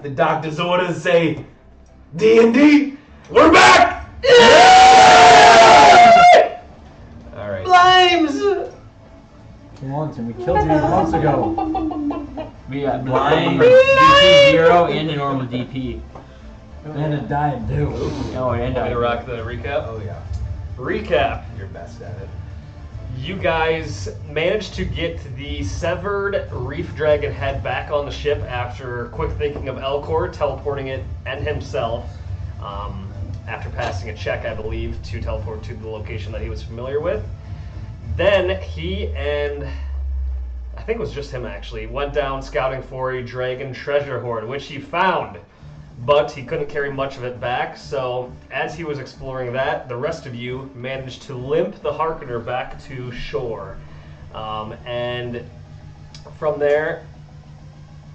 The doctor's orders say, D&D, we're back! Yeah! All right. Blimes! Once, and we killed you months ago. We got blind, DP 0, and a normal DP. And a dying too. Oh, and Want me to rock the recap? Oh, yeah. Recap. You're best at it. You guys managed to get the severed Reef Dragon head back on the ship after quick thinking of Elcor teleporting it and himself. After passing a check, I believe, to teleport to the location that he was familiar with. Then he and, I think it was just him actually, went down scouting for a dragon treasure hoard, which he found. But he couldn't carry much of it back, so as he was exploring that, the rest of you managed to limp the Harkener back to shore. And from there,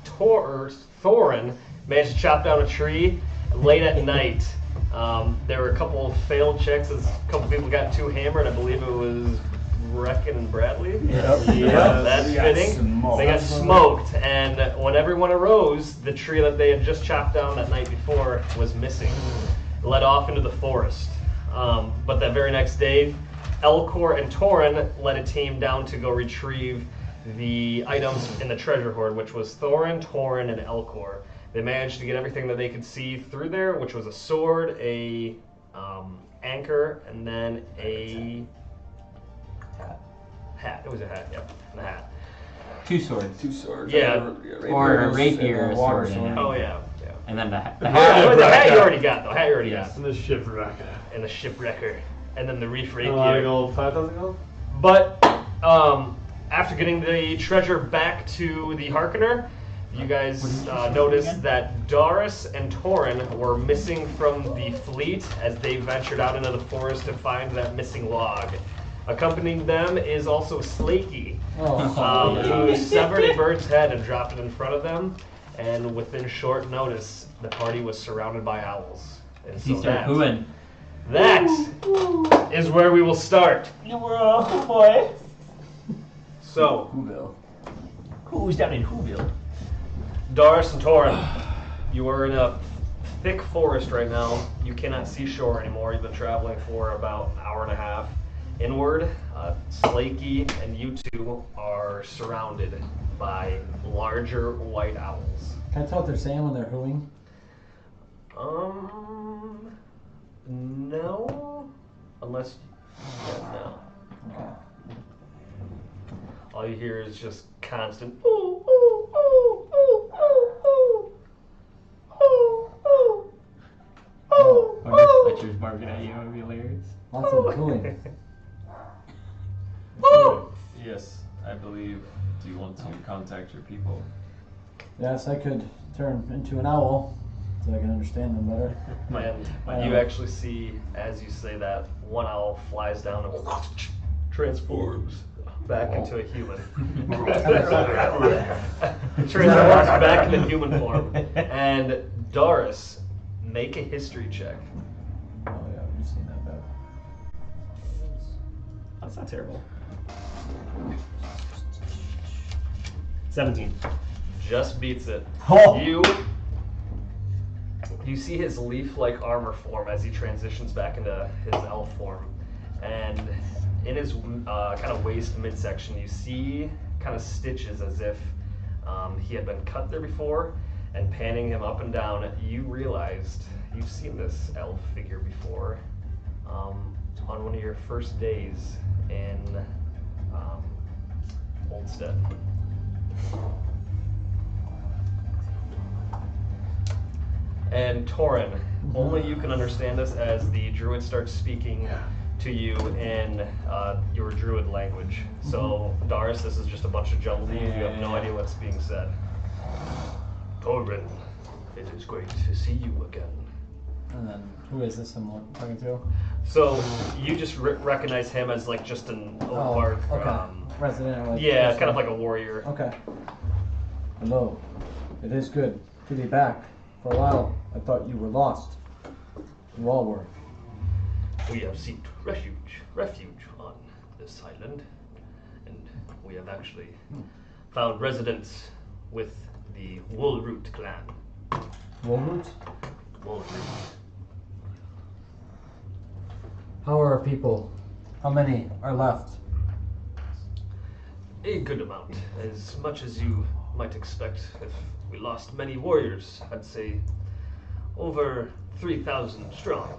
Thorin managed to chop down a tree late at night. There were a couple of failed checks as a couple people got too hammered. I believe it was Brecken and Bradley. Yep. Yeah, that's fitting. They got smoked, and when everyone arose, the tree that they had just chopped down that night before was missing, led off into the forest. But that very next day, Elcor and Thorin led a team down to go retrieve the items in the treasure hoard, which was Thorin, and Elcor. They managed to get everything that they could see through there, which was a sword, a anchor, and then a hat. It was a hat, yep, and a hat. Two swords. Two swords. Yeah. Or a rapier, and a a water sword. sword. Oh yeah, yeah. And then the hat. The hat you already got, though. Hat you already got. And the shipwrecker. And the shipwrecker, and then the reef A lot of rapier. gold. 5,000 gold? But after getting the treasure back to the Harkener, you guys noticed that Doris and Thorin were missing from the fleet as they ventured out into the forest to find that missing log. Accompanying them is also Slakey, who severed a bird's head and dropped it in front of them. And within short notice, the party was surrounded by owls. And He so started hooing. that is where we will start. Boy. So, Whoville. Who's down in Whoville? Doris and Thorin, you are in a thick forest right now. You cannot see shore anymore. You've been traveling for about an hour and a half inward. Slakey and you two are surrounded by larger white owls. Can I tell what they're saying when they're hooing? No. Unless, no. Okay. All you hear is just constant ooh, ooh, ooh, ooh, ooh, ooh, ooh, ooh, ooh, Or just ooh. Fletcher's barking at you, it would be hilarious. Lots of hooing. Yes, I believe. Do you want to contact your people? Yes, I could turn into an owl so I can understand them better. And you actually see, as you say that, one owl flies down and transforms back into a human. Transforms back into human form. And Doris, make a history check. Oh yeah, we've seen that back. That's not terrible. 17. Just beats it. Oh. You see his leaf-like armor form as he transitions back into his elf form, and in his kind of waist midsection, you see kind of stitches as if he had been cut there before. And panning him up and down, you realized you've seen this elf figure before on one of your first days in Oldstead. And Thorin, only you can understand this as the druid starts speaking to you in your druid language. So, Doris, this is just a bunch of jumbled. You have no idea what's being said. Thorin, it is great to see you again. And then, who is this I'm talking to? So, you just recognize him as like just an old bark. Okay. Resident. Or like Yeah, person. kind of like a warrior. Okay. Hello. It is good to be back. For a while, I thought you were lost. You all were. We have sought refuge on this island, and we have actually found residence with the Woolroot clan. Woolroot? Woolroot. How are our people? How many are left? A good amount, as much as you might expect. If we lost many warriors, I'd say over 3,000 strong.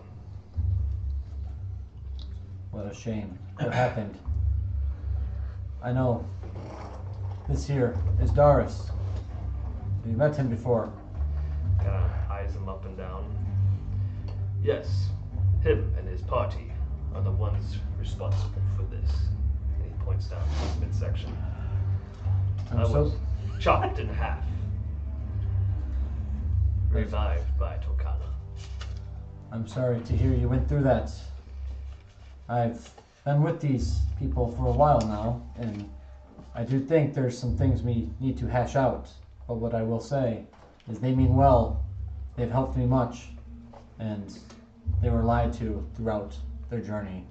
What a shame. What happened? I know. This here is Doris. Have you met him before? Kind of eyes him up and down. Yes, him and his party are the ones responsible for this. And he points down to his midsection. I was chopped in half. Revived by Tokana. I'm sorry to hear you went through that. I've been with these people for a while now, and I do think there's some things we need to hash out. But what I will say is they mean well. They've helped me much, and they were lied to throughout their journey.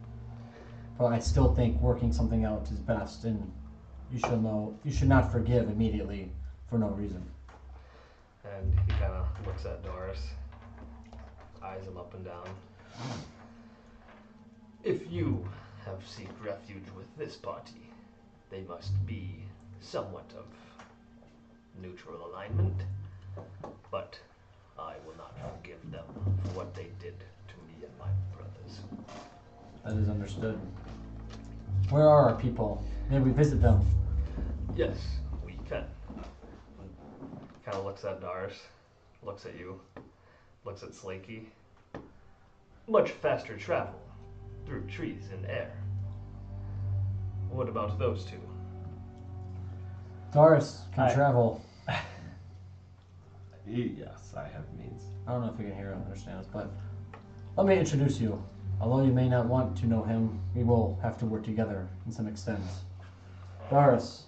But I still think working something out is best, and you should not forgive immediately for no reason. And he kind of looks at Doris, eyes him up and down. If you have sought refuge with this party, they must be somewhat of neutral alignment, but I will not forgive them for what they did to me and my brothers. That is understood. Where are our people? May we visit them? Yes, we can. Kind of looks at Doris, looks at you, looks at Slakey. Much faster travel through trees and air. What about those two? Doris can travel. Yes, I have means. I don't know if you can hear or understand us, but let me introduce you. Although you may not want to know him, we will have to work together in some extent. Doris,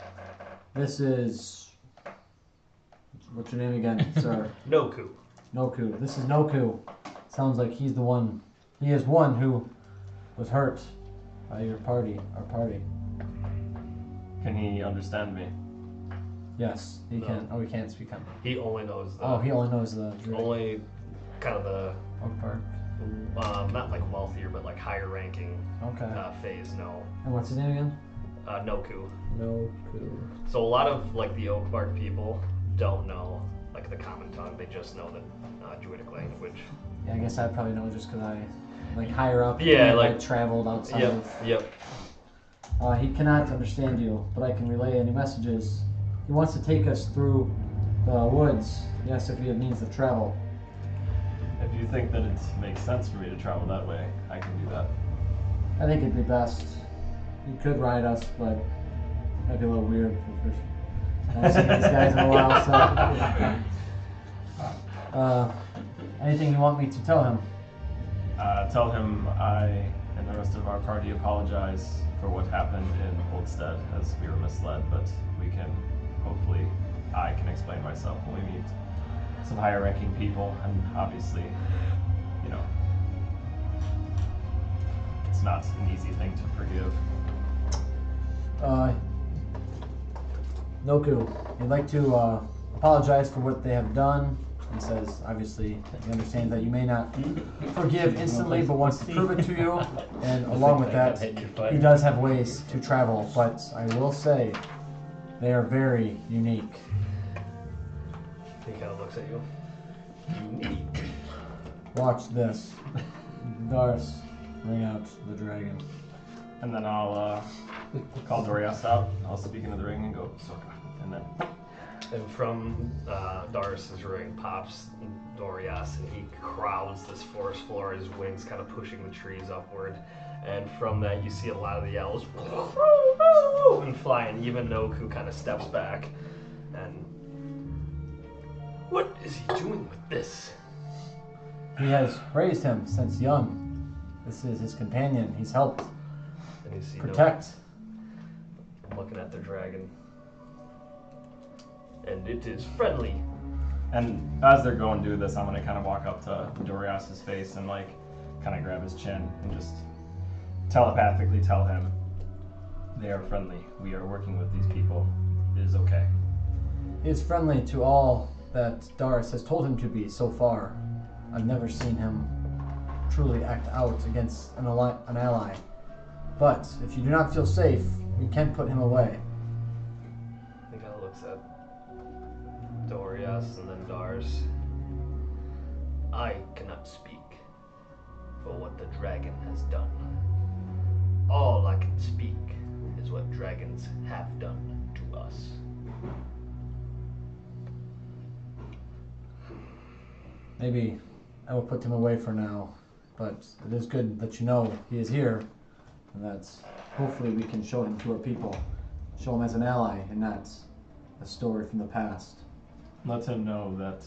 this is... What's your name again, sir? Noku. Noku. This is Noku. Sounds like he's the one. He is one who was hurt by your party, our party. Can he understand me? Yes, he No. can. Oh, he can't speak on. He only knows the... Oh, he only knows the only kind of the... Oak Park. not like wealthier, but like higher ranking Okay. phase, no. And what's his name again? Noku. Noku. So a lot of like the Oakbark people don't know like the common tongue. They just know the Druidic language. Yeah, I guess I'd probably know just because I, like, higher up. Yeah, I like- traveled outside Yep, of. yep. He cannot understand you, but I can relay any messages. He wants to take us through the woods. Yes, if we have means of travel. If you think that it makes sense for me to travel that way, I can do that. I think it'd be best. You could ride us, but that'd be a little weird. I haven't seen these guys in a while, so. Anything you want me to tell him? Tell him I and the rest of our party apologize for what happened in Oldstead, as we were misled, but we can, hopefully, I can explain myself when we meet some higher ranking people, and obviously, you know, it's not an easy thing to forgive. Noku, he'd like to apologize for what they have done. He says, obviously, he understands that you may not forgive instantly, but wants to prove it to you. And along with that, he does have ways to travel, but I will say they are very unique. He kind of looks at you. Unique. Watch this. Doris, bring out the dragon. And then I'll call Dorias out. I'll speak into the ring and go, Soka. And then And from Darius's ring pops Dorias, and he crowds this forest floor, his wings kind of pushing the trees upward. And from that, you see a lot of the elves and fly, and even Noku kind of steps back. And what is he doing with this? He has raised him since young. This is his companion. He's helped And you see protect. Noku looking at the dragon. And it is friendly. And as they're going to do this, I'm going to kind of walk up to Dorias's face and like kind of grab his chin and just telepathically tell him they are friendly. We are working with these people. It is okay. He is friendly to all that Darius has told him to be so far. I've never seen him truly act out against an ally. But if you do not feel safe, we can put him away. He kind of looks at Dorias and then Dars. I cannot speak for what the dragon has done. All I can speak is what dragons have done to us. Maybe I will put him away for now, but it is good that you know he is here, and that hopefully we can show him to our people, show him as an ally and not a story from the past. Let him know that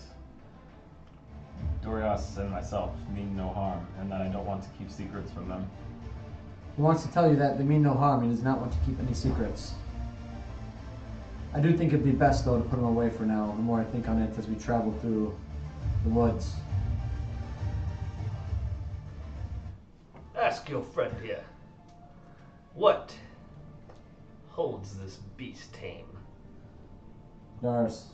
Dorias and myself mean no harm, and that I don't want to keep secrets from them. He wants to tell you that they mean no harm. He does not want to keep any secrets. I do think it'd be best, though, to put him away for now, the more I think on it as we travel through the woods. Ask your friend here. What holds this beast tame? Dars,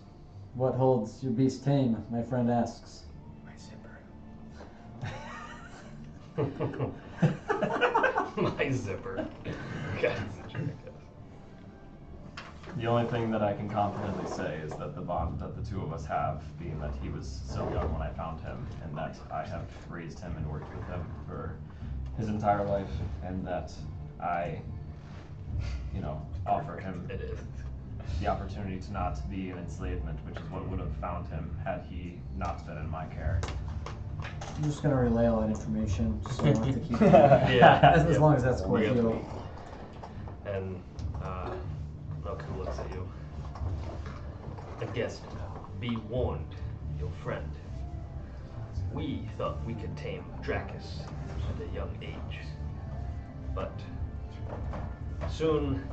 what holds your beast tame, my friend asks. My zipper. My zipper. God, The only thing that I can confidently say is that the bond that the two of us have, being that he was so young when I found him, and that I have raised him and worked with him for his entire life, and that I, offer him it is. the opportunity to not be an enslavement, which is what would have found him had he not been in my care. I'm just going to relay all that information, so I don't have to keep Yeah. as long as that's cool with Yeah. you. And Noku looks at you. And guest, be warned, your friend. We thought we could tame Dracus at a young age. But soon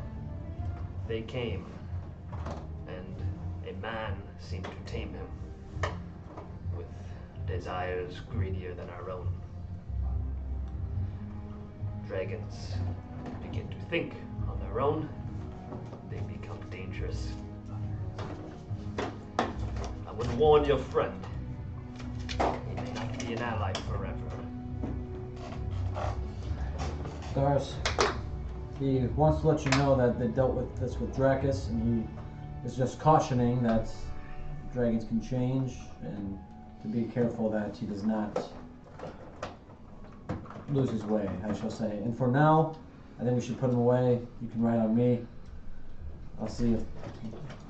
they came, and a man seemed to tame him with desires greedier than our own. Dragons begin to think on their own. They become dangerous. I would warn your friend. He may not be an ally forever. Dars, he wants to let you know that they dealt with this with Dracus, and he is just cautioning that dragons can change, and to be careful that he does not lose his way, I shall say. And for now, I think we should put him away. You can ride on me. I'll see if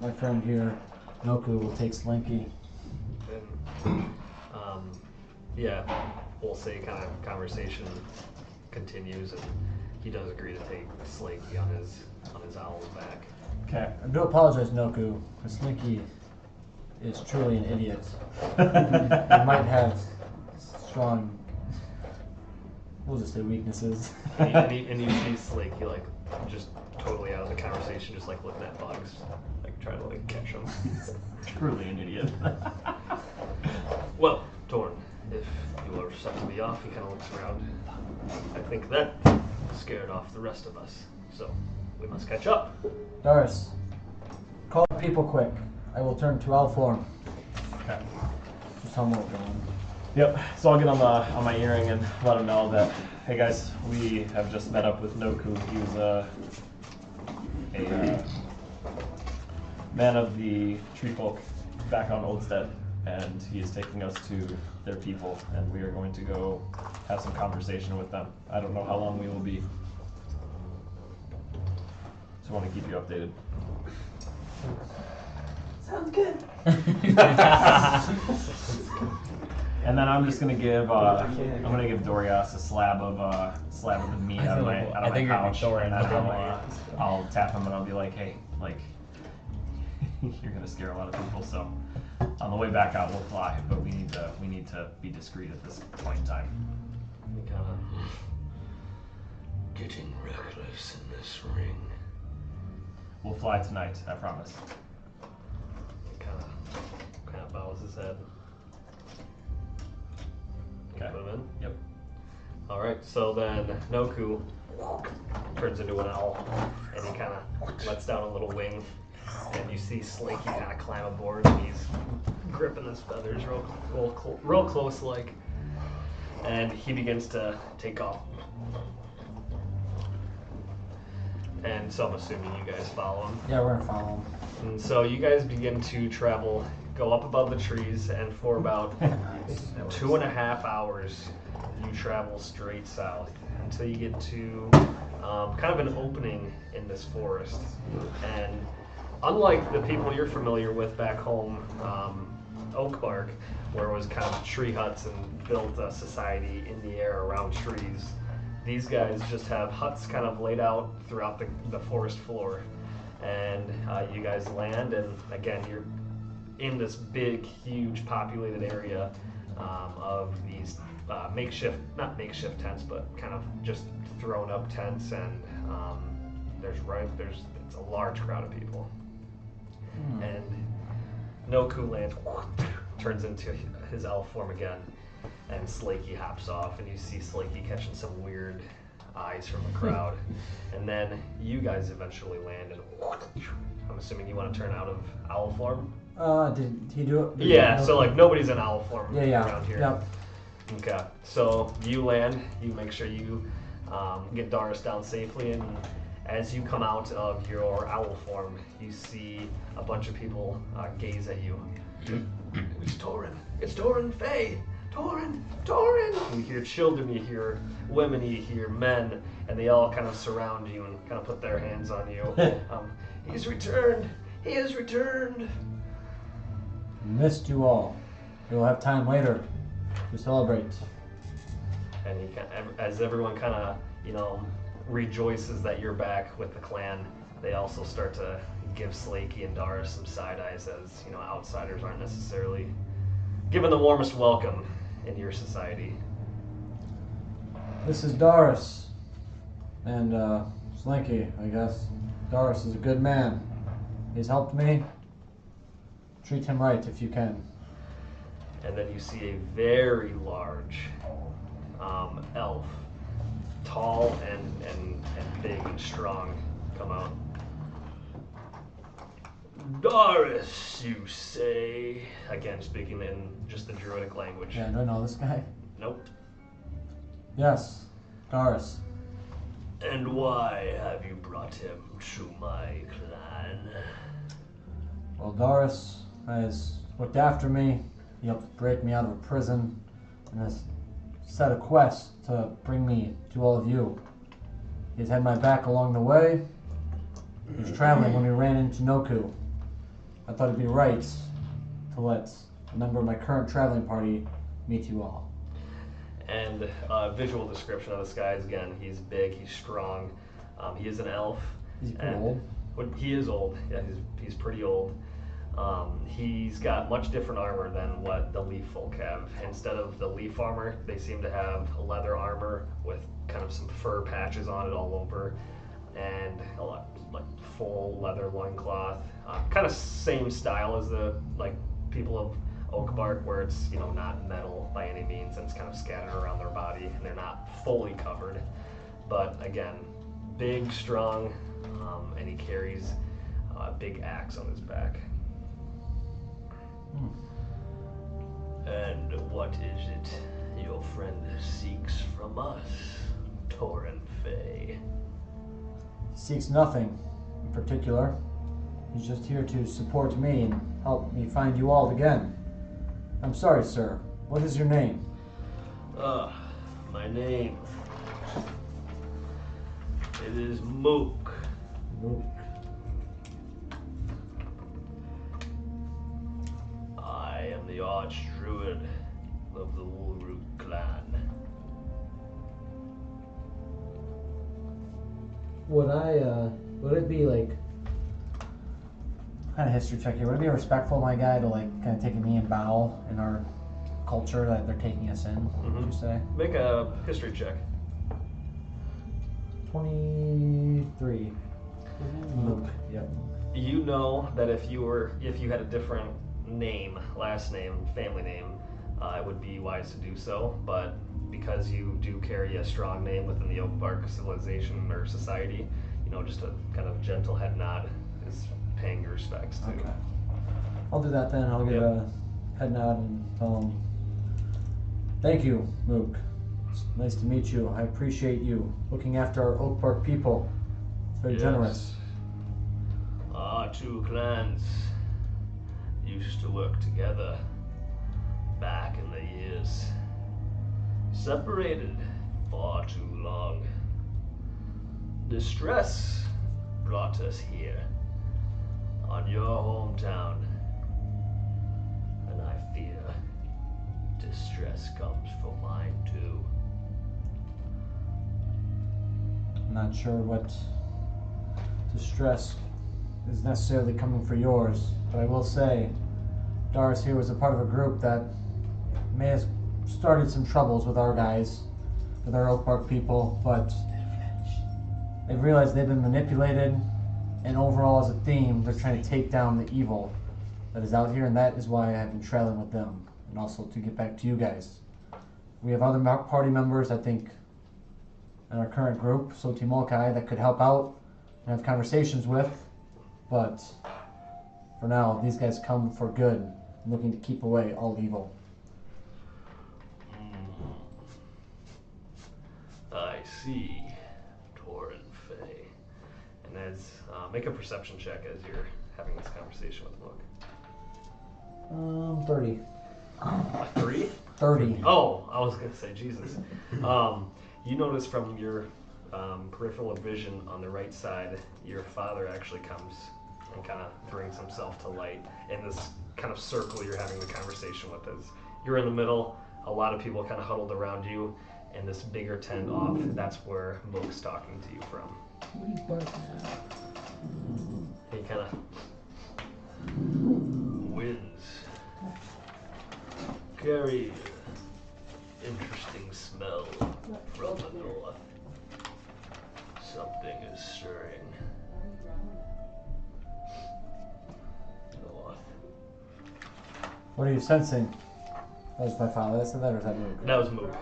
my friend here, Noku, will take Slinky. And, yeah, we'll say kind of conversation continues, and he does agree to take Slinky on his owl's back. Okay. I do apologize, Noku, but Slinky is truly an idiot. He might have strong, we'll just say weaknesses. and you see Slinky like just totally out of the conversation, just like looking at bugs, like trying to like catch them. Truly an idiot. Well, Torn, if you are set to be off, he kind of looks around. I think that scared off the rest of us, so we must catch up. Darius, call the people quick. I will turn to owl form. Okay. Just tell me what's going on. Yep. So I'll get on my earring and let him know that, hey guys, we have just met up with Noku. He was a man of the tree folk back on Oldstead, and he is taking us to their people, and we are going to go have some conversation with them. I don't know how long we will be. So I want to keep you updated. Sounds good. And then I'm just gonna give Dorias a slab of the meat out of my pouch, and then I'll tap him and I'll be like, hey, like you're gonna scare a lot of people, so on the way back out we'll fly, but we need to be discreet at this point in time. We kind of getting reckless in this ring. We'll fly tonight, I promise. He kind of bows his head. Okay. Put him in. Yep. All right. So then Noku turns into an owl, and he kind of lets down a little wing, and you see Slinky kind of climb aboard, and he's gripping his feathers real close like. And he begins to take off. And so I'm assuming you guys follow him. Yeah, we're gonna follow him. And so you guys begin to travel, go up above the trees, and for about 2.5 hours, you travel straight south until you get to kind of an opening in this forest. And unlike the people you're familiar with back home, Oakbark, where it was kind of tree huts and built a society in the air around trees, these guys just have huts kind of laid out throughout the forest floor. And you guys land, and again, you're in this big, huge populated area of these not makeshift tents, but kind of just thrown up tents, and it's a large crowd of people. And Noku lands, turns into his elf form again, and Slakey hops off, and you see Slakey catching some weird eyes from the crowd. And then you guys eventually land, and I'm assuming you want to turn out of owl form? Did he do it? Yeah, so like nobody's in owl form around here. Yep. Okay, so you land, you make sure you get Doris down safely, and as you come out of your owl form, you see a bunch of people gaze at you. It's Torin. It's Torin Faye. Torin. You hear children, you hear women, you hear men, and they all kind of surround you and kind of put their hands on you. He's returned. He has returned. Missed you all. We'll have time later to celebrate. And as everyone kind of, rejoices that you're back with the clan, they also start to give Slakey and Doris some side eyes, as outsiders aren't necessarily given the warmest welcome in your society. This is Doris. And Slinky, I guess. Doris is a good man. He's helped me. Treat him right if you can. And then you see a very large elf, tall and big and strong, come out. Doris, you say? Again, speaking in just the druidic language. Yeah, do I know this guy? Nope. Yes, Doris. And why have you brought him to my clan? Well, Doris has looked after me. He helped break me out of a prison and has set a quest to bring me to all of you. He's had my back along the way. He was traveling when we ran into Noku. I thought it'd be right to let a member of my current traveling party meet you all. And visual description of this guy is, again, he's big, he's strong. He is an elf. He's pretty old. He is old. Yeah, he's pretty old. He's got much different armor than what the leaf folk have. Instead of the leaf armor, they seem to have a leather armor with kind of some fur patches on it all over, and a lot like full leather loincloth. Kind of same style as the people of Oakbark, where it's not metal by any means, and it's kind of scattered around their body, and they're not fully covered. But again, big, strong, and he carries a big axe on his back. And what is it your friend seeks from us, Torin Faye? He seeks nothing in particular. He's just here to support me and help me find you all again. I'm sorry, sir. What is your name? My name. It is Mook. Mook. I am the arch-druid of the Woolroot clan. Would it be like kind of history check here? Would it be respectful of my guy to kind of take a knee and bow in our culture that they're taking us in? Would you say? Make a history check. 23. Luke. Yep. You know that if you had a different name, last name, family name, it would be wise to do so. But because you do carry a strong name within the Oakbark civilization or society, just a kind of gentle head nod is paying your respects to. Okay. I'll do that then. I'll get a head nod and tell him, thank you, Mook. It's nice to meet you. I appreciate you looking after our Oakbark people. It's very generous. Our two clans used to work together back in the years. Separated far too long. Distress brought us here on your hometown. And I fear distress comes for mine too. I'm not sure what distress is necessarily coming for yours, but I will say Doris here was a part of a group that may have started some troubles with our guys, with our Oakbark people, but they've realized they've been manipulated, and overall as a theme, they're trying to take down the evil that is out here, and that is why I've been traveling with them, and also to get back to you guys. We have other party members, I think, in our current group, Soti Molkai, that could help out and have conversations with, but for now, these guys come for good, looking to keep away all evil. I see, Torin Fay. And as make a perception check as you're having this conversation with Mook. 30. A 3? 30. Oh, I was gonna say Jesus. You notice from your peripheral vision on the right side, your father actually comes and kind of brings himself to light in this kind of circle you're having the conversation with. As you're in the middle, a lot of people kind of huddled around you, and this bigger tent off, that's where Mook's talking to you from. He kind of winds carry interesting smell from the north. Something is stirring. North. What are you sensing? That was my father. That said that, or is that Mook? That was Mook.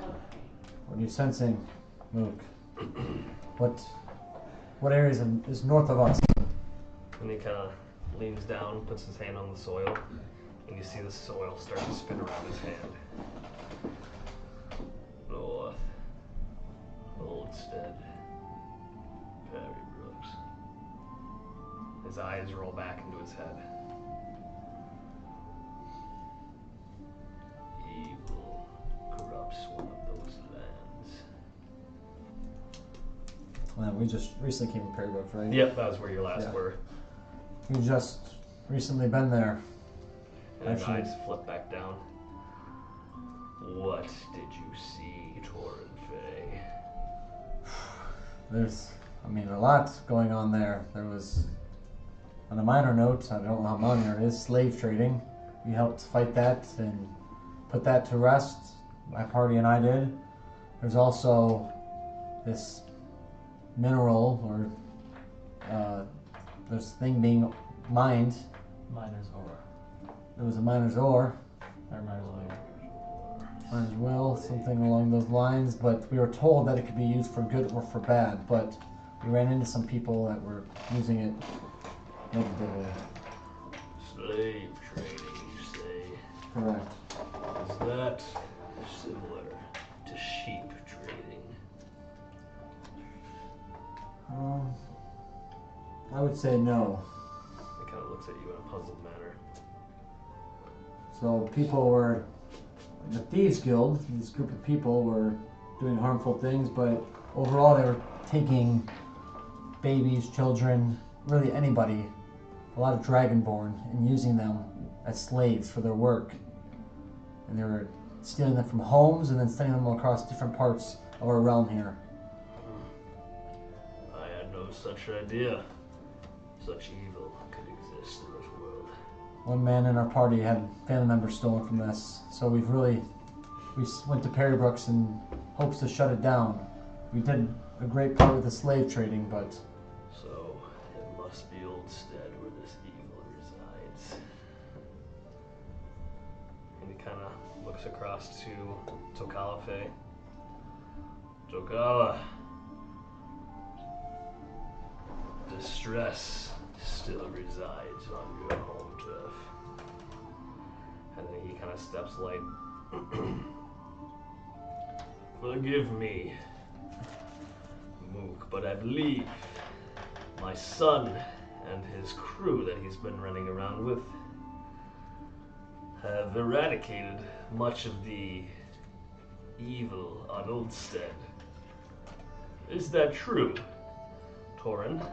What are you sensing, Mook? What areas is north of us? And he kind of leans down, puts his hand on the soil, and you see the soil start to spin around his hand. North. Oldstead. Perry Brooks. His eyes roll back into his head. Evil corrupts one of those lands. Well, we just recently came from Perrybrook, right? Yep, that was where your last Yeah. were. We just recently been there. And his Actually- eyes flip back down. What did you see, Torin Fay? There's, a lot going on there. There was, on a minor note, I don't know how minor it is, slave trading. We helped fight that and put that to rest. My party and I did. There's also this mineral, or this thing being mined. Miner's ore. It was a miner's ore. Or miner's will. Miner's will, something along those lines. But we were told that it could be used for good or for bad. But we ran into some people that were using it negatively. Slave trading, you say? Correct. Is that similar to sheep trading? I would say no. He kind of looks at you in a puzzled manner. So people were, the Thieves Guild, this group of people were doing harmful things, but overall they were taking babies, children, really anybody, a lot of Dragonborn, and using them as slaves for their work. And they were stealing them from homes and then sending them across different parts of our realm here. I had no such idea. Such evil could exist in this world. One man in our party had family members stolen from this, so we went to Perrybrooks in hopes to shut it down. We did a great part with the slave trading, but So, it must be Oldstead where this evil resides. And he kind of looks across to Tokala Faye. Tokala. Distress still resides on your home turf. And then he kind of of steps light. Forgive me, Mook, but I believe my son and his crew that he's been running around with have eradicated much of the evil on Oldstead. Is that true, Torin?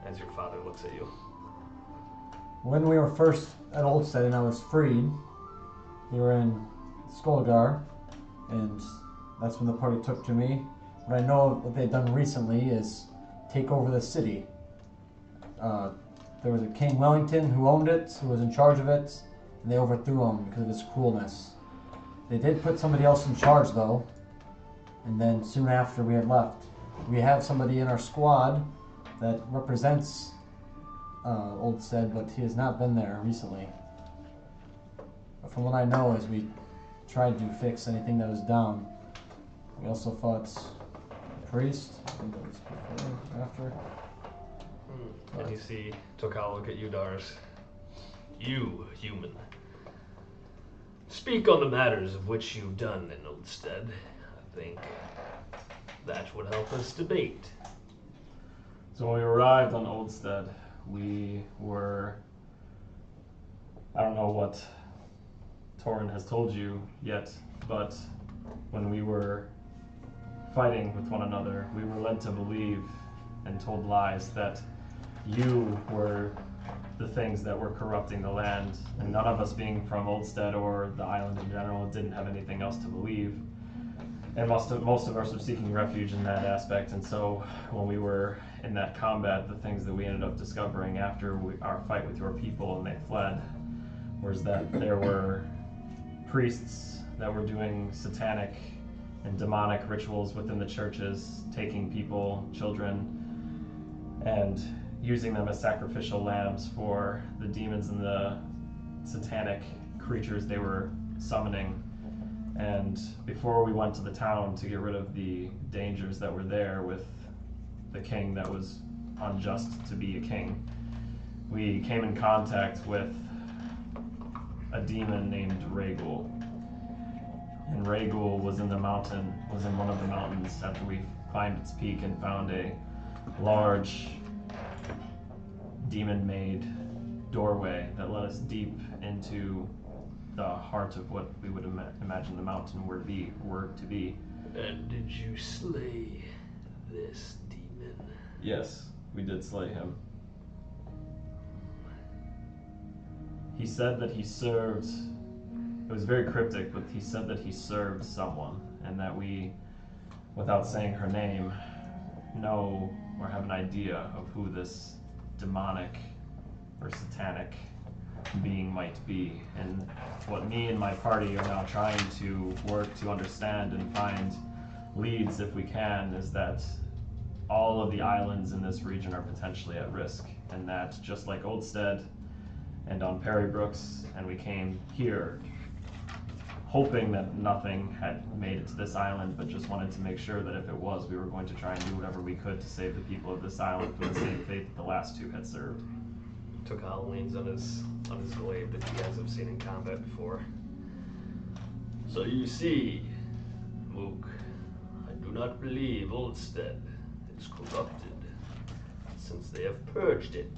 As your father looks at you. When we were first at Oldstead and I was freed, we were in Skolgar, and that's when the party took to me. What I know what they've done recently is take over the city. There was a King Wellington who owned it, who was in charge of it, and they overthrew him because of his cruelness. They did put somebody else in charge though, and then soon after we had left. We have somebody in our squad that represents Oldstead, but he has not been there recently. But from what I know is we tried to fix anything that was down. We also fought a priest. I think that was before or after. And you see Tokal look at you, Dars. You, human. Speak on the matters of which you've done in Oldstead. I think that would help us debate. So when we arrived on Oldstead, we were... I don't know what Torin has told you yet, but when we were fighting with one another, we were led to believe and told lies that you were the things that were corrupting the land, and none of us being from Oldstead or the island in general didn't have anything else to believe. And most of us were seeking refuge in that aspect, and so when we were in that combat, the things that we ended up discovering after our fight with your people and they fled was that there were priests that were doing satanic and demonic rituals within the churches, taking people, children, and using them as sacrificial lambs for the demons and the satanic creatures they were summoning. And before we went to the town to get rid of the dangers that were there with the king that was unjust to be a king, we came in contact with a demon named Rhaegul. And Rhaegul was in one of the mountains after we climbed its peak and found a large demon-made doorway that led us deep into the heart of what we would imagine the mountain were to be. And did you slay this demon? Yes, we did slay him. He said that he served, it was very cryptic, but he said that he served someone, and that we, without saying her name, know or have an idea of who this demonic or satanic being might be. And what me and my party are now trying to work to understand and find leads, if we can, is that all of the islands in this region are potentially at risk, and that just like Oldstead and on Perry Brooks, and we came here hoping that nothing had made it to this island, but just wanted to make sure that if it was, we were going to try and do whatever we could to save the people of this island for the same fate that the last two had served. Tokal leans on his glaive that you guys have seen in combat before. So you see, Mook, I do not believe Oldstead is corrupted, since they have purged it.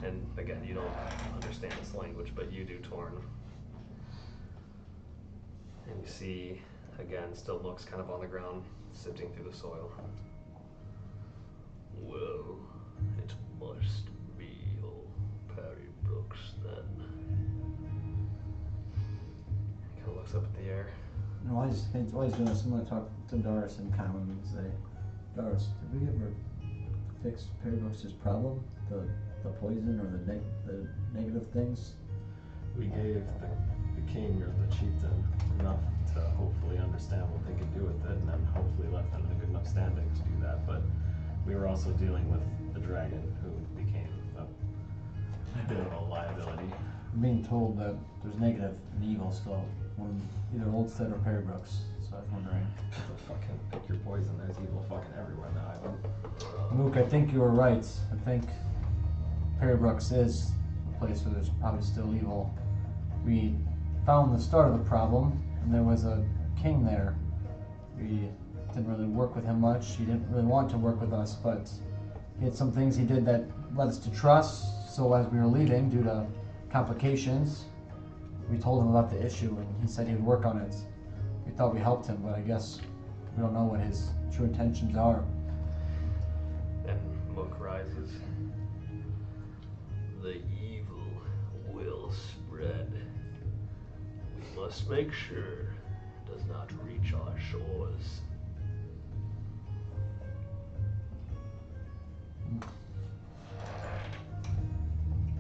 And again, you don't understand this language, but you do, Torn. And you see, again, still Mook's kind of on the ground, sifting through the soil. Well, it must be old Perry Brooks then. He kind of looks up at the air. No, while he's doing this, I'm going to talk to Doris in common and say, Doris, did we ever fix Perry Brooks' problem? The poison or the negative things? We gave the king or the chieftain enough to hopefully understand what they could do with it, and then hopefully left them in a good enough standing to do that. But we were also dealing with the dragon, who became a bit of a liability. I'm being told that there's negative and evil still, when either Oldstead or Perry Brooks. So I was wondering. Fucking pick your poison. There's evil fucking everywhere in the island. Luke, I think you were right. I think Perry Brooks is a place where there's probably still evil. We found the start of the problem, and there was a king there. We didn't really work with him much. He didn't really want to work with us, but he had some things he did that led us to trust. So as we were leaving, due to complications, we told him about the issue, and he said he would work on it. We thought we helped him, but I guess we don't know what his true intentions are. And Mook rises. The evil will spread. We must make sure it does not reach our shores.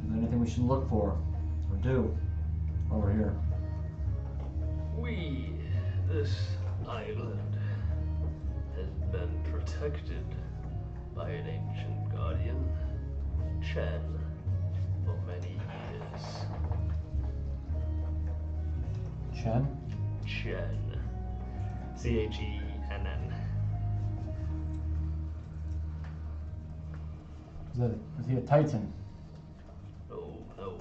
Is there anything we should look for or do while we're here? This island has been protected by an ancient guardian, Chen, for many years. Chen? Chen. Chenn. Is he a Titan? Oh, no,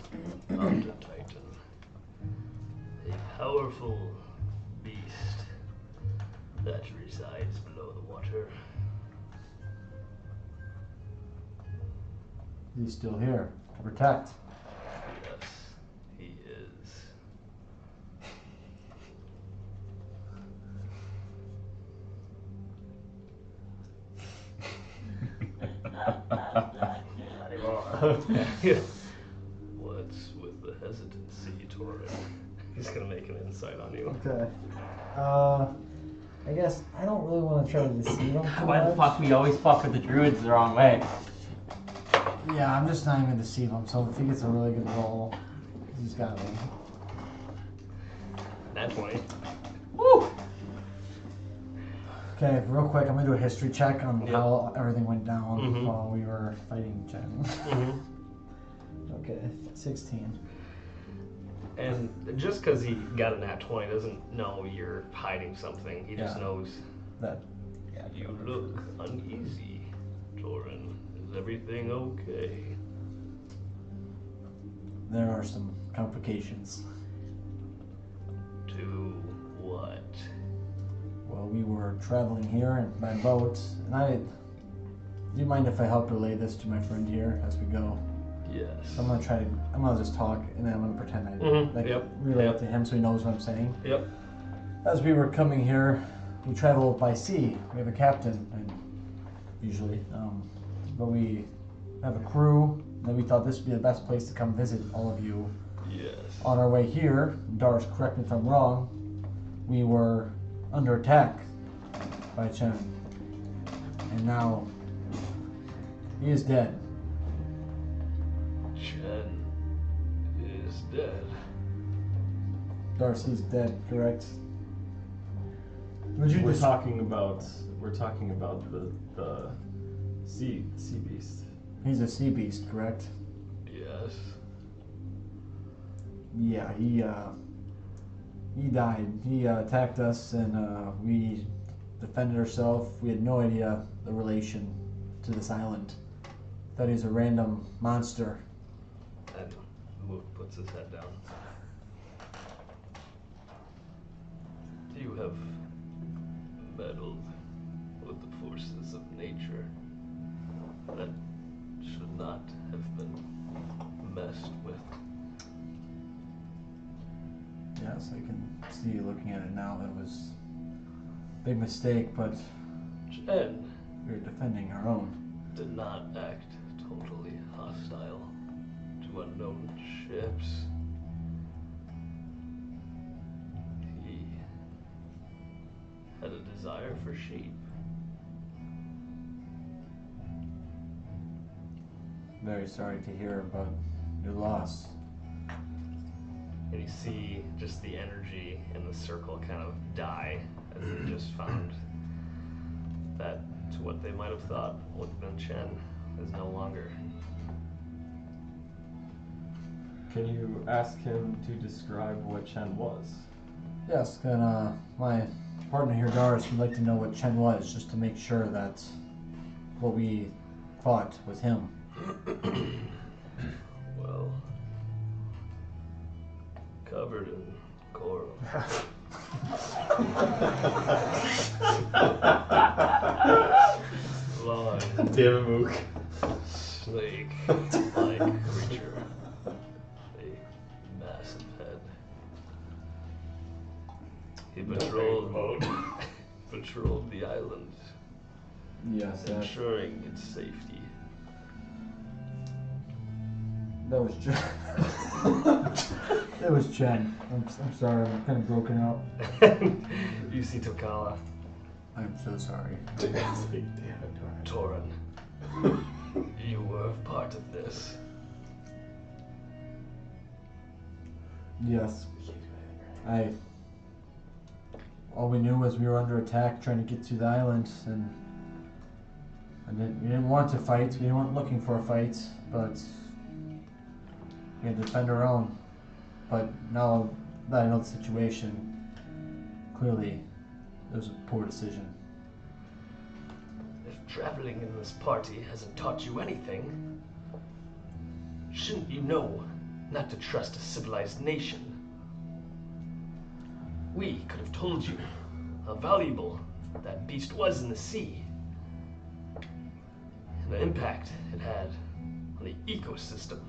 not a titan. A powerful beast that resides below the water. Is he still here to protect? Yes, he is. Yeah. What's with the hesitancy, Torin? He's gonna make an insight on you. Okay. I guess I don't really want to try to deceive him too Why the much. fuck we always fuck with the druids the wrong way? Yeah, I'm just not even gonna deceive him. So if he gets a really good roll, he's got me. Nat 20. Woo! Okay, real quick, I'm gonna do a history check on Yep. how everything went down Mhm. while we were fighting Chen. Mm-hmm. Okay, 16. And just because he got a nat 20 doesn't know you're hiding something. He just Yeah. knows That. Yeah. you look uneasy, Torin. Is everything okay? There are some complications. To what? Well, we were traveling here by boat, and do you mind if I help relay this to my friend here as we go? Yes. So I'm gonna just talk, and then I'm gonna pretend I Mhm, yep, relay yep. it to him so he knows what I'm saying. Yep. As we were coming here, we travel by sea. We have a captain, and usually, but we have a crew. And then we thought this would be the best place to come visit all of you. Yes. On our way here, Doris, correct me if I'm wrong, we were under attack by Chen, and now he is dead. Chen is dead. Darcy's dead, correct? Would you We're just talking about the sea beast. He's a sea beast, correct? Yes. Yeah, he died. He attacked us, and we defended ourselves. We had no idea the relation to this island. That he's a random monster. And Mook puts his head down. You have meddled with the forces of nature that should not have been messed with. Yes, I can see looking at it now. That was a big mistake, but Chen we were defending our own. did not act totally hostile to unknown ships. He had a desire for sheep. Very sorry to hear about your loss. And you see just the energy in the circle kind of die as they just found that to what they might have thought would have been Chen is no longer. Can you ask him to describe what Chen was? Yes, and my partner here, Doris, would like to know what Chen was, just to make sure that what we thought was him. Well, covered in Coral. Long, Damn it, Mook. snake-like creature. A massive head. He patrolled the island, Yes, that ensuring its safety. was Chen. It was Chen. I'm sorry, I'm kind of broken up. You see Tokala. I'm so sorry. Damn it, Torin. Torin, you were a part of this. Yes. All we knew was we were under attack trying to get to the island, and we didn't want to fight. We weren't looking for a fight, but we had to defend our own. But now that I know the situation, clearly it was a poor decision. If traveling in this party hasn't taught you anything, shouldn't you know not to trust a civilized nation? We could have told you how valuable that beast was in the sea, and the impact it had on the ecosystem.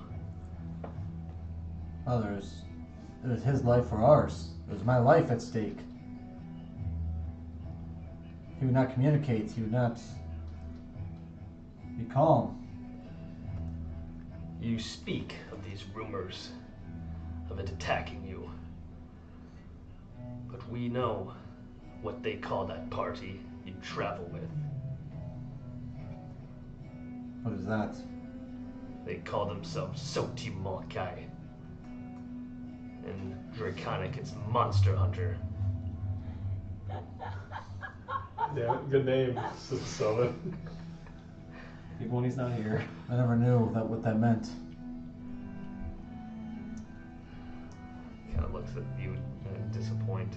Well, it was his life or ours. It was my life at stake. He would not communicate. He would not be calm. You speak of these rumors of it attacking you, but we know what they call that party you travel with. What is that? They call themselves Soti Molkai. In Draconic, it's Monster Hunter. Yeah, good name. Sylvan. Even when he's not here. I never knew what that meant. Kind of looks at you and disappoint.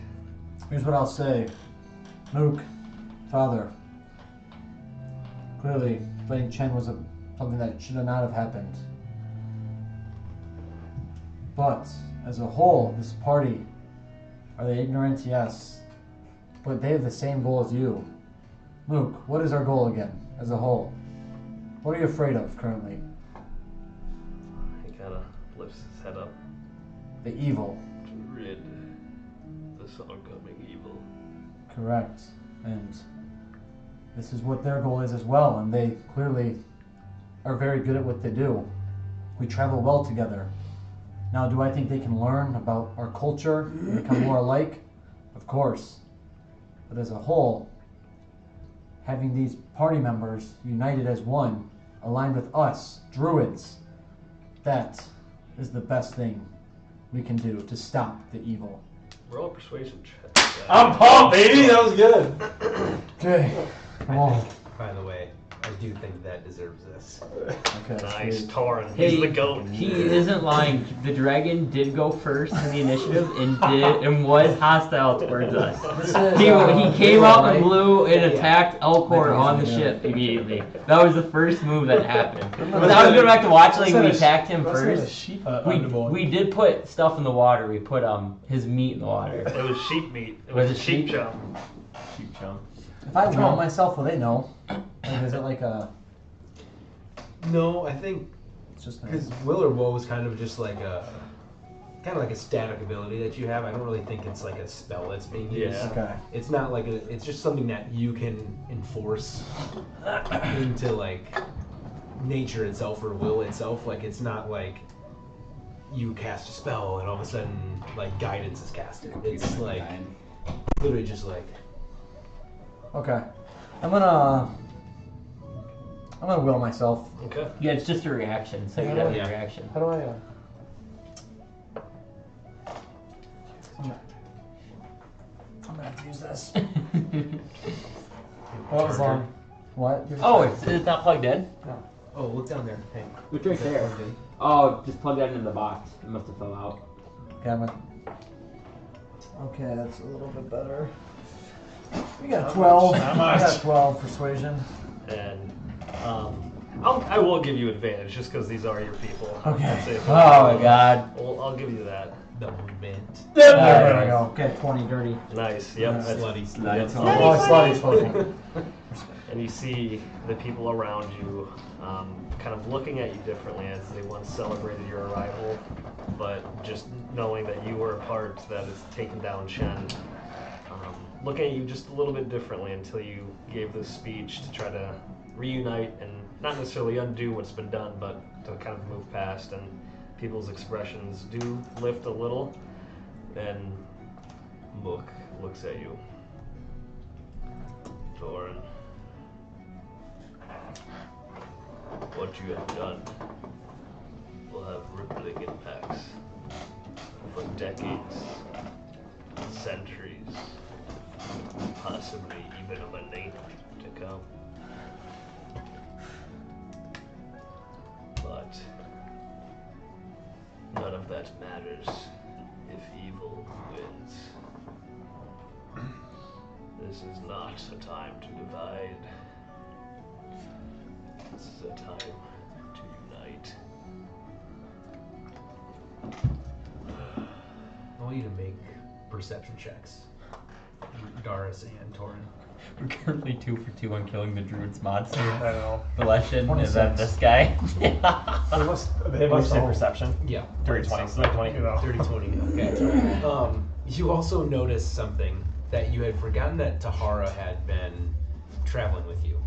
Here's what I'll say. Luke, Father, clearly letting Chen was something that should not have happened. But, as a whole, this party, are they ignorant? Yes. But they have the same goal as you. Luke, what is our goal again, as a whole? What are you afraid of currently? He kind of lifts his head up. The evil. To rid this oncoming evil. Correct. And this is what their goal is as well, and they clearly are very good at what they do. We travel well together. Now, do I think they can learn about our culture and become more alike? Of course. But as a whole, having these party members united as one, aligned with us, druids, that is the best thing we can do to stop the evil. Roll a persuasion check. I'm pumped, baby. That was good. Okay. Come on. By the way, I do think that deserves this. Okay. Nice, sweet. Torin. Hey, He's the goat. He isn't lying. The dragon did go first in the initiative and was hostile towards us. This is, He came out right? and blew and attacked Elcor on the ship immediately. That was the first move that happened. But I was going back to watch like when we attacked him first. We did put stuff in the water. We put his meat in the water. It was sheep meat. It Was was it sheep sheep? chum. Cheap chump. If I will myself, will they know? Like, is it like a? No, I think It's just because will or woe is kind of just like a static ability that you have. I don't really think it's like a spell that's being used. Yeah. Okay. It's not like it's just something that you can enforce into like nature itself or will itself. Like it's not like you cast a spell and all of a sudden like guidance is casted. It's like literally just like Okay. I'm gonna will myself. Okay. Yeah, it's just a reaction. So you have a reaction. How do I? I'm gonna have to use this. What was on? What? Oh, it's not plugged in. oh look down there. Hey. It's right there. Oh, just plug that into the box. It must have fell out. Okay, that's a little bit better. We got 12. Not much. I got 12 persuasion. And I will give you advantage just because these are your people. Okay. That's it. Oh my god. I'll give you that. the movement. There we go. Get 20 dirty. Nice. Yep. That's Slutty. Yep. Oh, slutty's spoken. And you see the people around you kind of looking at you differently as they once celebrated your arrival, but just knowing that you were a part that has taken down Shen, looking at you just a little bit differently until you gave this speech to try to reunite and not necessarily undo what's been done, but to kind of move past, and people's expressions do lift a little, and Mook looks at you. Torin, what you have done will have rippling impacts for decades, centuries, possibly even a millennia to come. But none of that matters if evil wins. This is not a time to divide. This is a time to unite. I want you to make perception checks. Doris and Torin. We're currently 2 for 2 on killing the druid's monster. I know. The Leshen is that this guy. They must say perception. Yeah. Dirty 20. So like 20. Dirty 20. Okay. You also noticed something that you had forgotten that Tahara had been traveling with you.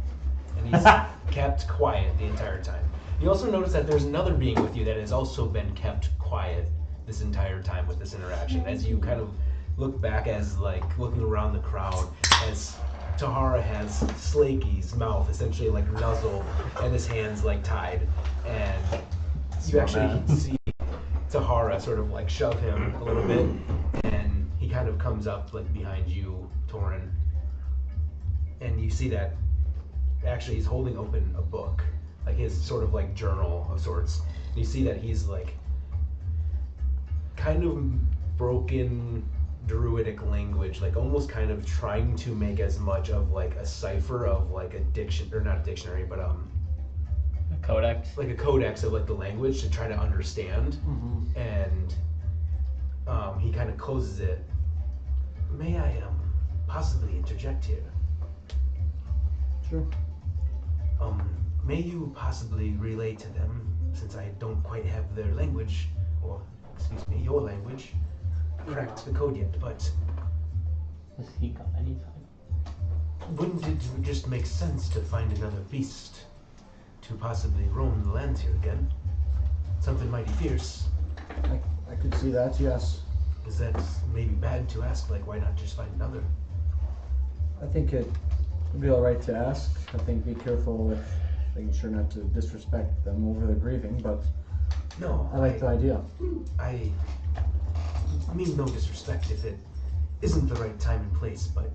And he's kept quiet the entire time. You also notice that there's another being with you that has also been kept quiet this entire time with this interaction. As you kind of look back as like looking around the crowd as Tahara has Slakey's mouth essentially like nuzzled and his hands like tied, and you actually see Tahara sort of like shove him a little bit, and he kind of comes up like behind you, Torin, and you see that actually he's holding open a book, like his sort of like journal of sorts. You see that he's like kind of broken druidic language, like almost kind of trying to make as much of like a cipher of like a diction, or not a dictionary, but A codex. like a codex of like the language to try to understand. And he kind of closes it. May I possibly interject here? Sure. May you possibly relay to them, since I don't quite have their language, or excuse me, your language, cracked the code yet, but Does he come anytime? wouldn't it just make sense to find another beast to possibly roam the lands here again? Something mighty fierce. I could see that, yes. Is that maybe bad to ask? Like, why not just find another? I think it would be alright to ask. I think be careful with making sure not to disrespect them over the grieving, but No, I like the idea. I mean no disrespect if it isn't the right time and place, but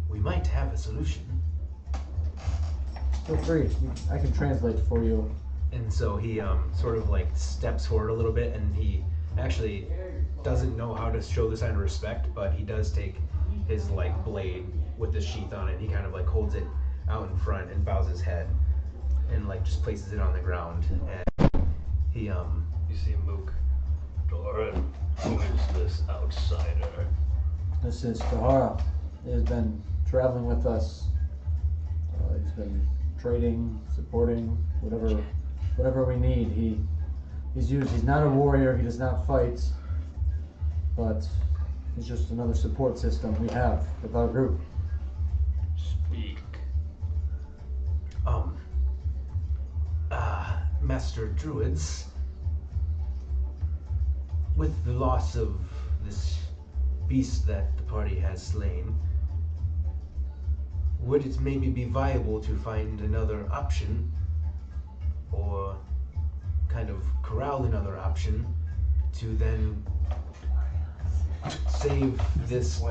we might have a solution. Feel free. I can translate for you. And so he sort of like steps forward a little bit, and he actually doesn't know how to show the sign of respect, but he does take his like blade with the sheath on it. He kind of like holds it out in front and bows his head and like just places it on the ground. And he You see Mook. Torin, who is this outsider? This is Tahara. He has been traveling with us. He's been trading, supporting, whatever we need. He's not a warrior. He does not fight, but he's just another support system we have with our group. Speak. Master Druids, with the loss of this beast that the party has slain, would it maybe be viable to find another option, or kind of corral another option, to then save this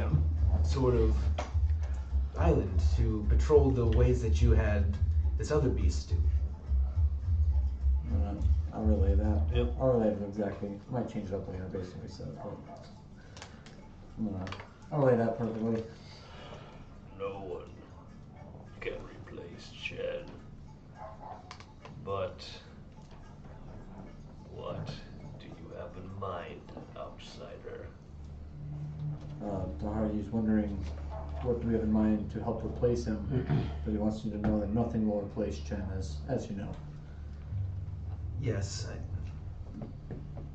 sort of island, to patrol the ways that you had this other beast do? I'll relay that. Yep. I'll relay it exactly. Might change it up later based on what he said, but I'll relay that perfectly. No one can replace Shen. But what do you have in mind, outsider? Dahar, he's wondering what do we have in mind to help replace him, but he wants you to know that nothing will replace Chen, as you know. Yes,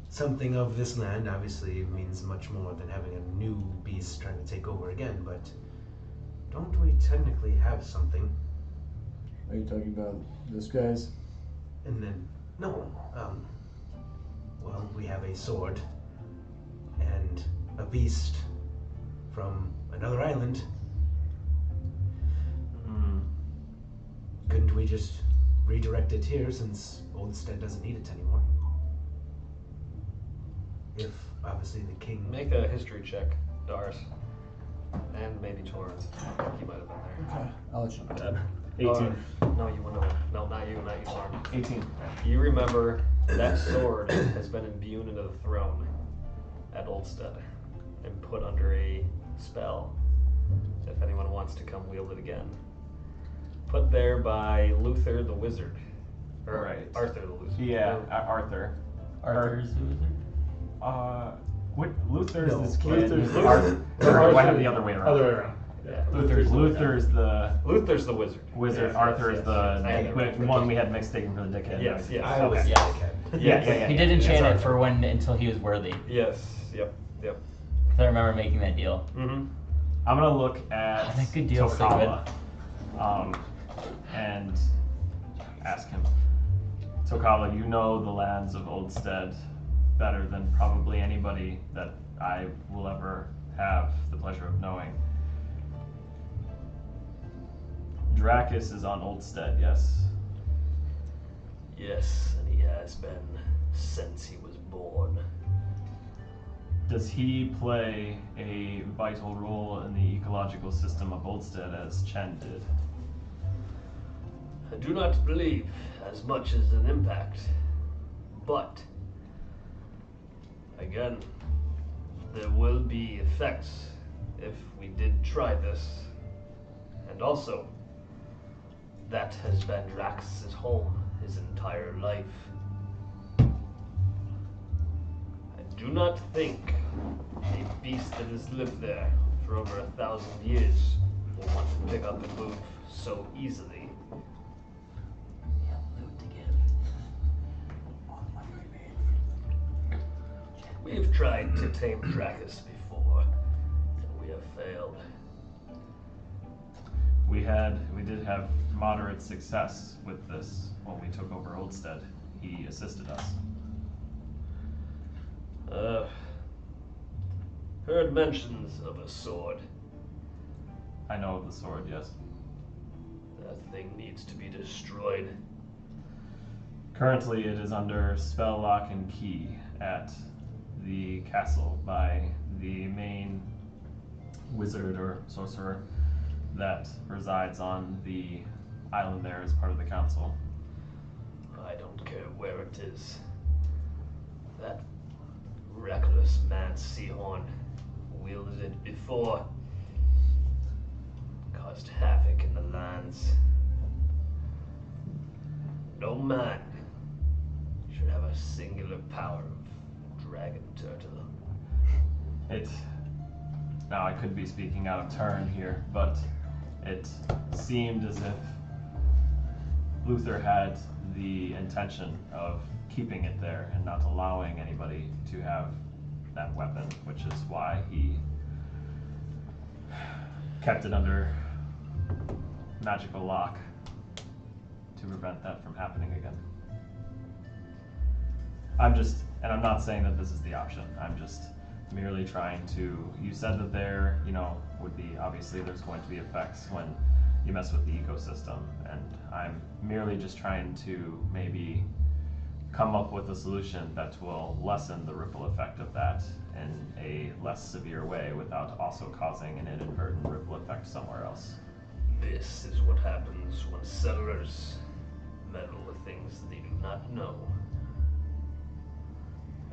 something of this land obviously means much more than having a new beast trying to take over again, but don't we technically have something? Are you talking about this guy's? And then, no, well, we have a sword and a beast from another island. Couldn't we just redirect it here since Oldstead doesn't need it anymore? If, obviously, the king... Make a history check, Dars. And maybe Torrance. I think he might have been there. Okay, I'll let you know. 18. No, you wouldn't have. No, not you, Torrance. 18. You remember that sword has been imbued into the throne at Oldstead and put under a spell if anyone wants to come wield it again. Put there by Luther the Wizard. Or Right. Arthur the Wizard. Yeah, Arthur. Arthur's the wizard? What? Luther's No, this kid. Luther's- Or I have the other way around. Other way around. Yeah. Luther's the Luther's the wizard. wizard. Yes, Arthur yes, is yes. I had the it right. one we had mistaken for the dickhead. Yes, yes. I was Okay. the Yeah. dickhead. Yeah. He did enchant That's it for when until he was worthy. Yes, yep. 'Cause I remember making that deal. Mm-hmm. I'm gonna look at Oh, that good deal, Tokawa, and ask him. Tokawa, you know the lands of Oldstead better than probably anybody that I will ever have the pleasure of knowing. Dracus is on Oldstead, yes. Yes, and he has been since he was born. Does he play a vital role in the ecological system of Oldstead as Chen did? I do not believe as much as an impact, but again, there will be effects if we did try this. And also, that has been Drax's home his entire life. I do not think a beast that has lived there for over 1,000 years will want to pick up and move so easily. We've tried to tame Dracus before, and we have failed. We did have moderate success with this when we took over Oldstead. He assisted us. Heard mentions of a sword. I know of the sword, yes. That thing needs to be destroyed. Currently, it is under spell lock and key at the castle by the main wizard or sorcerer that resides on the island there as part of the council. I don't care where it is. That reckless man Seahorn wielded it before. Caused havoc in the lands. No man should have a singular power of dragon turtle. Now I could be speaking out of turn here, but it seemed as if Luther had the intention of keeping it there and not allowing anybody to have that weapon, which is why he kept it under magical lock to prevent that from happening again. I'm not saying that this is the option. I'm just merely trying to, you said that there, would be, obviously there's going to be effects when you mess with the ecosystem, and I'm merely just trying to maybe come up with a solution that will lessen the ripple effect of that in a less severe way without also causing an inadvertent ripple effect somewhere else. This is what happens when settlers meddle with things they do not know.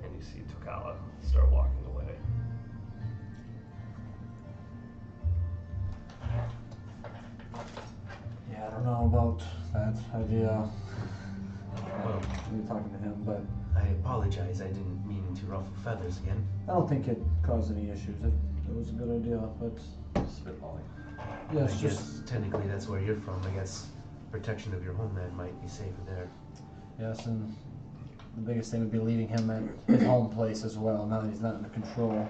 And you see Tokawa start walking away. Yeah, I don't know about that idea. We were talking to him, but I apologize, I didn't mean to ruffle feathers again. I don't think it cause any issues. It was a good idea, but Spitballing. yeah, I it's just guess technically that's where you're from. I guess protection of your homeland might be safer there. yes, and the biggest thing would be leaving him at his home place as well, now that he's not under control.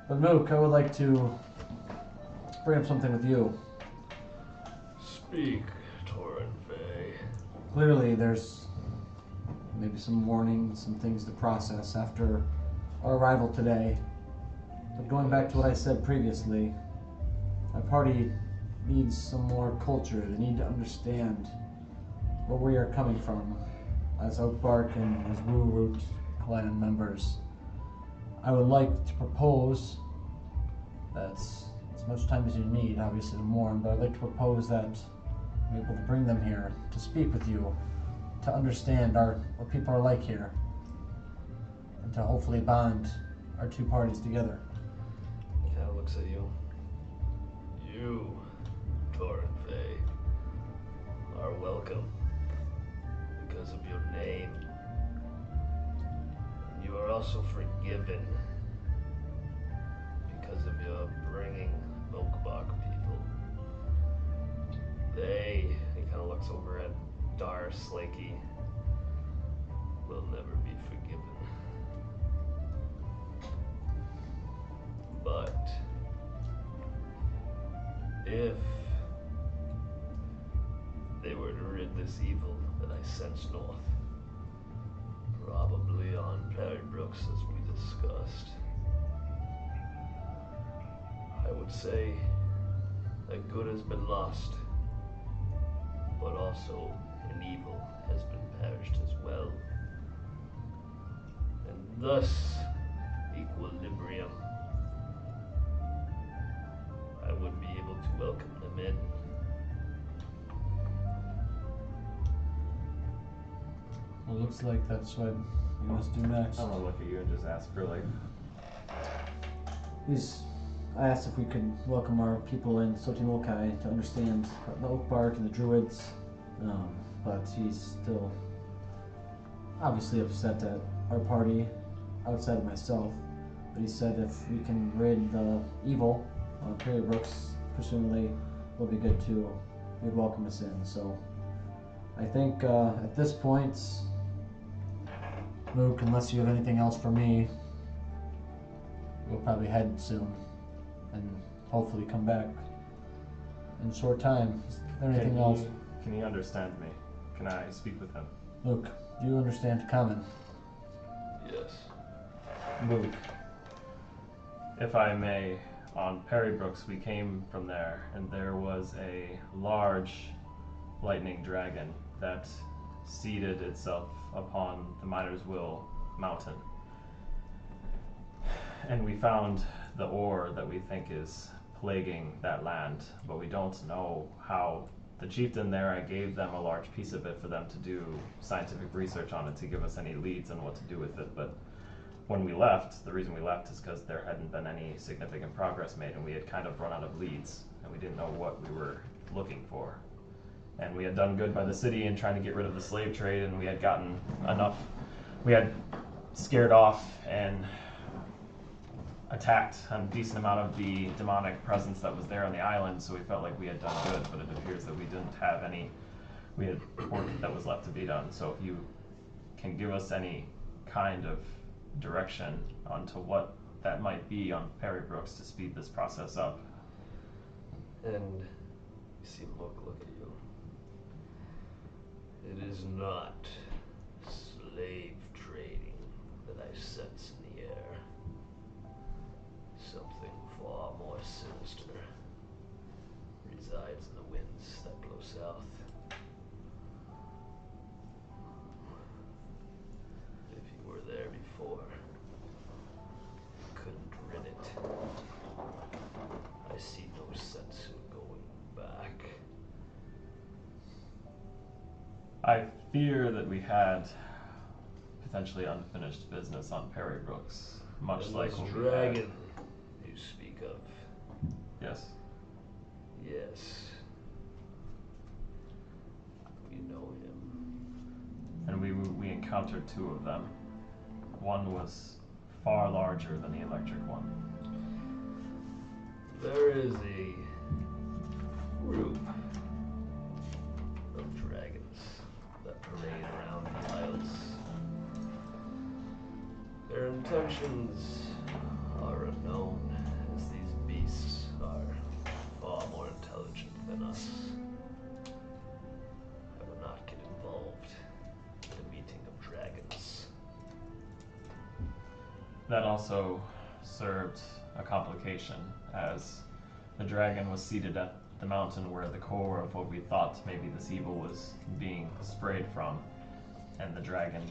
But Mook, I would like to bring up something with you. Speak, Torren Vey. Clearly, there's maybe some warning, some things to process after our arrival today. But going back to what I said previously, my party needs some more culture. They need to understand where we are coming from as Oakbark and as Woo Root clan members. I would like to propose that as much time as you need, obviously the more, but I'd like to propose that we're able to bring them here to speak with you, to understand what people are like here, and to hopefully bond our two parties together. He kind of looks at you. You, Torren Vey, are welcome because of your name. And you are also forgiven because of your bringing Oakbark people. He kind of looks over at Dar Slakey, will never be forgiven. But if they were to rid this evil that I sense north, probably on Perry Brooks as we discussed, I would say that good has been lost, but also an evil has been perished as well. And thus, equilibrium. I would be able to welcome them in. Well, looks like that's what we must do next. I'm gonna look at you and just ask for like, I asked if we could welcome our people in Sotimokai to understand the Oakbark and the Druids, but he's still obviously upset at our party, outside of myself. But he said if we can rid the evil on Perry Brooks, presumably will be good too. He'd welcome us in. So I think at this point, Luke, unless you have anything else for me, we'll probably head soon and hopefully come back in a short time. Is there anything else? Can he understand me? Can I speak with him? Luke, do you understand Common? Yes. Luke, if I may, on Perry Brooks, we came from there, and there was a large lightning dragon that seated itself upon the Miner's Will mountain. And we found the ore that we think is plaguing that land, but we don't know how. The chieftain there, I gave them a large piece of it for them to do scientific research on it to give us any leads on what to do with it, but when we left, the reason we left is because there hadn't been any significant progress made, and we had kind of run out of leads, and we didn't know what we were looking for. And we had done good by the city in trying to get rid of the slave trade, and we had gotten enough, we had scared off and attacked a decent amount of the demonic presence that was there on the island, so we felt like we had done good, but it appears that we didn't have any, we had work that was left to be done. So if you can give us any kind of direction onto what that might be on Perry Brooks to speed this process up. And you see him look at you. It is not slave trading that I sense in the air. Something far more sinister resides in the winds that blow south. If you were there before, you couldn't rid it. I see no sense in going back. I fear that we had potentially unfinished business on Perry Brooks, much And like this what we had. dragon you speak of. Yes. Yes. We know him. And we encountered two of them. One was far larger than the electric one. There is a group of dragons that parade around the Isles. Their intentions are unknown, as these beasts are far more intelligent than us. I will not get involved in a meeting of dragons. That also served a complication, as the dragon was seated at the mountain where the core of what we thought maybe this evil was being sprayed from, and the dragon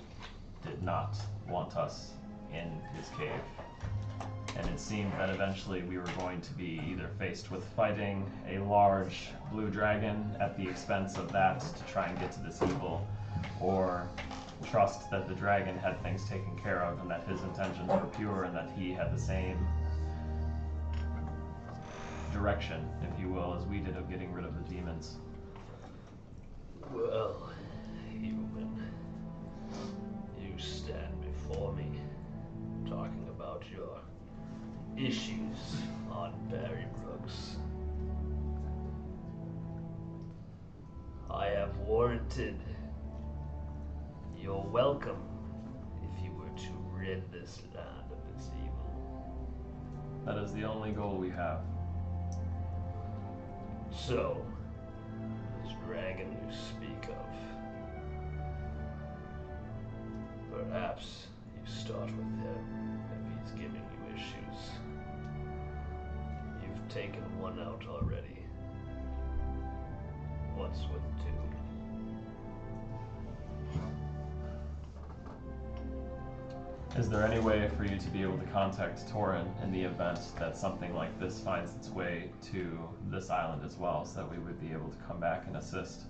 did not want us in his cave. And it seemed that eventually we were going to be either faced with fighting a large blue dragon at the expense of that to try and get to this evil, or trust that the dragon had things taken care of and that his intentions were pure and that he had the same direction, if you will, as we did of getting rid of the demons. Well, human, you stand before me talking about your issues on Barry Brooks. I have warranted your welcome if you were to rid this land of its evil. That is the only goal we have. So, this dragon you speak of, perhaps you start with him if he's giving you issues. You've taken one out already. What's with two? Is there any way for you to be able to contact Torin in the event that something like this finds its way to this island as well, so that we would be able to come back and assist?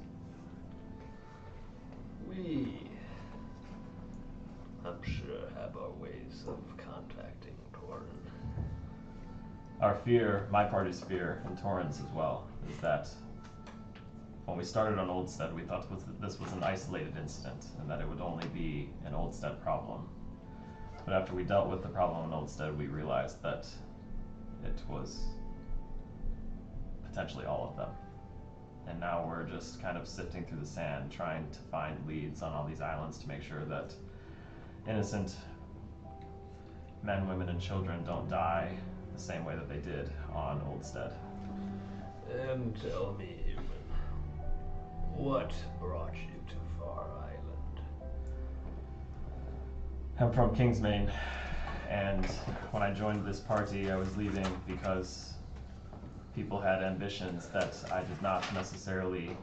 We, I'm sure, have our ways of contacting Torin. Our fear, my party's fear, and Torin's as well, is that when we started on Oldstead, we thought this was an isolated incident, and that it would only be an Oldstead problem. But after we dealt with the problem in Oldstead, we realized that it was potentially all of them. And now we're just kind of sifting through the sand, trying to find leads on all these islands to make sure that innocent men, women, and children don't die the same way that they did on Oldstead. And tell me, human, what brought you to Far Island? I'm from Kingsmaine, and when I joined this party, I was leaving because people had ambitions that I did not necessarily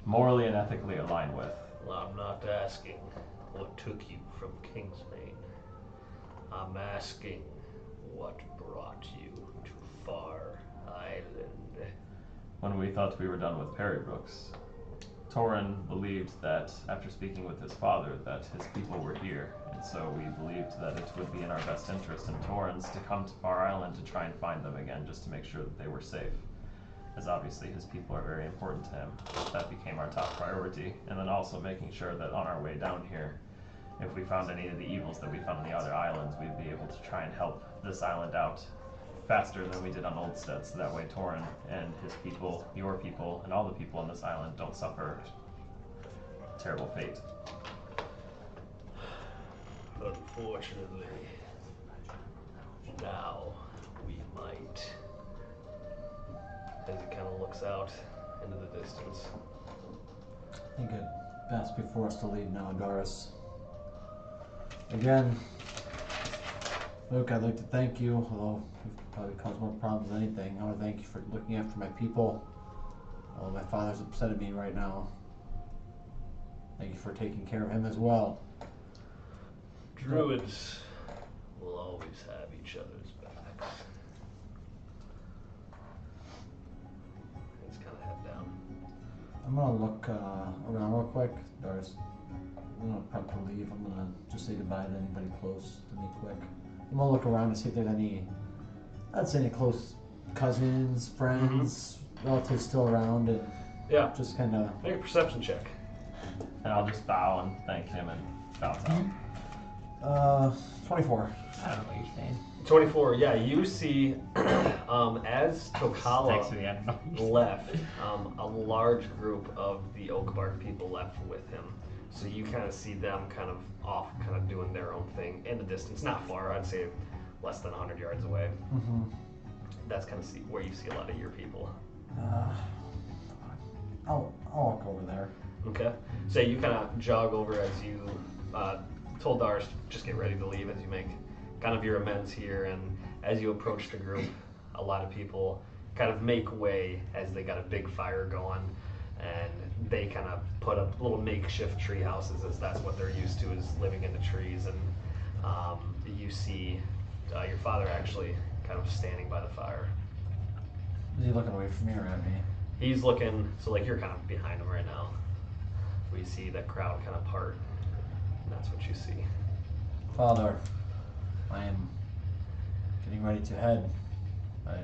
morally and ethically align with. Well, I'm not asking what took you from Kingsmaine. I'm asking what brought you to Far Island. When we thought we were done with Perry Brooks, Torin believed that, after speaking with his father, that his people were here, and so we believed that it would be in our best interest in Torin's to come to Far Island to try and find them again, just to make sure that they were safe. As obviously his people are very important to him, that became our top priority, and then also making sure that on our way down here, if we found any of the evils that we found on the other islands, we'd be able to try and help this island out faster than we did on Oldstead, so that way Torin and his people, your people, and all the people on this island don't suffer terrible fate. Unfortunately, now we might. As he kind of looks out into the distance. I think it's best before us to leave now, Doris. Again, Luke, I'd like to thank you, although you've probably caused more problems than anything. I want to thank you for looking after my people. Although my father's upset at me right now. Thank you for taking care of him as well. Druids will always have each other's backs. He's kind of head down. I'm gonna look around real quick. Doris, I'm gonna prep to leave. I'm gonna just say goodbye to anybody close to me quick. I'm gonna look around and see if there's any, I'd say any close cousins, friends, relatives still around, and Yeah. just kind of. Make a perception check. And I'll just bow and thank him and bounce out. 24. I don't know what you're saying. 24, yeah, you see as Text Tokala me, I don't know. left, a large group of the Oakbark people left with him. So you kind of see them kind of off, kind of doing their own thing in the distance, not far, I'd say less than 100 yards away. Mm-hmm. That's kind of where you see a lot of your people. I'll walk over there. Okay. So you kind of jog over as you told Dars just get ready to leave as you make kind of your amends here, and as you approach the group, a lot of people kind of make way as they got a big fire going, and they kind of put up little makeshift tree houses as that's what they're used to, is living in the trees. And you see your father actually kind of standing by the fire. Is he looking away from me or at me? He's looking, so like you're kind of behind him right now. We see the crowd kind of part, and that's what you see. Father, I am getting ready to head. I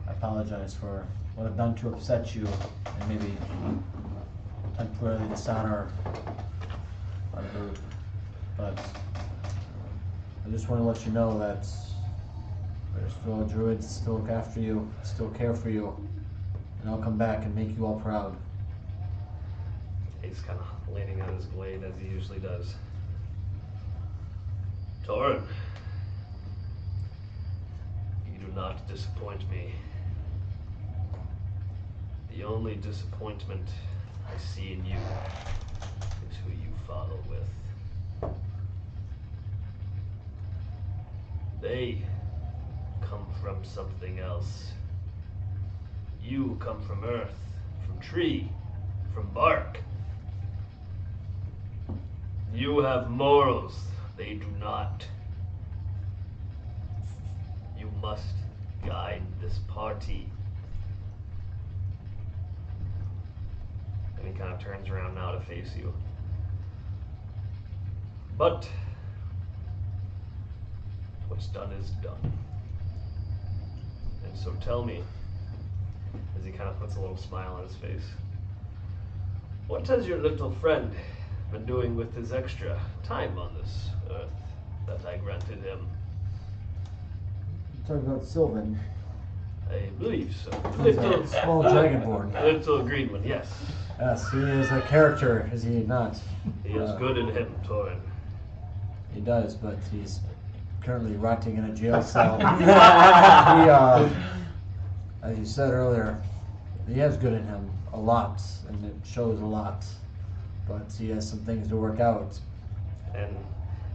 apologize for what I've done to upset you and maybe temporarily dishonor our group. But I just want to let you know that there's still druids, still look after you, still care for you, and I'll come back and make you all proud. He's kind of leaning on his blade as he usually does. Torin, you do not disappoint me. The only disappointment I see in you is who you follow with. They come from something else. You come from earth, from tree, from bark. You have morals, they do not. You must guide this party. And he kind of turns around now to face you. But what's done is done. And so tell me, as he kind of puts a little smile on his face, what has your little friend been doing with his extra time on this earth that I granted him? You're talking about Sylvan. I believe so. He's a small dragonborn. Little green one, yes. Yes, he is a character, is he not? He is good in him, Torin. He does, but he's currently rotting in a jail cell. As you said earlier, he has good in him, a lot, and it shows a lot. But he has some things to work out. And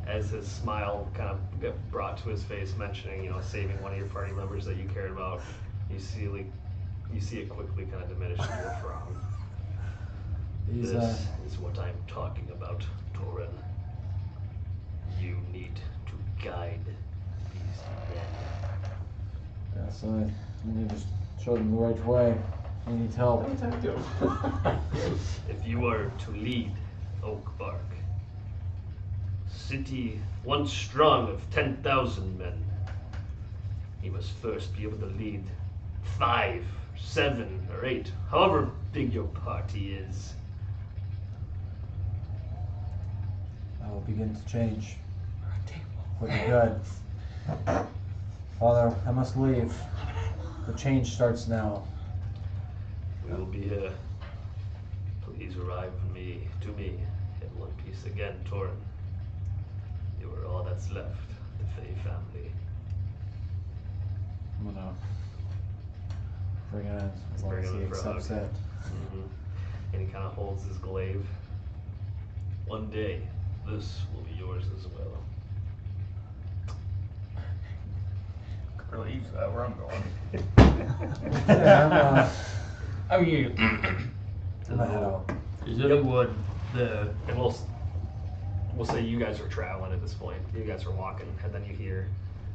as his smile kind of got brought to his face, mentioning, saving one of your party members that you cared about, you see it quickly kind of diminish into a frown. He's, This is what I'm talking about, Torin. You need to guide these men. yeah, so I need to show them the right way. He needs help. If you are to lead Oakbark, city once strong of 10,000 men, you must first be able to lead 5, 7, or 8, however big your party is. I will begin to change for the good. Father, I must leave. The change starts now. We will be here. Please arrive to me in one piece again, Torin. You are all that's left, the Fae family. I'm gonna bring it in as long Bring as it he in for a accepts hug. it. And he kind of holds his glaive. One day, this will be yours as well. Really, where I'm going. Yeah, Oh, you. I'm gonna head out. Is anyone there? And we'll say you guys are traveling at this point. You guys are walking, and then you hear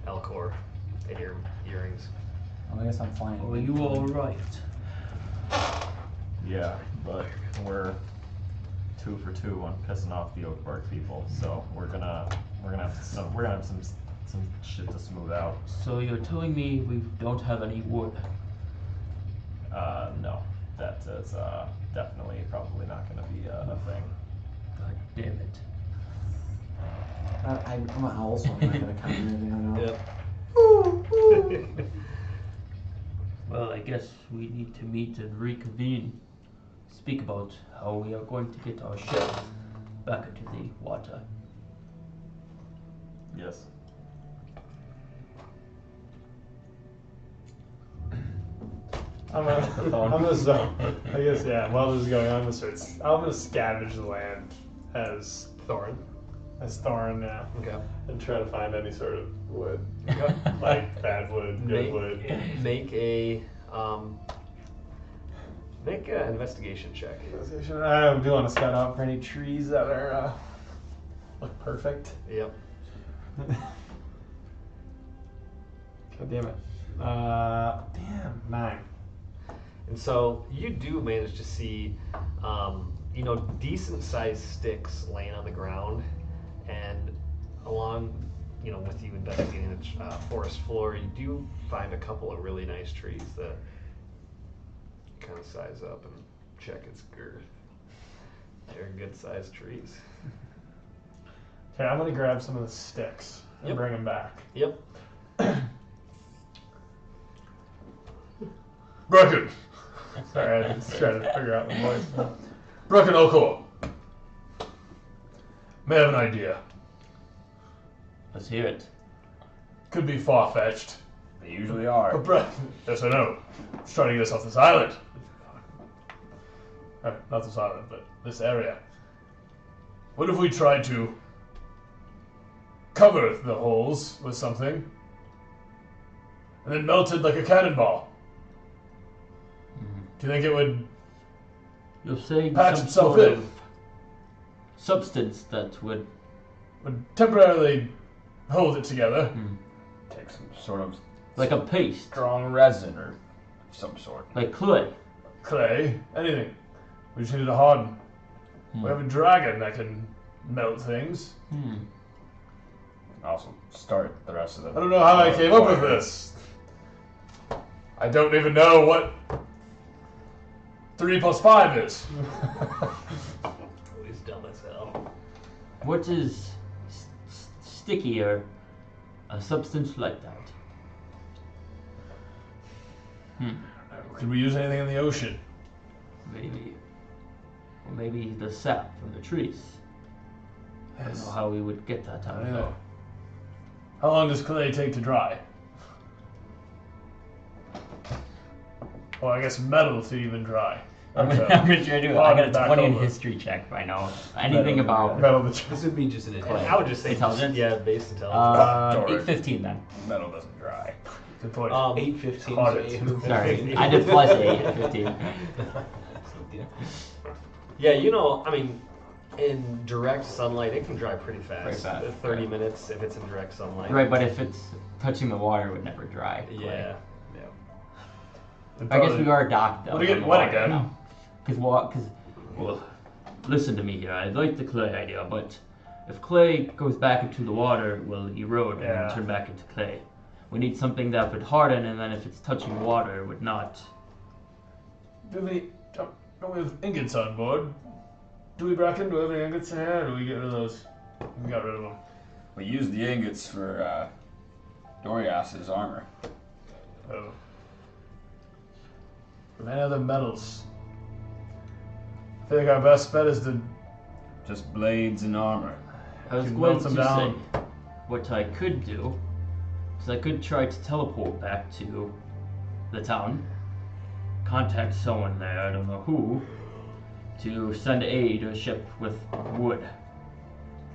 Elcor in your earrings. Well, I guess I'm fine. Are you all right? Yeah, but we're 2 for 2 on pissing off the Oakbark people, so we're gonna have some shit to smooth out. So you're telling me we don't have any wood? No, that is definitely probably not gonna be a thing. God damn it. I'm an owl, so I'm not gonna count anything I know. Yep. Well, I guess we need to meet and reconvene. Speak about how we are going to get our ship back into the water. Yes. I'm gonna zone. I guess yeah. While this is going on, I'm gonna scavenge the land as Thorin. yeah, Okay. and try to find any sort of wood, Okay. like bad wood, good wood. Make an investigation check. I do want to scout out for any trees that are look perfect. Yep. God damn it. Damn 9. And so you do manage to see, decent sized sticks laying on the ground, and along, with you investigating the forest floor, you do find a couple of really nice trees that kind of size up and check its girth. They're good sized trees. Okay, I'm gonna grab some of the sticks and Yep. bring them back. Yep. Bracken! Sorry, I just tried to figure out the voice. Bracken Alcor. May have an idea. Let's hear it. Could be far-fetched. They usually are. But Bracken, yes I know. Just trying to get us off this island. Not this island, but this area. What if we tried to cover the holes with something and then melted like a cannonball? Do you think it would You're saying patch some itself sort in? of substance that would. temporarily hold it together? Take some sort of Like a paste. strong resin or some sort. Like clay. Clay, anything. We just need to harden. We have a dragon that can melt things. Also, start the rest of them. I don't know how I came up with this. I don't even know what 3 + 5 is. He's dumb as hell. What is sticky or a substance like that? Could we use anything in the ocean? Maybe. Or maybe the sap from the trees. I don't know how we would get that out I of know. there. How long does clay take to dry? Well, I guess metal to even dry. I'm So, gonna try to do it. I got a back 20 in over. history check by now. Anything Metal, about metal to This would be just an Clay. I would just say Intelligence? Yeah, base intelligence. 815 then. Metal doesn't dry. Good point. 8:15. Hard so it. 8:15. Sorry, I did plus 8, 15. Yeah, I mean, in direct sunlight, it can dry pretty fast. Pretty fast, 30 right. minutes if it's in direct sunlight. Right, but if it's touching the water, it would never dry. Yeah. I guess we are docked though. Would it get on the wet water again? now. Well, listen to me here. I like the clay idea, but if clay goes back into the water, it will erode and Yeah. then turn back into clay. We need something that would harden, and then if it's touching water, it would not. Don't we have ingots on board? Do we, Bracken? Do we have any ingots in here, or do we get rid of those? We got rid of them. We used the ingots for Dorias's armor. Oh. From any other metals? I think our best bet is to Just blades and armor. I was You going melt to them down. say what I could do is I could try to teleport back to the town, contact someone there, I don't know who, to send aid to a ship with wood.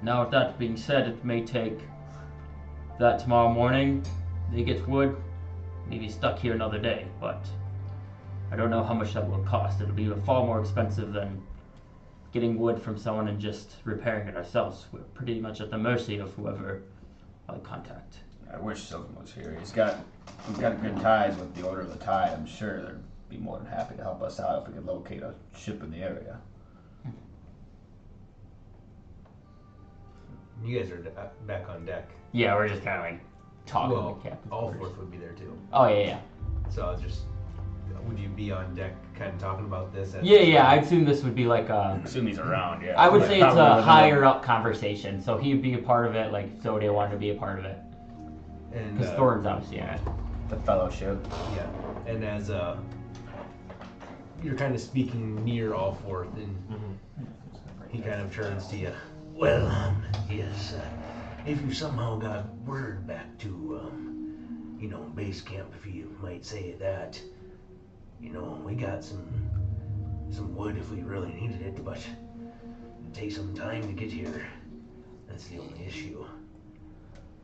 Now, with that being said, it may take that tomorrow morning they get wood, maybe stuck here another day, but I don't know how much that will cost. It'll be far more expensive than getting wood from someone and just repairing it ourselves. We're pretty much at the mercy of whoever I contact. I wish Sylvan was here. We've got good ties with the Order of the Tide. I'm sure they'd be more than happy to help us out if we could locate a ship in the area. You guys are back on deck. Yeah, we're just kind of like talking Well, to captain. all fourth would be there too. Oh yeah, yeah. So I was just, would you be on deck kind of talking about this? Yeah, I assume this would be like a... Assume he's around, yeah. I would Like, say it's probably a within higher up conversation, so he'd be a part of it, like Zodia wanted to be a part of it. And Because Thorn's obviously in it. the fellowship. yeah, and as you're kind of speaking near Allforth, and he kind of turns to you. Well, yes. If you somehow got word back to, base camp, if you might say that, we got some wood if we really needed it, but it'd take some time to get here. That's the only issue.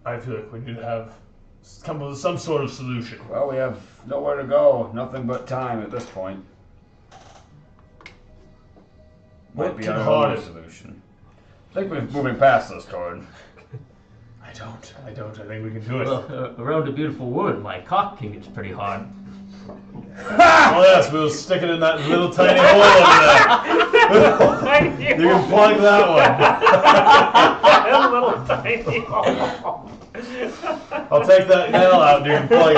I feel like we need to come up with some sort of solution. Well, we have nowhere to go. Nothing but time at this point. Might What be can our harm only it? solution. I think we're moving past this, Torn. I don't. I think we can do it. Well, around a beautiful wood, my cock can get pretty hard. Oh yes, we'll stick it in that little tiny hole over there. You can plug that one. Little tiny hole. I'll take that nail out, dude, and plug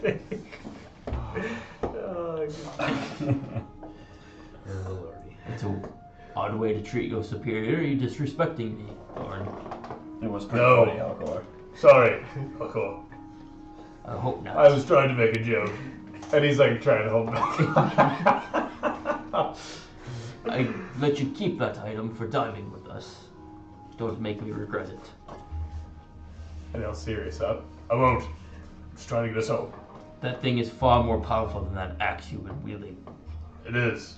it. It's an odd way to treat your superior. Are you disrespecting me, Thorn? It was pretty No. funny, Alcor. Sorry. Cool. I hope not. I was trying to make a joke. And he's like trying to hold back. I let you keep that item for diving with us. Don't make me regret it. And I'll serious up. I won't. I'm just trying to get us home. That thing is far more powerful than that axe you've been wielding. It is.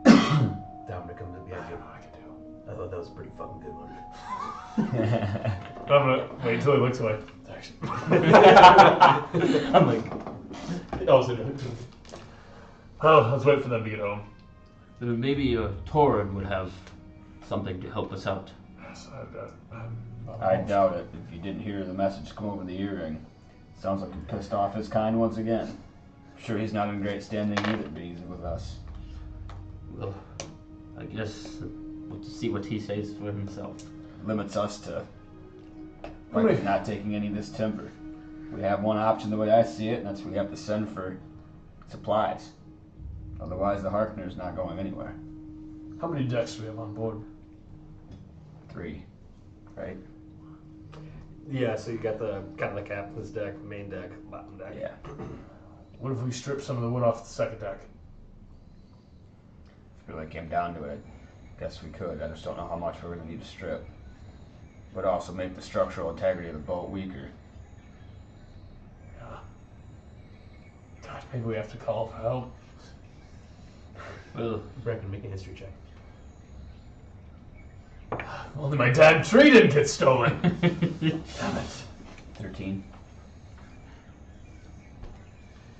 Dominic comes up behind you. I thought that was a pretty fucking good one. I'm gonna wait until he looks away. I'm like, Oh, let's wait for them to get home. maybe Torin would have something to help us out. Yes, I doubt it. If you didn't hear the message come over the earring, sounds like he pissed off his kind once again. Sure, he's not in great standing either, but he's with us. Well, I guess we'll see what he says for himself. Limits us to like not taking any of this timber. We have one option the way I see it, and that's we have to send for supplies. Otherwise, the Harkner's not going anywhere. How many decks do we have on board? 3, right? Yeah, so you got the kind of the captain's deck, main deck, bottom deck. Yeah. What if we strip some of the wood off the second deck? If it really came down to it, I guess we could. I just don't know how much we're going to need to strip. Would also make the structural integrity of the boat weaker. Yeah. God, maybe we have to call for help. Well, Brecken, make a history check. Only my damn tree didn't get stolen. Damn it. 13.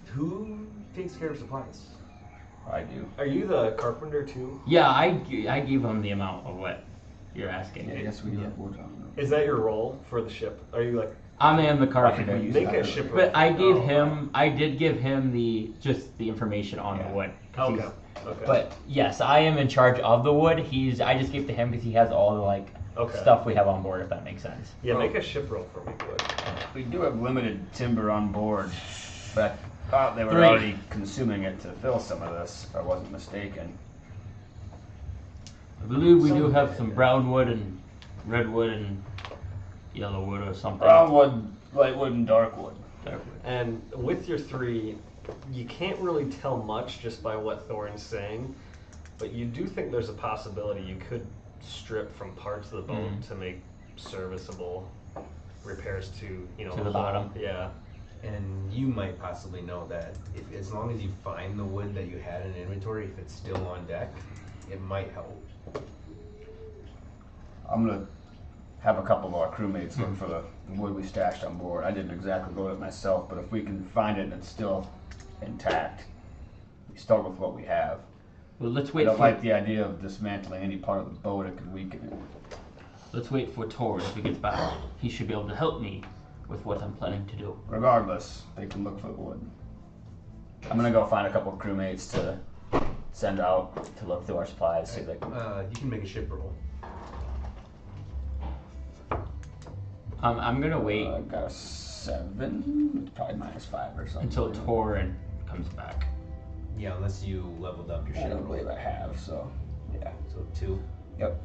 Who takes care of supplies? I do. Are you the carpenter too? Yeah, I gave him the amount of what you're asking. Yeah, I guess we do have wood on them. Is that your role for the ship? Are you like I am the carpenter. Use make that a earlier. ship? But I gave Oh, him, I did give him the information on the wood. 'Cause Okay. he's- Okay. But yes, I am in charge of the wood. I just gave to him because he has all the Okay. stuff we have on board, if that makes sense. Yeah, make a ship roll for me, quick. We do have limited timber on board, but I thought they were 3. already consuming it to fill some of this, if I wasn't mistaken. I believe we do have some brown wood and red wood and yellow wood or something. Brown wood, light wood, and dark wood. Dark wood. And with your 3, you can't really tell much just by what Thorin's saying, but you do think there's a possibility you could strip from parts of the boat to make serviceable repairs to, To the hull. bottom. Yeah. And you might possibly know that if, as long as you find the wood that you had in inventory, if it's still on deck, it might help. I'm gonna have a couple of our crewmates look for the wood we stashed on board. I didn't exactly load it myself, but if we can find it and it's still intact, we start with what we have. Well, let's I wait don't for like the idea of dismantling any part of the boat that could weaken it. Let's wait for Torin if he gets back. He should be able to help me with what I'm planning to do. Regardless, they can look for the wood. I'm gonna go find a couple of crewmates to send out to look through our supplies, see if they can. You can make a ship roll. I'm gonna wait. I got a 7, probably -5 or something. Until Torin comes back. Yeah, unless you leveled up your I ship. don't believe I have, so yeah. So 2. Yep.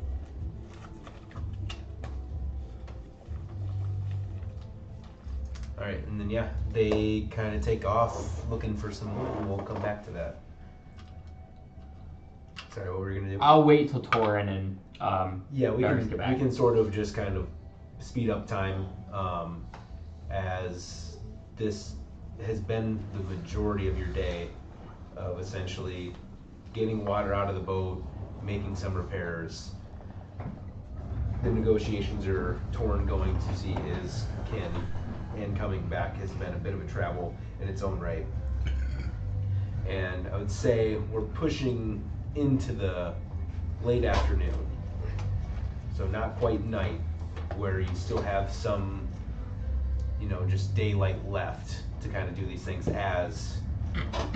Alright, and then yeah, they kind of take off looking for some wood, and we'll come back to that. Sorry, what were you gonna do? I'll wait till Torin and Yeah, we Darius can get back. sort of just kind of speed up time as this has been the majority of your day of essentially getting water out of the boat, making some repairs. The negotiations are Torn going to see his kin and coming back has been a bit of a travel in its own right. And I would say we're pushing into the late afternoon. So not quite night, where you still have some, you know, just daylight left to kind of do these things as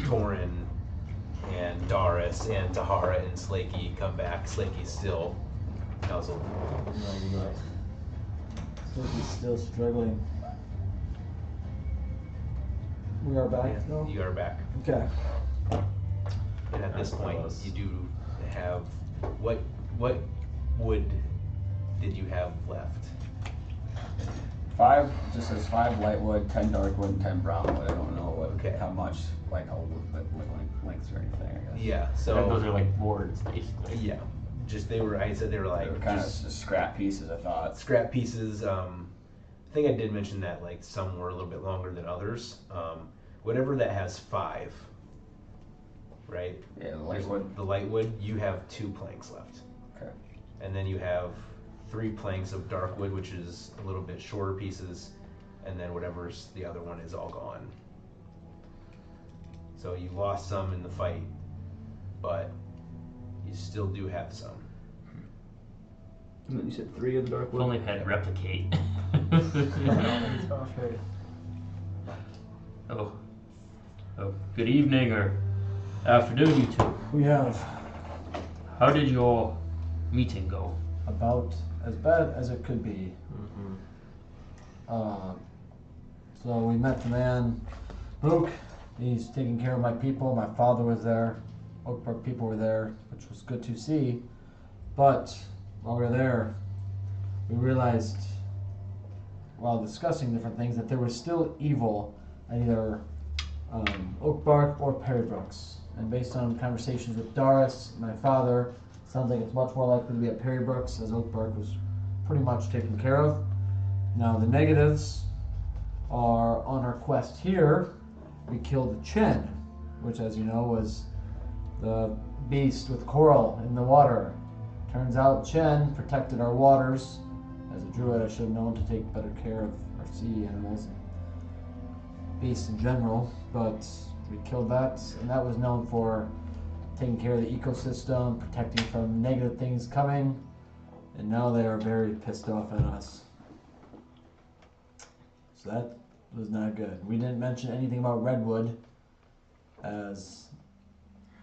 Torin and Darius and Tahara and Slakey come back. Slakey's still nuzzled. He's still struggling. We are back though? You are back. Okay. And at this point, Close. you do have, what wood did you have left? 5, just says 5 light wood, 10 dark wood, and 10 brown wood. I don't know what, Okay. how much, like how lengths or anything, I guess. Yeah, so those are like boards, basically. yeah, just they were. I said they were They like were kind of just just scrap pieces, I thought. scrap pieces. I think I did mention that like some were a little bit longer than others. Whatever that has 5, right? Yeah, the light There's wood. The light wood, you have 2 planks left. Okay. And then you have 3 planks of dark wood, which is a little bit shorter pieces, and then whatever's the other one is all gone. So you lost some in the fight, but you still do have some. And then you said 3 of the dark If wood? only had replicate. Oh, good evening or afternoon, you two. We have How did your meeting go? about as bad as it could be. So we met the man, Luke. He's taking care of my people. My father was there. Oak Brook people were there, which was good to see. But while we were there, we realized, while discussing different things, that there was still evil at either Oak Bark or Perry Brooks. And based on conversations with Darius, my father, sounds like it's much more likely to be at Perry Brooks, as Oak Bark was pretty much taken care of. Now the negatives are on our quest here. We killed Chen, which, as you know, was the beast with coral in the water. Turns out Chen protected our waters. As a druid, I should have known to take better care of our sea animals and beasts in general, but we killed that, and that was known for taking care of the ecosystem, protecting from negative things coming, and now they are very pissed off at us. So that was not good. We didn't mention anything about Redwood, as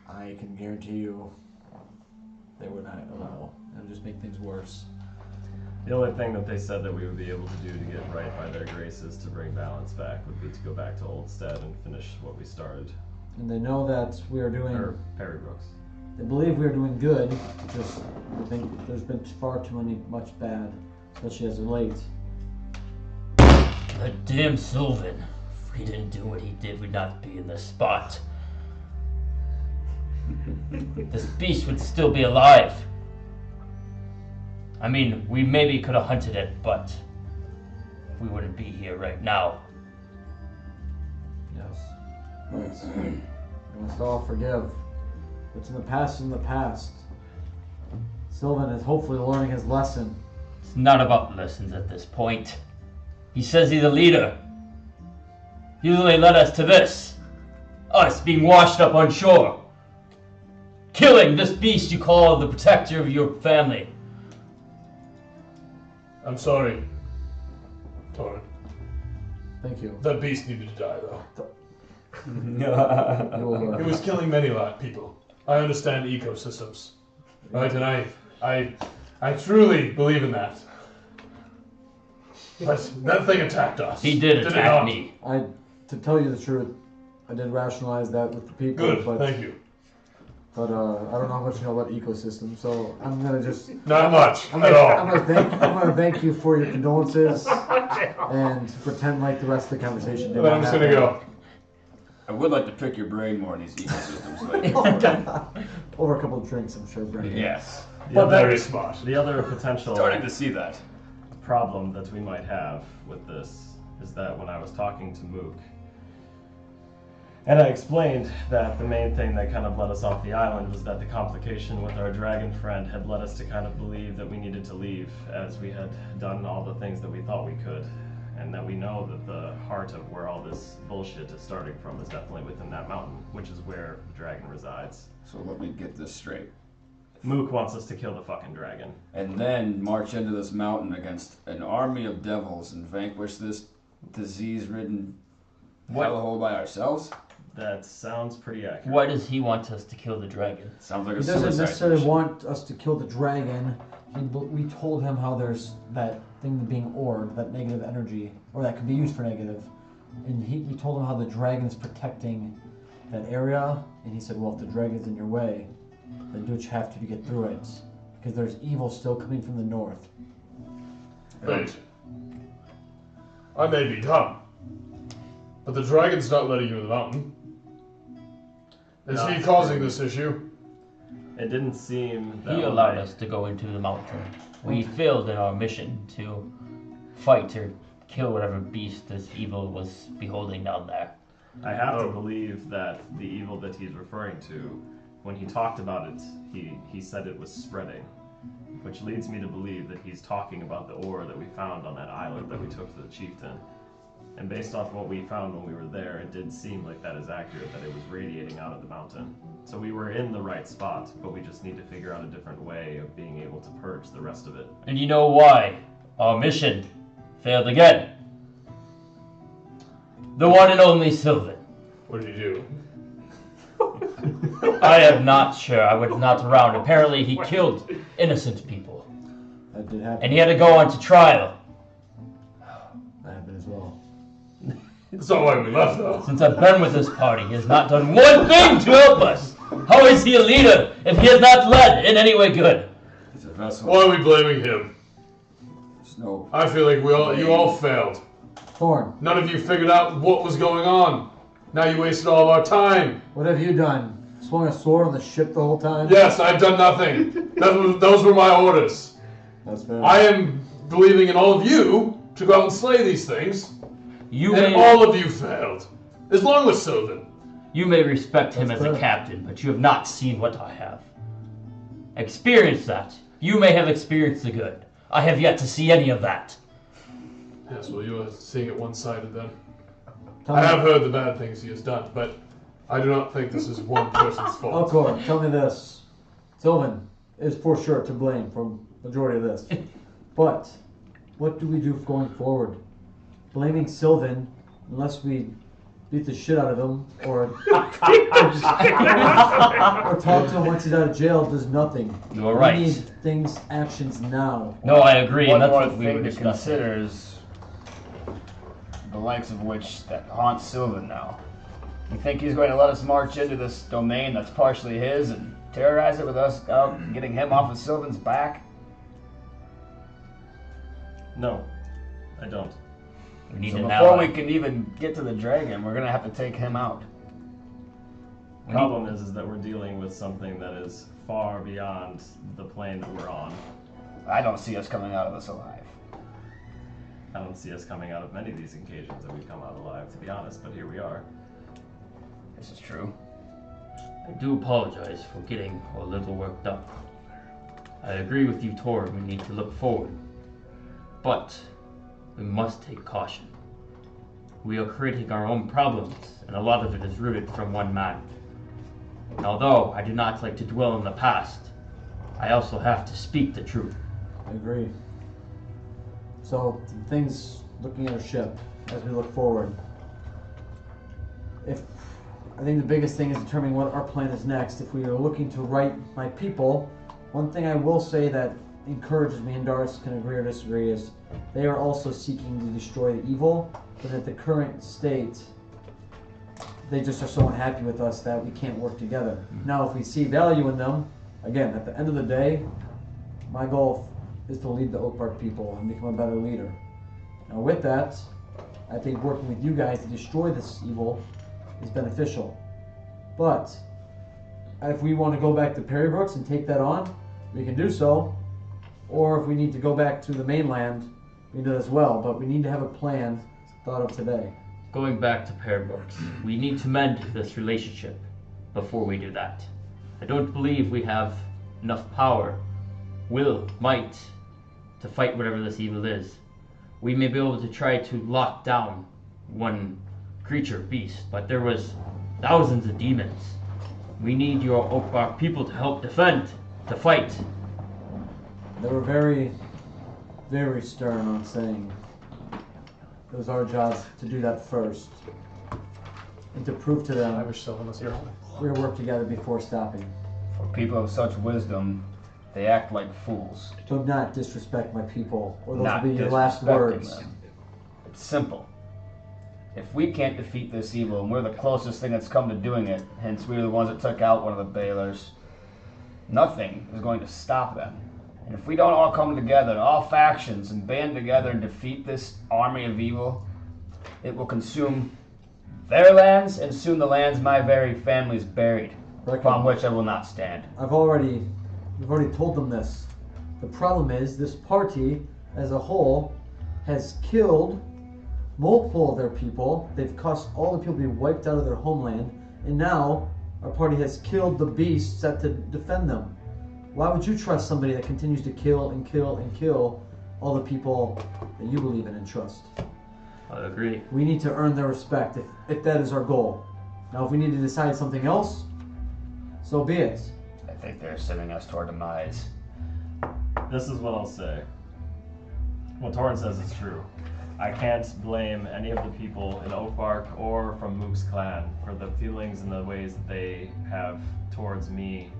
I can guarantee you they would not allow. It would just make things worse. The only thing that they said that we would be able to do to get right by their graces to bring balance back would be to go back to Oldstead and finish what we started. And they know that we are doing, Or Perry Brooks. they believe we are doing good, just I think there's been far too much bad, especially as of late. That damn Sylvan. If he didn't do what he did, we'd not be in this spot. This beast would still be alive. I mean, we maybe could have hunted it, but we wouldn't be here right now. Yes. But we must all forgive. What's in the past is in the past. Sylvan is hopefully learning his lesson. It's not about lessons at this point. He says he's a leader. He only led us to this. Us being washed up on shore. Killing this beast you call the protector of your family. I'm sorry, Torin. Thank you. That beast needed to die, though. You will, It was killing many people. I understand ecosystems, right? And I truly believe in that. But that thing attacked us. He did it attack not? me. To tell you the truth, I did rationalize that with the people. Good, but, thank you. But I don't know how much you know about ecosystems, so I'm gonna just. Not much I'm at gonna, all. I'm gonna thank you for your condolences and pretend like the rest of the conversation did Then not I'm just happen. gonna go. I would like to pick your brain more in these ecosystems later. Over a couple of drinks, I'm sure, Brendan. Yes. But very smart. The other potential Starting to see that. problem that we might have with this is that when I was talking to Mook, and I explained that the main thing that kind of led us off the island was that the complication with our dragon friend had led us to kind of believe that we needed to leave, as we had done all the things that we thought we could, and that we know that the heart of where all this bullshit is starting from is definitely within that mountain, which is where the dragon resides. So let me get this straight. Mook wants us to kill the fucking dragon. And then march into this mountain against an army of devils and vanquish this disease-ridden hellhole by ourselves? That sounds pretty accurate. Why does he want us to kill the dragon? Sounds like a He doesn't suicide necessarily mission. want us to kill the dragon. We told him how there's that thing being orbed, that negative energy, or that could be used for negative. And we told him how the dragon is protecting that area. And he said, well, if the dragon's in your way, then do what you have to get through it. Because there's evil still coming from the north. Wait. I may be dumb, but the dragon's not letting you in the mountain. Is he causing this issue? It didn't seem that He allowed us to go into the mountain. We failed in our mission to fight or kill whatever beast this evil was beholding down there. I have to believe that the evil that he's referring to, when he talked about it, he said it was spreading, which leads me to believe that he's talking about the ore that we found on that island that we took to the chieftain. And based off what we found when we were there, it did seem like that is accurate, that it was radiating out of the mountain. So we were in the right spot, but we just need to figure out a different way of being able to purge the rest of it. And you know why our mission failed again? The one and only Sylvan. What did he do? I am not sure. I was not around. Apparently he killed innocent people. That did happen. And he had to go on to trial. That happened as well. It's not why we left, though. Since I've been with this party, he has not done one thing to help us. How is he a leader if he has not led in any way good? He's a vessel. Why are we blaming him? There's no... I feel like you all failed. Thorn, None of you figured out what was going on. Now you wasted all of our time. what have you done? Swung a sword on the ship the whole time? Yes, I've done nothing. Those were my orders. That's fair. I am believing in all of you to go out and slay these things, You and may, all of you failed. As long as Sylvan. you may respect him That's as a fair. captain, but you have not seen what I have. Experience that. You may have experienced the good. I have yet to see any of that. Yes, well, you are seeing it one-sided then. Tell I me- have heard the bad things he has done, but I do not think this is one person's fault. Alcor, tell me this. Sylvan is for sure to blame for majority of this. But what do we do going forward? Blaming Sylvan, unless we beat the shit out of him, or talk to him once he's out of jail, does nothing. You are right. We need things, actions now. No, I agree, One and that's more what we were thing to discussing. consider is the likes of which that haunts Sylvan now. You think he's going to let us march into this domain that's partially his and terrorize it with us out and getting him off of Sylvan's back? No, I don't. We need So an before ally. we can even get to the dragon, we're gonna have to take him out. The problem is that we're dealing with something that is far beyond the plane that we're on. I don't see us coming out of this alive. I don't see us coming out of many of these occasions that we've come out alive, to be honest, but here we are. This is true. I do apologize for getting a little worked up. I agree with you, Tor. We need to look forward. But we must take caution. We are creating our own problems, and a lot of it is rooted from one man. And although I do not like to dwell on the past, I also have to speak the truth. I agree. So, things looking at our ship as we look forward. I think the biggest thing is determining what our plan is next. If we are looking to right my people, one thing I will say that encourages me, and Doris can agree or disagree, is they are also seeking to destroy the evil, but at the current state, they just are so unhappy with us that we can't work together. Now, if we see value in them, again, at the end of the day, my goal is to lead the Oak Park people and become a better leader. Now, with that, I think working with you guys to destroy this evil is beneficial. But if we want to go back to Perry Brooks and take that on, we can do so. Or if we need to go back to the mainland, we can do that as well. But we need to have a plan thought of today. Going back to Perry Brooks, we need to mend this relationship before we do that. I don't believe we have enough power, will, might, to fight whatever this evil is. We may be able to try to lock down one creature, beast, but there was thousands of demons. We need your Oak Park people to help defend, to fight. They were very, very stern on saying it was our job to do that first. And to prove to them wish someone was here. we work together before stopping. For people of such wisdom, they act like fools. Do not disrespect my people, or those Not will be your last disrespecting words. them. It's simple. If we can't defeat this evil, and we're the closest thing that's come to doing it, hence we were the ones that took out one of the Baylors, nothing is going to stop them. And if we don't all come together, all factions, and band together and defeat this army of evil, it will consume their lands, and soon the lands my very family's buried, upon which I will not stand. We've already told them this. The problem is this party as a whole has killed multiple of their people. They've caused all the people to be wiped out of their homeland, and now our party has killed the beast set to defend them. Why would you trust somebody that continues to kill and kill and kill all the people that you believe in and trust? I agree. We need to earn their respect if that is our goal. Now, if we need to decide something else, so be it. I think they're sending us toward demise. This is what I'll say. What Torrin says is true. I can't blame any of the people in Oak Park or from Mook's clan for the feelings and the ways that they have towards me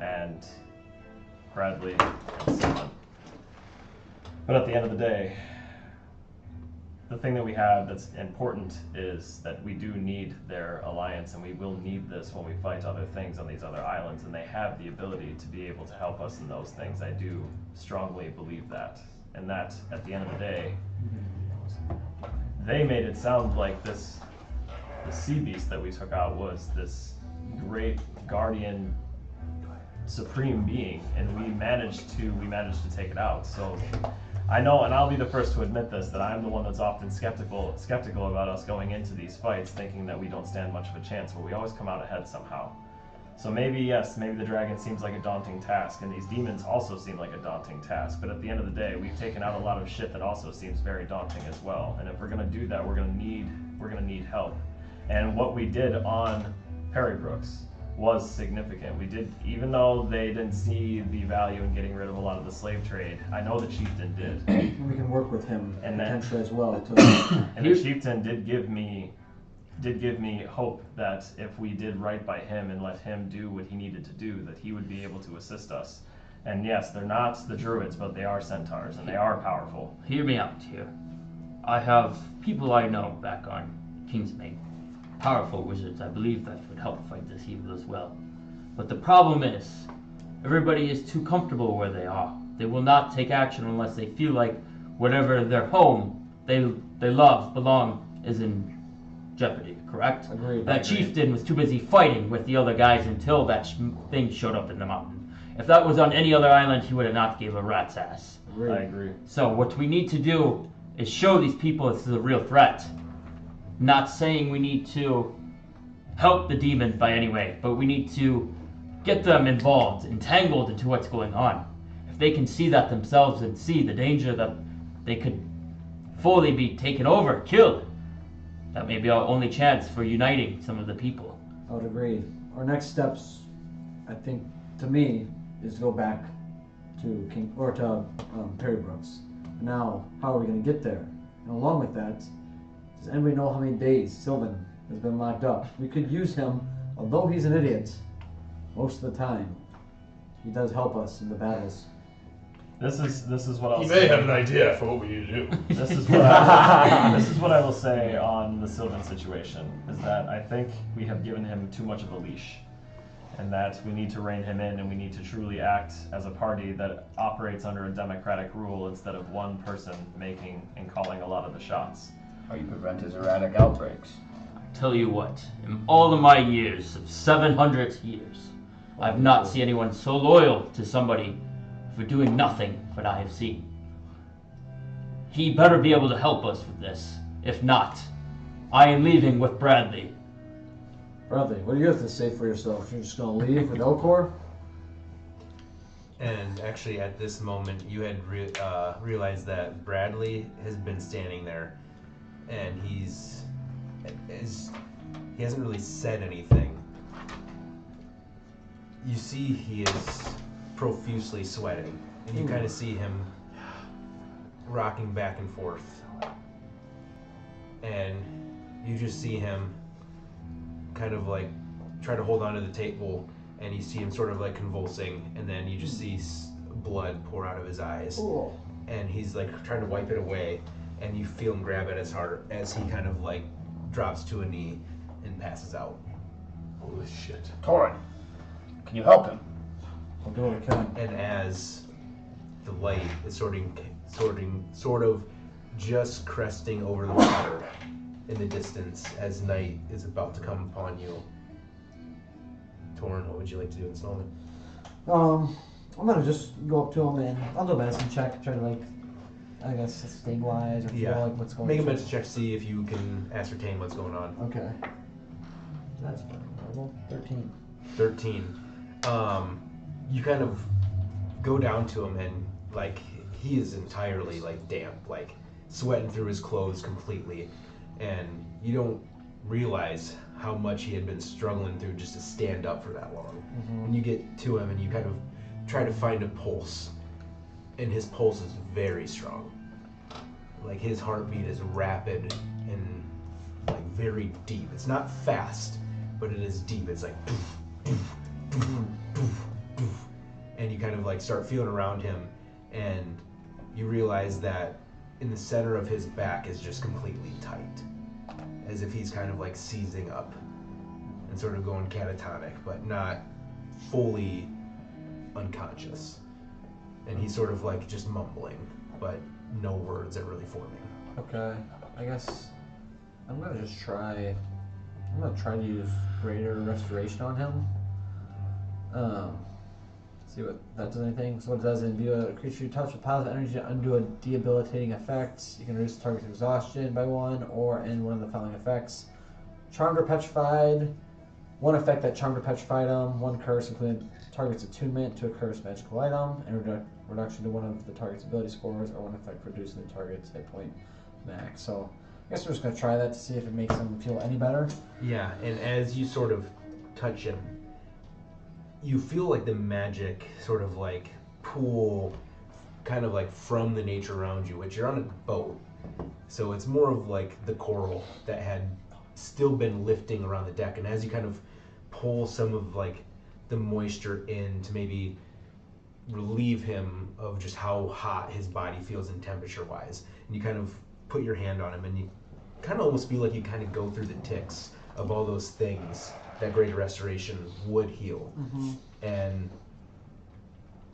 and Bradley and Simon. But at the end of the day, the thing that we have that's important is that we do need their alliance, and we will need this when we fight other things on these other islands, and they have the ability to be able to help us in those things. I do strongly believe that. And that, at the end of the day, they made it sound like the sea beast that we took out was this great guardian supreme being, and we managed to take it out. So I know, and I'll be the first to admit this, that I'm the one that's often skeptical about us going into these fights, thinking that we don't stand much of a chance, but we always come out ahead somehow. So maybe the dragon seems like a daunting task, and these demons also seem like a daunting task, but at the end of the day, we've taken out a lot of shit that also seems very daunting as well. And if we're gonna do that, we're gonna need help. And what we did on Perry Brooks was significant. We did, even though they didn't see the value in getting rid of a lot of the slave trade, I know the chieftain did. We can work with him And potentially as well. And the chieftain did give me hope that if we did right by him and let him do what he needed to do, that he would be able to assist us. And yes, they're not the druids, but they are centaurs, and they are powerful. Hear me out here. I have people I know back on Kingsmain. Powerful wizards, I believe, that would help fight this evil as well. But the problem is, everybody is too comfortable where they are. They will not take action unless they feel like whatever their home they love, belong, is in jeopardy, correct? Agreed. That chieftain was too busy fighting with the other guys until that thing showed up in the mountain. If that was on any other island, he would have not gave a rat's ass. Agreed. I agree. So what we need to do is show these people this is a real threat. Not saying we need to help the demon by any way, but we need to get them involved, entangled into what's going on. If they can see that themselves and see the danger that they could fully be taken over, killed, that may be our only chance for uniting some of the people. I would agree. Our next steps, I think, to me, is to go back to Perry Brooks. Now, how are we going to get there? And along with that, does anybody know how many days Sylvan has been locked up? We could use him, although he's an idiot, most of the time. He does help us in the battles. This is what I'll He say. may have an idea for what we need to do. This is what I will say on the Sylvan situation, is that I think we have given him too much of a leash, and that we need to rein him in, and we need to truly act as a party that operates under a democratic rule instead of one person making and calling a lot of the shots. How you prevent his erratic outbreaks. Tell you what, in all of my years, of 700 years, I've not seen anyone so loyal to somebody for doing nothing but I have seen. He better be able to help us with this. If not, I am leaving with Bradley. Bradley, what do you have to say for yourself? You're just gonna leave with Elcor? And actually, at this moment, you had realized that Bradley has been standing there, and he hasn't really said anything. You see, he is profusely sweating, and you kind of see him rocking back and forth, and you just see him kind of like try to hold onto the table, and you see him sort of like convulsing, and then you just see blood pour out of his eyes. Ooh. And he's like trying to wipe it away, and you feel him grab at his heart as he kind of like drops to a knee and passes out. Holy shit. Torin, can you help him? I'll do what I can. And as the light is sort of just cresting over the water in the distance as night is about to come upon you, Torin, what would you like to do in this moment? I'm gonna just go up to him and I'll do a medicine check, try to like, I guess, stabilize or feel like what's going on. Make a medicine check, see if you can ascertain what's going on. Okay. That's horrible. 13. 13. You kind of go down to him, and like he is entirely like damp, like sweating through his clothes completely, and you don't realize how much he had been struggling through just to stand up for that long. Mm-hmm. And you get to him and you kind of try to find a pulse, and his pulse is very strong. Like his heartbeat is rapid and like very deep. It's not fast, but it is deep. It's like doof, doof, doof, doof, doof. And you kind of like start feeling around him, and you realize that in the center of his back is just completely tight, as if he's kind of like seizing up and sort of going catatonic, but not fully unconscious. And he's sort of like just mumbling, but no words are really forming. Okay. I guess I'm gonna try to use greater restoration on him. See what that does anything. So what it does is imbue a creature you touch with positive energy to undo a debilitating effect. You can reduce the target's exhaustion by 1 or end one of the following effects. Charmed or petrified. One effect that charmed or petrified him. One curse including target's attunement to a cursed magical item, and reduction to one of the target's ability scores, or one effect reducing the target's hit point max. So I guess we're just gonna try that to see if it makes him feel any better. Yeah, and as you sort of touch him, you feel like the magic sort of like pool kind of like from the nature around you, which you're on a boat. So it's more of like the coral that had still been lifting around the deck. And as you kind of pull some of like the moisture in to maybe relieve him of just how hot his body feels in temperature wise, and you kind of put your hand on him, and you kind of almost feel like you kind of go through the ticks of all those things that greater restoration would heal. Mm-hmm. And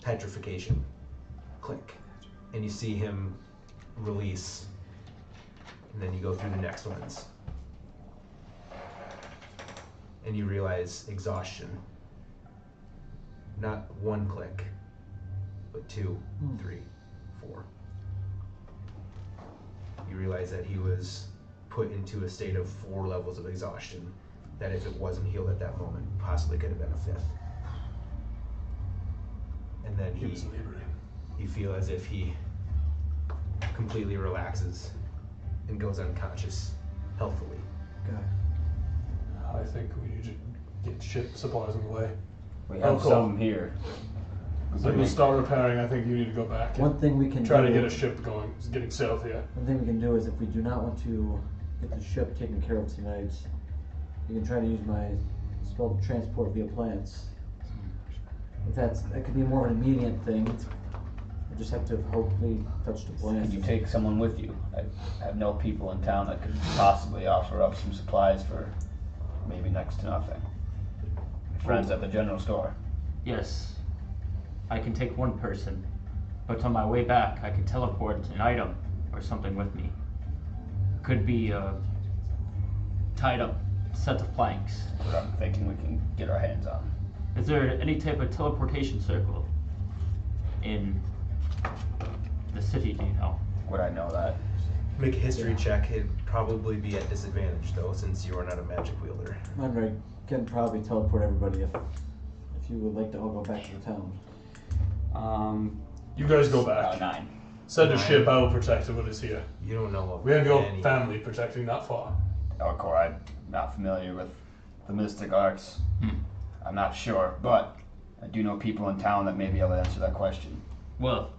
petrification, click, and you see him release, and then you go through the next ones, and you realize exhaustion. Not 1 click, but 2, 3, 4. You realize that he was put into a state of 4 levels of exhaustion, that if it wasn't healed at that moment, possibly could have been a 5th. And then you feel as if he completely relaxes and goes unconscious healthily. Okay. I think we need to get ship supplies on the way. We have some here. So we'll start repairing. I think you need to go back and One thing we can try do, to get a ship going, getting south here. One thing we can do is if we do not want to get the ship taken care of tonight, you can try to use my spell to transport via plants. If that could be more of an immediate thing. I just have to hopefully touch the Can you plant. take someone with you? I have no people in town that could possibly offer up some supplies for maybe next to nothing. Friends at the general store. Yes, I can take one person, but on my way back, I can teleport an item or something with me. Could be a tied up set of planks. But I'm thinking we can get our hands on. Is there any type of teleportation circle in the city, do you know? Would I know that? Make a history check. It'd probably be at disadvantage though, since you are not a magic wielder. I can probably teleport everybody if you would like to all go back to the town. You guys go back. 9. Send a ship out, protect what is here. You don't know what. We have your family protecting that far. Elcor, I'm not familiar with the mystic arts. I'm not sure, but I do know people in town that may be able to answer that question. Well,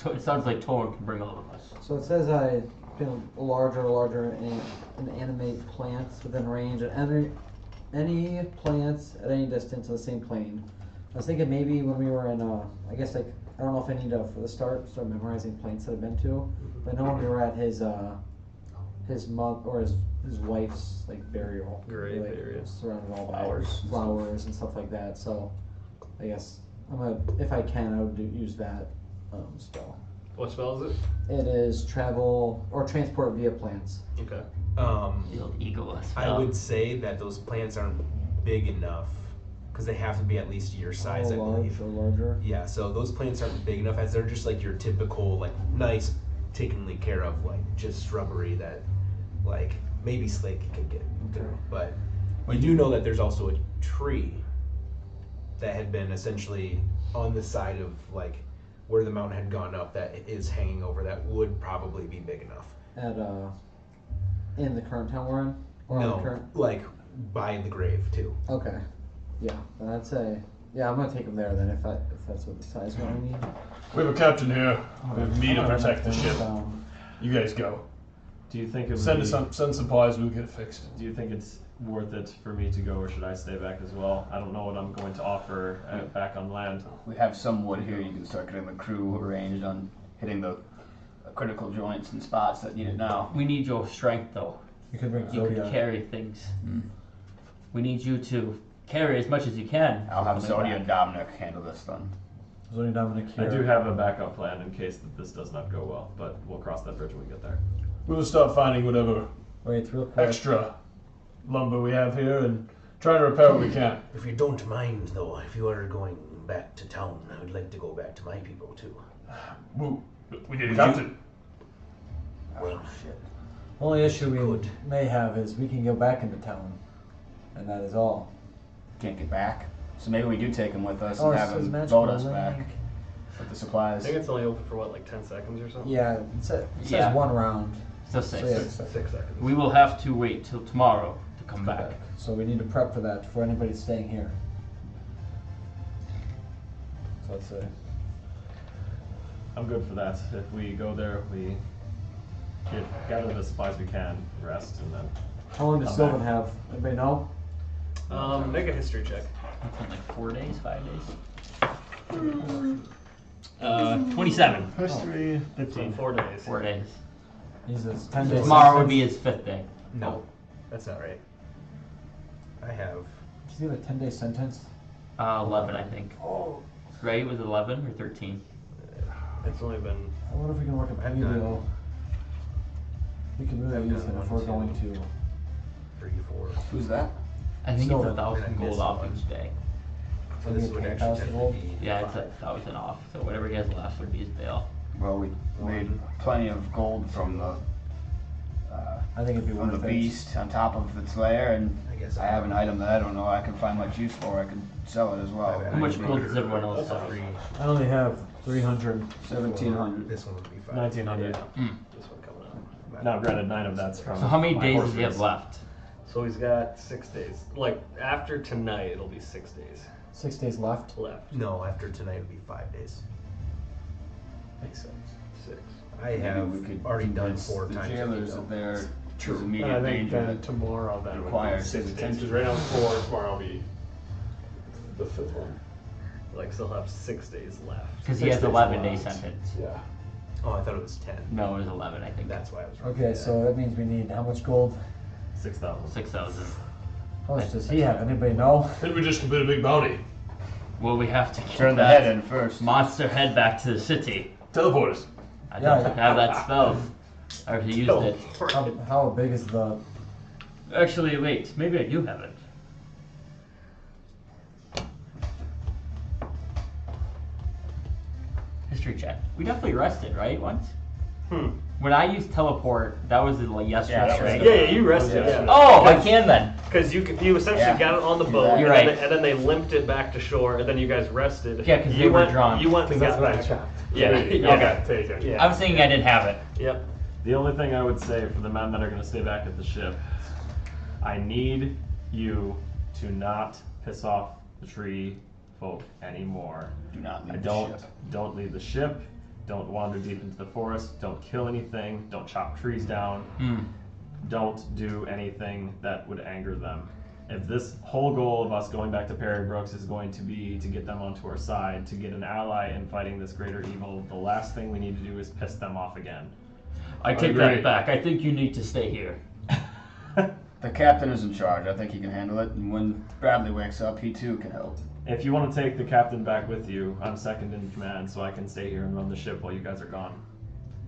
it sounds like Tor can bring all of us. So it says I can larger and animate plants within range and any plants at any distance in the same plane. I was thinking maybe when we were in I guess like I don't know if I need to for the start memorizing plants that I've been to, but I know when we were at his mother or his wife's like burial, Grave like, area. surrounded all by Flowers. flowers and stuff like that. So I guess if I can, I would use that spell. What spell is it? It is travel or transport via plants. Okay. The old eagle. I would say that those plants aren't big enough because they have to be at least your size, I believe. Or larger. Yeah, so those plants aren't big enough as they're just like your typical, like nice, takenly care of, like just shrubbery that, like maybe Slake can get through. But you do know that there's also a tree that had been essentially on the side of like where the mountain had gone up that is hanging over that would probably be big enough. At in the current town we're in? Or on the No, current? like by the grave too. Okay. Yeah, then I'd say I'm gonna take him there then if that's what the size is gonna need. We have a captain here. We have me to I'm gonna protect the write ship. things down. You guys go. Do you think it would Send be, send supplies. We'll get it fixed. Do you think it's worth it for me to go, or should I stay back as well? I don't know what I'm going to offer back on land. We have some wood here. You can start getting the crew arranged on hitting the critical joints and spots that need it now. We need your strength, though. You could bring You can Zodiac. carry things. We need you to carry as much as you can. I'll have Coming Zodia back. and Dominic handle this then. Zodiac Dominic I here. do have a backup plan in case that this does not go well, but we'll cross that bridge when we get there. We'll start finding whatever Wait, real quick. extra lumber we have here and try to repair what we can. If you don't mind, though, if you are going back to town, I would like to go back to my people too. We need a captain. Well, Only issue we Good. may have is we can go back into town, and that is all. Can't get back. So maybe we do take him with us Oh, and it have says him magical boat us link. back with the I supplies. think it's only open for what, like 10 seconds or something? Yeah, it says Yeah. 1 round. So 6. So, yeah, 6 seconds. We will have to wait till tomorrow to come back. So we need to prep for that for anybody staying here. So let's say. I'm good for that. If we go there, we gather the supplies we can, rest, and then How long does Come Sylvan back. have? Anybody know? Make a history check. Like 4 days, 5 days? 27. History. 15. 4 days. 4 days. He's 10 days. Tomorrow would be his 5th day. No, that's not right. I have. Does he have a 10-day sentence? 11, I think. Oh. Right? Was it 11 or 13? It's only been. I wonder if we can work a I've plea done- deal. We could really I've use done it if one, we're two. going to. 3, 4. Who's that? I think Silver. it's 1,000 gold off each day. So this Maybe would a actually 10,000 gold? technically be Yeah, it's 5. 1,000 off. So whatever he has left would be his bail. Well, we made plenty of gold from the I think it'd be from the worth it. beast on top of its lair, and I guess I have an item that I don't know I can find much use for. I can sell it as well. How How much gold does everyone else have? I only have 300. 1700. This one would be 5. 1900. This one coming up. Now, granted, 9 of that's from. So how many my days horse does he have race. left? So he's got 6 days. Like, after tonight, it'll be 6 days 6 days left. left. No, after tonight it'll be 5 days. Makes sense. 6. I Maybe have we could already done convince 4 the times. jailers that there is immediate I think danger. then tomorrow then requires would be 6 his days. attention. Because right now it's 4. Tomorrow will be the 5th one. like still have 6 days left. Because he has 11-day sentence. Yeah. Oh, I thought it was 10. No, it was 11, I think. That's why I was wrong. Okay, so that means we need how much gold? 6,000. 6,000. How much does he have? Anybody know? Then we just complete a big bounty. Well, we have to Turn get the that head in first. monster head back to the city. Teleport us. I Yeah, don't have that spell. I already used it. How big is the... Actually, wait. Maybe I do have it. History check. We definitely rested, right? Once? When I used teleport, that was like yesterday, that was right? Yeah, you rested. Yeah. Oh, I can then. Because you essentially Yeah. got it on the boat, You're and, right. and then they limped it back to shore, and then you guys rested. Yeah, 'cause you they were went, drunk. You went and Because that's got what I back. chopped. Yeah. Okay, take it. Yeah. I'm saying I didn't have it. Yep. The only thing I would say for the men that are going to stay back at the ship, I need you to not piss off the tree folk anymore. Do not I leave don't the ship. don't leave the ship. Don't wander deep into the forest. Don't kill anything. Don't chop trees down. Don't do anything that would anger them. If this whole goal of us going back to Perry Brooks is going to be to get them onto our side, to get an ally in fighting this greater evil, the last thing we need to do is piss them off again. I take agree. that back. I think you need to stay here. The captain is in charge. I think he can handle it. And when Bradley wakes up, he too can help. If you want to take the captain back with you, I'm second in command, so I can stay here and run the ship while you guys are gone.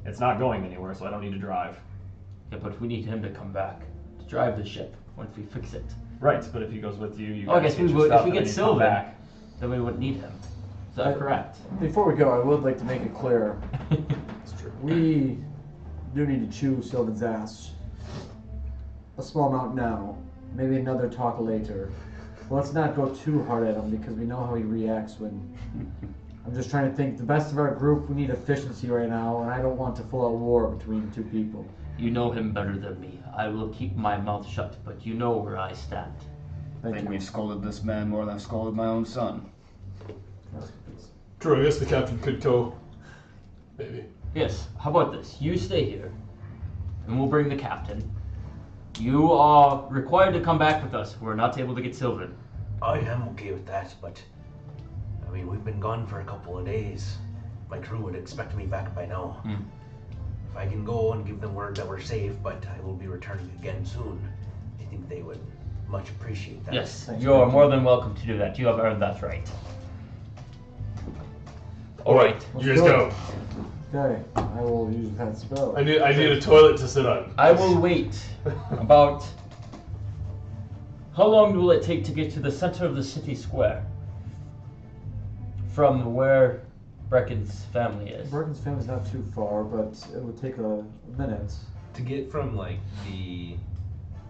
It's not going anywhere, so I don't need to drive. Yeah, but we need him to come back to drive the ship once we fix it. Right, but if he goes with you, you Oh, I guys guess get we your would. stuff If we and then get you come Sylvan, back. then we wouldn't need him. Is that correct? Before we go, I would like to make it clear. We do need to chew Sylvan's ass. A small amount now. Maybe another talk later. Let's not go too hard at him because we know how he reacts when... I'm just trying to think. The best of our group, we need efficiency right now, and I don't want to full out war between two people. You know him better than me. I will keep my mouth shut, but you know where I stand. I Thank think you. we've scolded this man more than I've scolded my own son. True, I guess the captain could go. Maybe. Yes, how about this? You stay here, and we'll bring the captain. You are required to come back with us. We're not able to get Sylvan. I am okay with that, but I mean, we've been gone for a couple of days. My crew would expect me back by now. If I can go and give them word that we're safe, but I will be returning again soon, I think they would much appreciate that. Yes, Thanks, you are Captain. more than welcome to do that. You have earned that right. All right. You guys go. Okay, I will use that spell. I need a toilet to sit on. I will wait about... How long will it take to get to the center of the city square? From where Brecken's family is. Bergen's family's not too far, but it would take a minute. To get from like the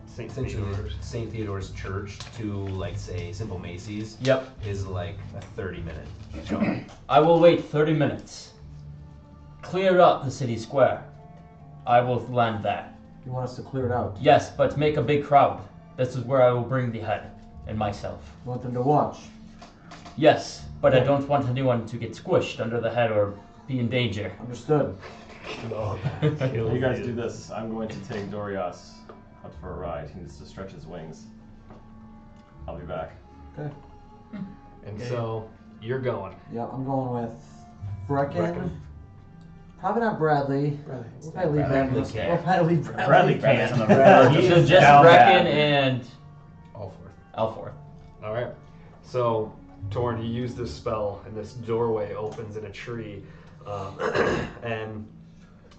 St. essentially Theodore's. St. Theodore's Church to like say Simple Macy's Yep. is like a 30-minute. I will wait 30 minutes. Clear up the city square. I will land there. You want us to clear it out? Yes, but make a big crowd. This is where I will bring the head and myself. You want them to watch? Yes, but I don't want anyone to get squished under the head or be in danger. Understood. No. You guys do this. I'm going to take Dorias out for a ride. He needs to stretch his wings. I'll be back. Okay. And so you're going. Yeah, I'm going with Brecken. Probably not Bradley. We'll probably leave Bradley Bradley. can't. We'll probably leave Bradley. Bradley Bradley's can't. on the road. So just Down Brecken bad. and All four. Alforth. All right. So, Torn, you use this spell, and this doorway opens in a tree, and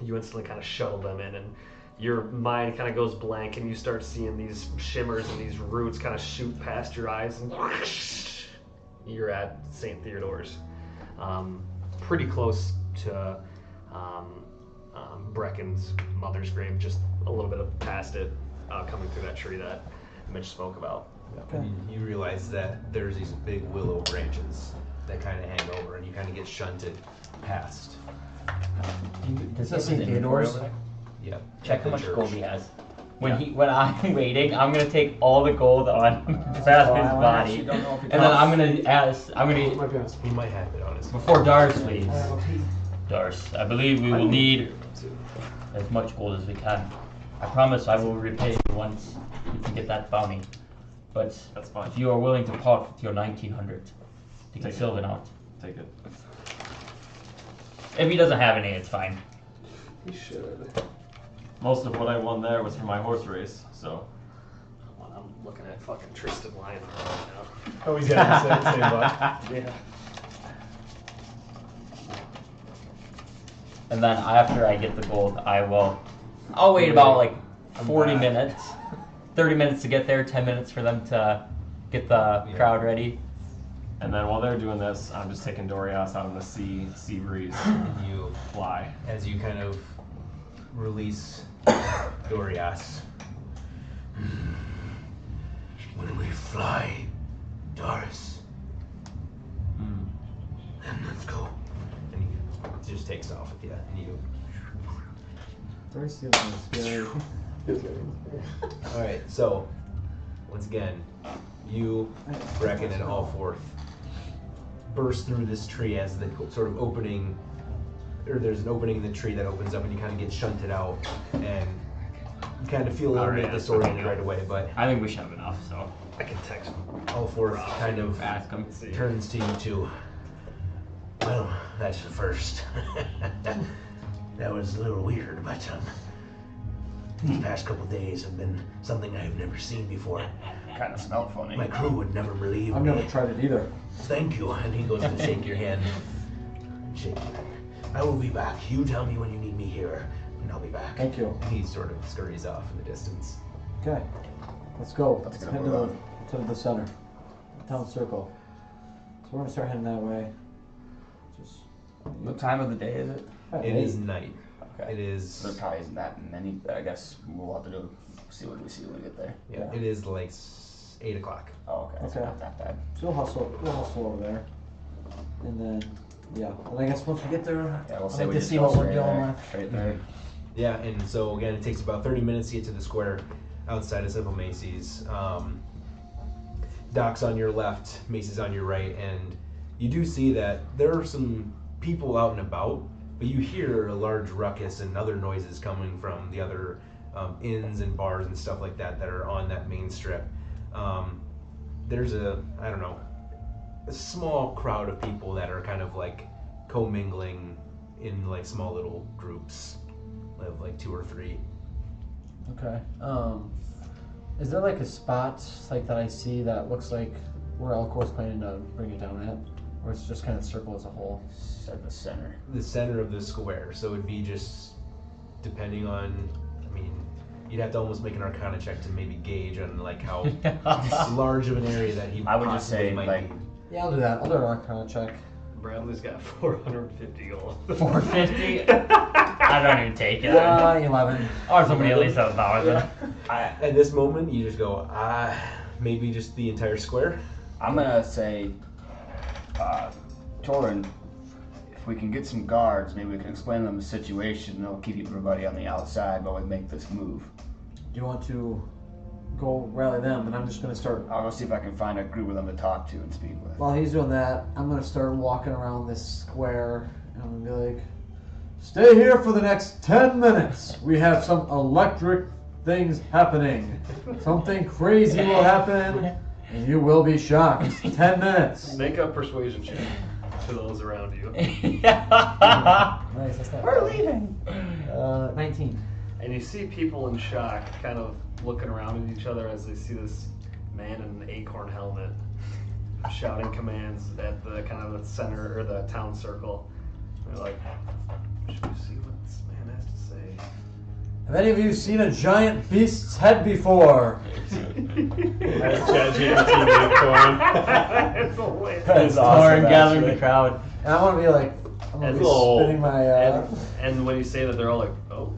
you instantly kind of shuttle them in, and your mind kind of goes blank, and you start seeing these shimmers and these roots kind of shoot past your eyes, and you're at St. Theodore's, pretty close to Brecken's mother's grave, just a little bit past it, coming through that tree that Mitch spoke about. You realize that there's these big willow branches that kind of hang over, and you kind of get shunted past. Does that he have St. his inventory Theodore's? over there? Yep. Check at how the much church. gold he has. When I'm waiting, I'm gonna take all the gold on Bradley's body, and then I'm gonna ask. He might have it on his. Before Dars leaves. Dars, I believe we will need as much gold as we can. I promise I will repay you once we can get that bounty. But That's fine. if you are willing to part with your 1900, Take a Sylvan out. Take it. If he doesn't have any, it's fine. He should. Most of what I won there was for my horse race, so. Well, I'm looking at fucking Tristan Lionheart right now. Oh, he's got the same buck. Yeah. And then after I get the gold, I'll wait about like 40 minutes, 30 minutes to get there, 10 minutes for them to get the crowd ready. And then while they're doing this, I'm just taking Dorias out on the sea breeze. And you, Fly. as you kind of release Dorias. When we fly, Doris, then let's go. And he just takes off with you. And you. Doris is Alright, so, once again, you, Brecken, and Allforth burst through this tree as the sort of opening, or there's an opening in the tree that opens up and you kind of get shunted out, and you kind of feel a little bit disoriented right away, but I think we should have enough, so. I can text him. Allforth kind of Ask him. turns to you two. Well, that's the first. That was a little weird, but these past couple days have been something I've never seen before. Kind of smelled funny. My crew would never believe I've me. never tried it either. Thank you. And he goes to shake your hand. Shake your hand. I will be back. You tell me when you need me here, and I'll be back. Thank you. And he sort of scurries off in the distance. Okay, let's go. Let's gonna head move to the center, the town circle. So we're gonna start heading that way. Just What time of the day is it? It is night. Okay. It is. There probably isn't that many, but I guess we'll have to see what we see when we get there. Yeah, it is like 8 o'clock. Oh, okay. It's Okay. not that bad. So we'll hustle over there, and then and I guess once we get there, Yeah, we'll I'd say like we to just see go what we're straight dealing there. with. Straight there. Yeah, and so again, it takes about 30 minutes to get to the square outside of Simple Macy's. Doc's on your left, Macy's on your right, and you do see that there are some people out and about, but you hear a large ruckus and other noises coming from the other inns and bars and stuff like that that are on that main strip. There's a small crowd of people that are kind of like commingling in like small little groups of like 2 or 3. Okay. Is there like a spot like that I see that looks like where Elcor's planning to bring it down at, or it's just kind of circle as a whole? At the center. The center of the square, so it'd be just depending on. I mean, you'd have to almost make an Arcana check to maybe gauge on like how large of an area that he I would just possibly say, might like, be. Yeah, I'll do that. I'll do an Arcana check. Bradley's got 450 gold. 450? I don't even take it. 11. Or somebody at least has 1,000. At this moment, you just go, maybe just the entire square. I'm gonna say, Torin, if we can get some guards, maybe we can explain them the situation. They'll keep everybody on the outside while we make this move. Do you want to go rally them? And I'm just going to start. I'll go see if I can find a group of them to talk to and speak with. While he's doing that, I'm going to start walking around this square, and I'm going to be like, stay here for the next 10 minutes. We have some electric things happening. Something crazy will happen, and you will be shocked. 10 minutes. Make a persuasion check to those around you. Nice, that's not We're bad. leaving. 19. And you see people in shock, kind of looking around at each other as they see this man in an acorn helmet shouting commands at the kind of the center or the town circle. They're like, should we see what this man has to say? Have any of you seen a giant beast's head before? It's hilarious. That's Torin gathering the crowd. And I want to be like, I'm going to be spinning my. And when you say that, they're all like, oh.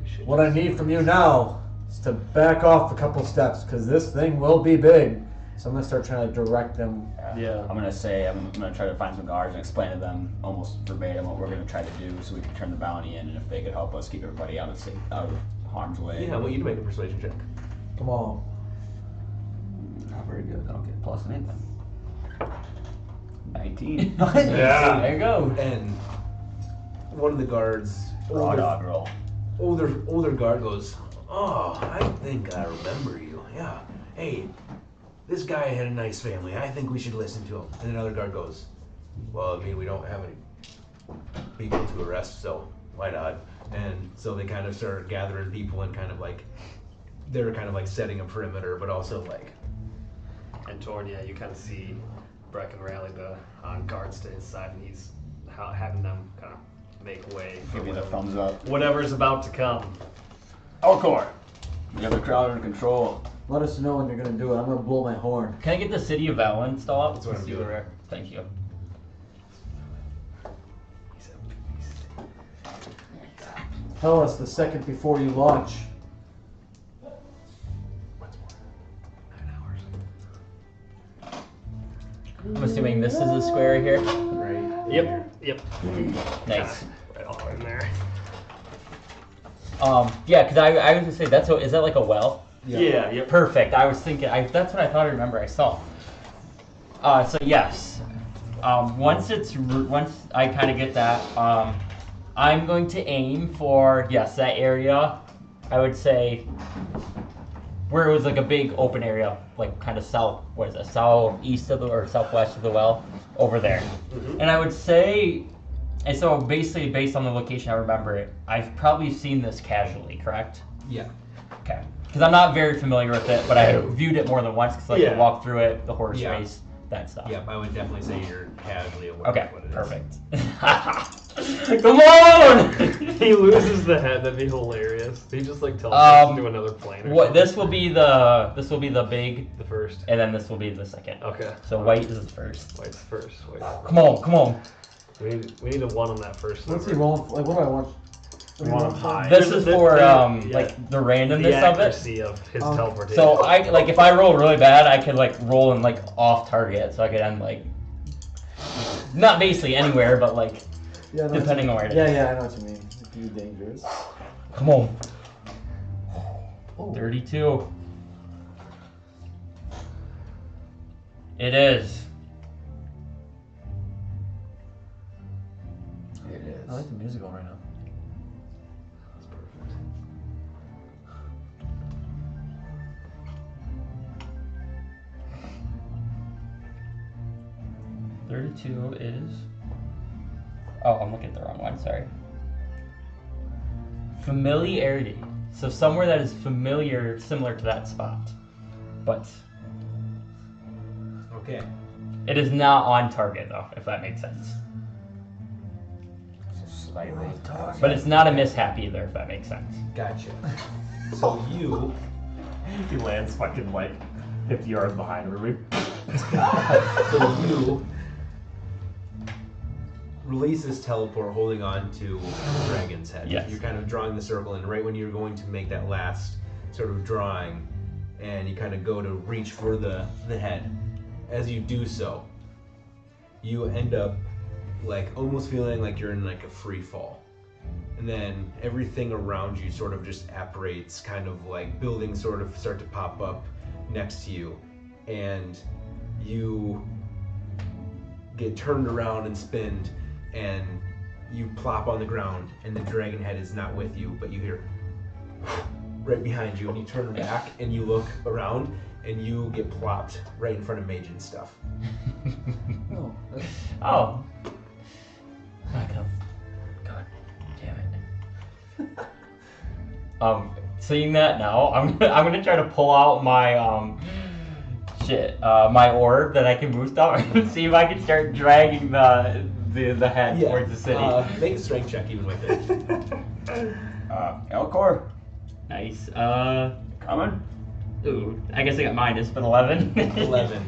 we should What I just- need from you now is to back off a couple steps, because this thing will be big. So I'm going to start trying to direct them. Yeah. I'm gonna say I'm gonna try to find some guards and explain to them almost verbatim what we're gonna try to do, so we can turn the bounty in, and if they could help us keep everybody out of harm's way. Yeah, I want you to make a persuasion check. Come on. Not very good. I don't get plus anything. 19. Yeah. There you go. And one of the guards, Raw dog roll. older guard goes, Oh, I think I remember you. Yeah. Hey, this guy had a nice family. I think we should listen to him. And another guard goes, well, I mean, we don't have any people to arrest, so why not? And so they kind of start gathering people and kind of like, they're kind of like setting a perimeter, but also like. And Torn, yeah, you kind of see Brecken rally the guards to his side, and he's having them kind of make way for Give you the thumbs up. whatever's about to come. Elcor, you have the crowd under control. Let us know when you're gonna do it. I'm gonna blow my horn. Can I get the City of Valen still up? That's what I'm See doing. where- Thank you. Tell us the second before you launch. I'm assuming this is the square here. Right. Yep. Nice. Right all in there. Yeah, because I was gonna say is that like a well? Yeah. Yep. Perfect. I was thinking. That's what I thought. I remember I saw. So yes. Once I kind of get that, I'm going to aim for that area. I would say where it was like a big open area, like kind of southeast of or southwest of the well, over there. Mm-hmm. And I would say, and so basically based on the location, I remember it. I've probably seen this casually, correct? Yeah. Okay. Because I'm not very familiar with it, but I viewed it more than once because I could walk through it, the horse Yeah. race, that stuff. Yep, I would definitely say you're casually aware Okay, of what it is. perfect. Come on! He loses the head. That'd be hilarious. He just like teleports to another plane. Or What? something. This will be the big, The first. and then this will be the second. Okay. So white is the first. White's first. Wait. Come on. We need a one on that first. What's he number. rolling? Like, what do I want? We want him high. This The- is the- for the- like the The randomness of it. accuracy of his teleportation. So I like if I roll really bad, I could like roll in like off target, so I could end like not basically anywhere, but like Yeah, I know what depending you on mean. where it is. Yeah, I know what you mean. It can be dangerous. Come on. 32. It is. It is. I like the musical right now. That's perfect. $32 is. Oh, I'm looking at the wrong one. Sorry. Familiarity. So somewhere that is familiar, similar to that spot, but Okay. it is not on target though, if that makes sense. Slightly. But it's not a mishap either, if that makes sense. Gotcha. So you He lands fucking like 50 yards behind everybody. So you release this teleport holding on to the dragon's head. Yes. You're kind of drawing the circle, and right when you're going to make that last sort of drawing, and you kind of go to reach for the head. As you do so, you end up like almost feeling like you're in like a free fall. And then everything around you sort of just apparates, kind of like buildings sort of start to pop up next to you. And you get turned around and spinned, and you plop on the ground, and the dragon head is not with you, but you hear right behind you, and you turn back and you look around, and you get plopped right in front of Majin's stuff. No. Oh. God damn it. Seeing that now, I'm gonna try to pull out my my orb that I can boost up and see if I can start dragging the head towards the city. Make a strength check even with it. Elcor, Nice. coming? Ooh, I guess I got minus, but 11. 11.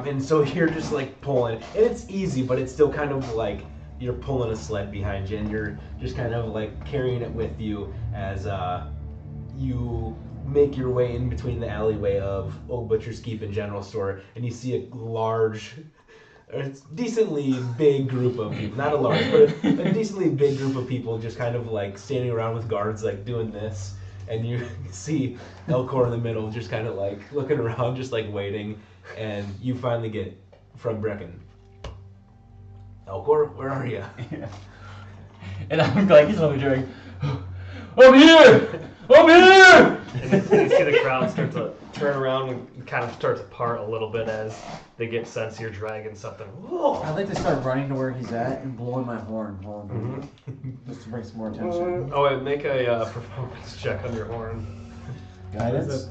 And so you're just like pulling, and it's easy, but it's still kind of like you're pulling a sled behind you, and you're just kind of like carrying it with you as you make your way in between the alleyway of Old Butcher's Keep and General Store, and you see a large, it's decently big group of people, not a large, but a decently big group of people just kind of like standing around with guards like doing this. And you see Elcor in the middle, just kind of like looking around, just like waiting. And you finally get from Brecken. Elcor, where are you? And I'm like, he's only doing, I'm here! I'm here! And you see the crowd start to turn around and kind of start to part a little bit as they get sense of your dragon something. Whoa. I'd like to start running to where he's at and blowing my horn while I'm doing it, just to bring some more attention. Oh, and make a performance check on your horn. Guidance?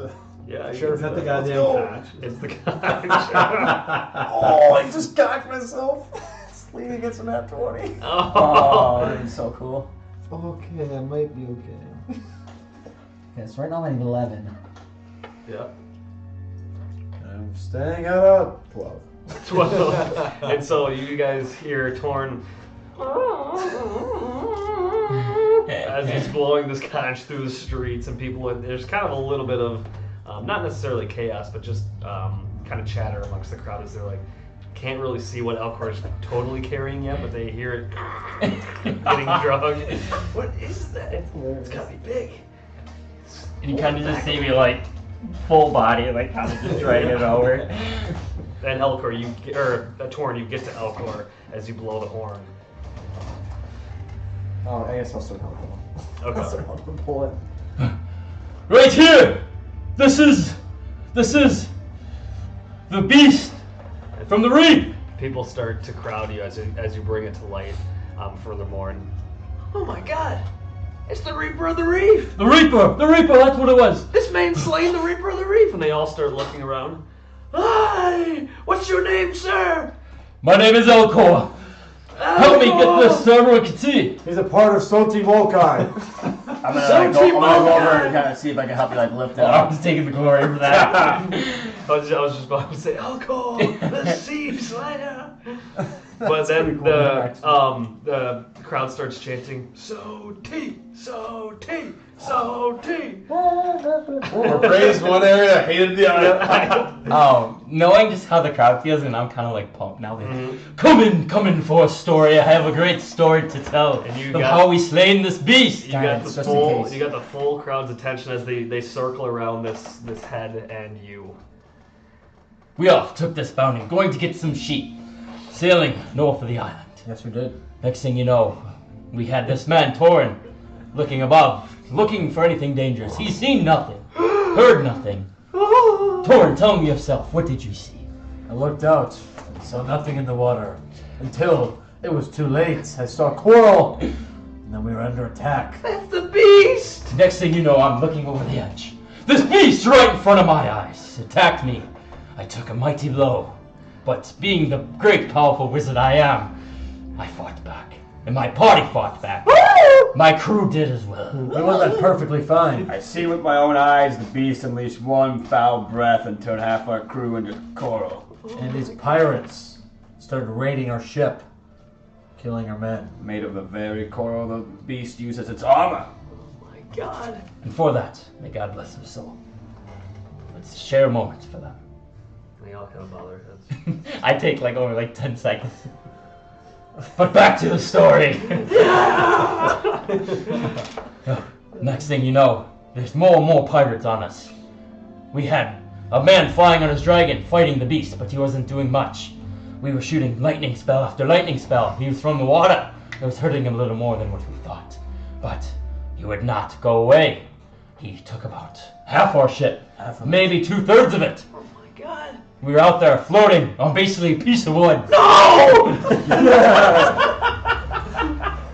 Yeah, Sure, it's not the goddamn patch. It's the conch. Oh, I just cocked myself. It's leaning against a nat 20. Oh, that is so cool. Okay, I might be okay. Okay, so right now I'm at 11. Yeah. I'm staying at a 12. 12. And so you guys hear Torn as he's blowing this conch through the streets, and people. There's kind of a little bit of, not necessarily chaos, but just kind of chatter amongst the crowd as they're like, can't really see what Elcor is totally carrying yet, but they hear it getting drunk. What is that? It's gotta be big. And you kind of just see me like full body, like kind of just dragging it over. And Elcor, Torn, you get to Elcor as you blow the horn. Oh, I guess I'll start helping. Okay. I'll start helping pull it. Right here! This is the beast from the reef! People start to crowd you as you bring it to light furthermore. And, oh my god! It's the Reaper of the Reef! The Reaper, that's what it was! This man's slain the Reaper of the Reef! And they all start looking around. Hi! What's your name, sir? My name is Elcor. Help me get this so everyone can see. He's a part of Soti Mokai. I'm gonna go over and kind of see if I can help you like lift it I up. was taking the glory for that. I was just about to say, Elcor, the Sea Slayer! But then the crowd starts chanting, Soti, Soti, Soti. Or praised one area, hated the other. Oh, knowing just how the crowd feels, and I'm kind of like pumped now. Like, Mm-hmm. Come in for a story. I have a great story to tell And you of got- how we slain this beast. You got the just in full case. you got the full crowd's attention as they circle around this head and you. We all took this bounty, going to get some sheep, sailing north of the island. Yes, we did. Next thing you know, we had this man, Torin, looking above, looking for anything dangerous. He's seen nothing, heard nothing. Torin, tell me yourself, what did you see? I looked out and saw nothing in the water until it was too late. I saw coral, and then we were under attack. That's the beast! Next thing you know, I'm looking over the edge. This beast right in front of my eyes attacked me. I took a mighty blow, but being the great powerful wizard I am, I fought back, and my party fought back. My crew did as well. We went perfectly fine. I see with my own eyes the beast unleashed one foul breath and turned half our crew into coral. And these pirates started raiding our ship, killing our men. Made of the very coral the beast used as its armor. My God. And for that, may God bless their soul. Let's share a moment for them. They all kind of bow their heads. I take like only like 10 seconds. But back to the story. Next thing you know, there's more and more pirates on us. We had a man flying on his dragon fighting the beast, but he wasn't doing much. We were shooting lightning spell after lightning spell. He was from the water. It was hurting him a little more than what we thought. But he would not go away. He took about half our ship, maybe 2/3 of it. Oh my God. We were out there floating on basically a piece of wood.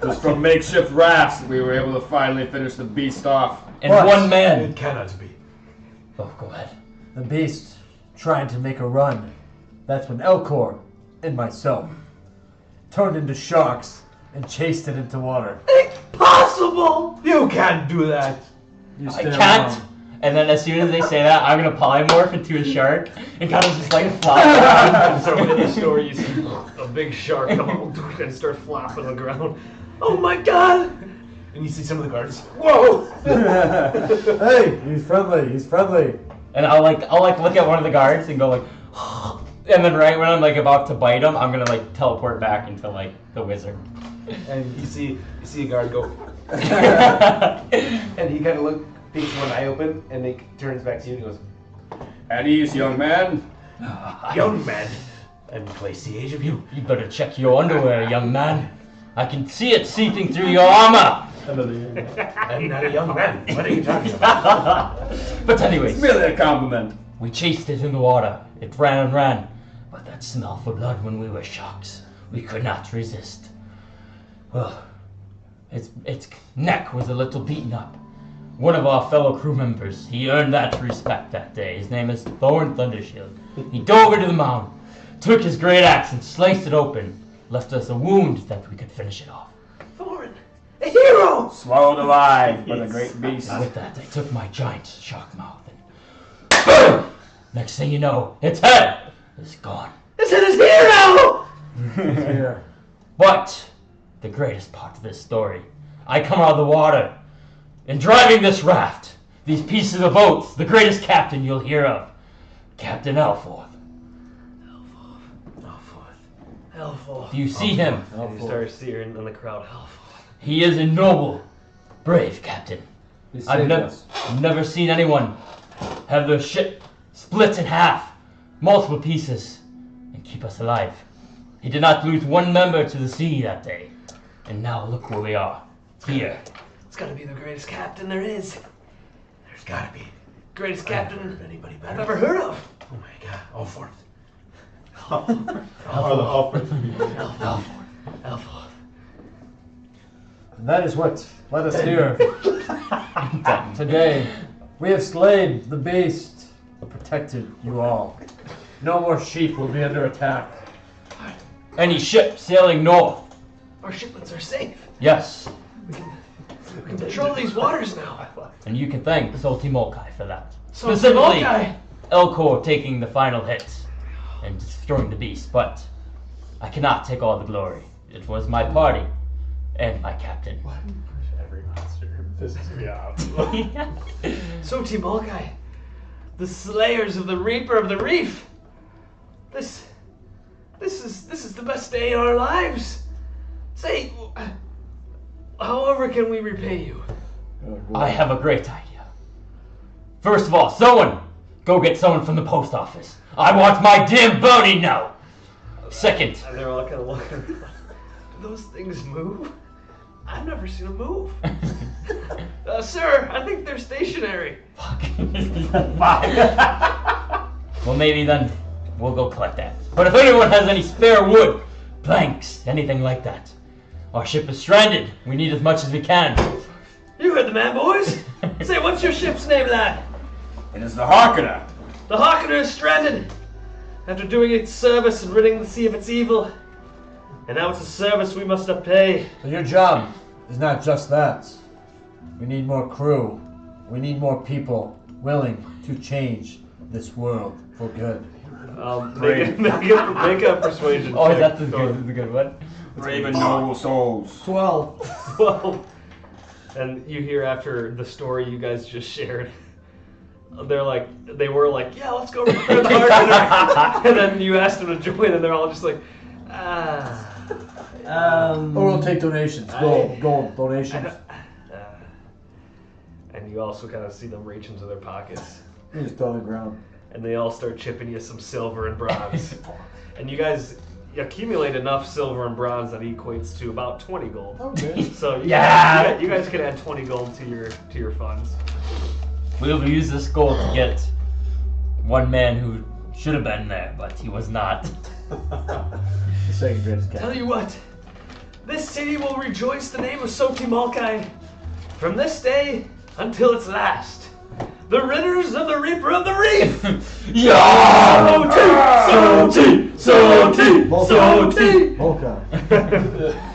Just from makeshift rafts, we were able to finally finish the beast off. And What? one man. It cannot be. Oh, go ahead. The beast trying to make a run. That's when Elcor and myself turned into sharks and chased it into water. Impossible! You can't do that. You I stay can't. around. And then as soon as they say that, I'm gonna polymorph into a shark and kind of just like flop around. So in the story, you see a big shark come out and start flopping on the ground. Oh my God! And you see some of the guards. Whoa! Hey, he's friendly. He's friendly. And I'll like look at one of the guards and go like, and then right when I'm like about to bite him, I'm gonna like teleport back into like the wizard. And you see a guard go, and he kind of peeks one eye open, and he turns back to you and goes, At ease, young man. "Young man, and place the age of you." You better check your underwear, young man. I can see it seeping through your armor. I'm not a young man. What are you talking about? But anyways, It's merely a compliment. we chased it in the water. It ran and ran. But that smell for blood when we were sharks, we could not resist. Well, its neck was a little beaten up. One of our fellow crew members, he earned that respect that day. His name is Thorn Thundershield. He dove into the mound, took his great axe and sliced it open, left us a wound that we could finish it off. Thorn, a hero! Swallowed alive by the great beast. With that, I took my giant shark mouth and boom! Next thing you know, its head is gone. His head is here now! Here. But the greatest part of this story, I come out of the water and driving this raft, these pieces of boats, the greatest captain you'll hear of, Captain Elforth. Elforth. Do you see him? And you start seeing in the crowd. Elforth. He is a noble, brave captain. He I've saved us. never seen anyone have their ship split in half, multiple pieces, and keep us alive. He did not lose one member to the sea that day. And now look where we are, here. It's gotta be the greatest captain there is. There's gotta be. Greatest I haven't captain heard of anybody better. I've ever heard of. Oh my god, Elforth. Elforth. And that is what let us hear today. We have slayed the beast, protected you all. No more sheep will be under attack. Any ship sailing north, Our shipments are safe. yes. We can patrol these waters now. And you can thank Salty Molkai for that. So Specifically, Molkai. Elcor taking the final hit and destroying the beast, but I cannot take all the glory. It was my party and my captain. Every monster pisses me off. So Timolkai, the slayers of the Reaper of the Reef. This is the best day in our lives. Say, however can we repay you? I have a great idea. First of all, someone go get someone from the post office. I want my damn bounty now. Second, And they're all kind of looking. Do those things move? I've never seen them move. Sir, I think they're stationary. well, maybe then we'll go collect that. But if anyone has any spare wood, planks, anything like that, our ship is stranded. We need as much as we can. You heard the man, boys. Say, what's your ship's name, lad? It is the Harkonnen. The Harkonnen is stranded. After doing its service and ridding the sea of its evil. And now it's a service we must pay. So your job is not just that. We need more crew. We need more people willing to change this world for good. Make a persuasion Oh, check. that's a good one. Brave and noble souls. 12. Well, and you hear after the story you guys just shared, they were like, yeah, let's go repair the Harkonnen. And then you asked them to join, and they're all just like, Or we'll take donations. Gold donations. And you also kind of see them reach into their pockets. You just throw on the ground. And they all start chipping you some silver and bronze. And you guys accumulate enough silver and bronze that equates to about 20 gold. Okay. So you guys can add 20 gold to your funds. We will use this gold to get one man who should have been there, but he was not. The second greatest Tell captain. you what, this city will rejoice the name of Soti Malkai from this day until its last. The ridders of the Reaper of the Reef! Yeah! Soti! Volca.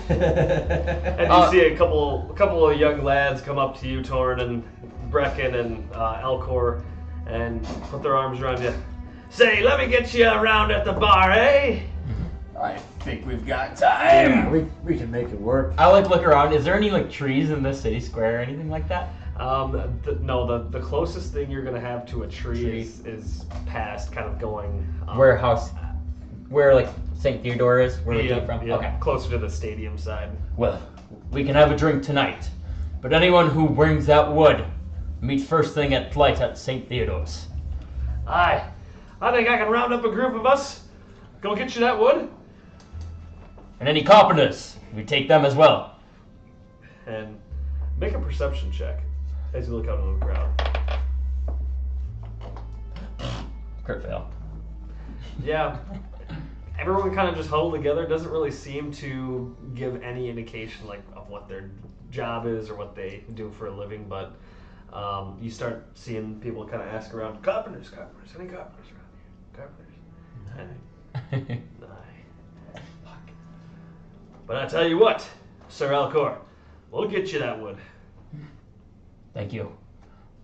And you see a couple of young lads come up to you, Torn and Brecken and Elcor, and put their arms around you. Say, let me get you around at the bar, eh? I think we've got time. We can make it work. I look around. Is there any trees in the city square or anything like that? No, the closest thing you're gonna have to a tree is past, kind of going. Where St. Theodore is? Where we came from? Yeah, Okay. closer to the stadium side. Well, we can have a drink tonight. But anyone who brings that wood, meet first thing at flight at St. Theodore's. Aye. I think I can round up a group of us. Go get you that wood. And any carpenters, We take them as well. And make a perception check as you look out into the crowd. Crit fail. Yeah. Everyone kind of just huddled together. Doesn't really seem to give any indication like of what their job is or what they do for a living. But you start seeing people kind of ask around, carpenters, any carpenters around here? Carpenters. Nah. Fuck. But I tell you what, Sir Alcor, we'll get you that wood. Thank you.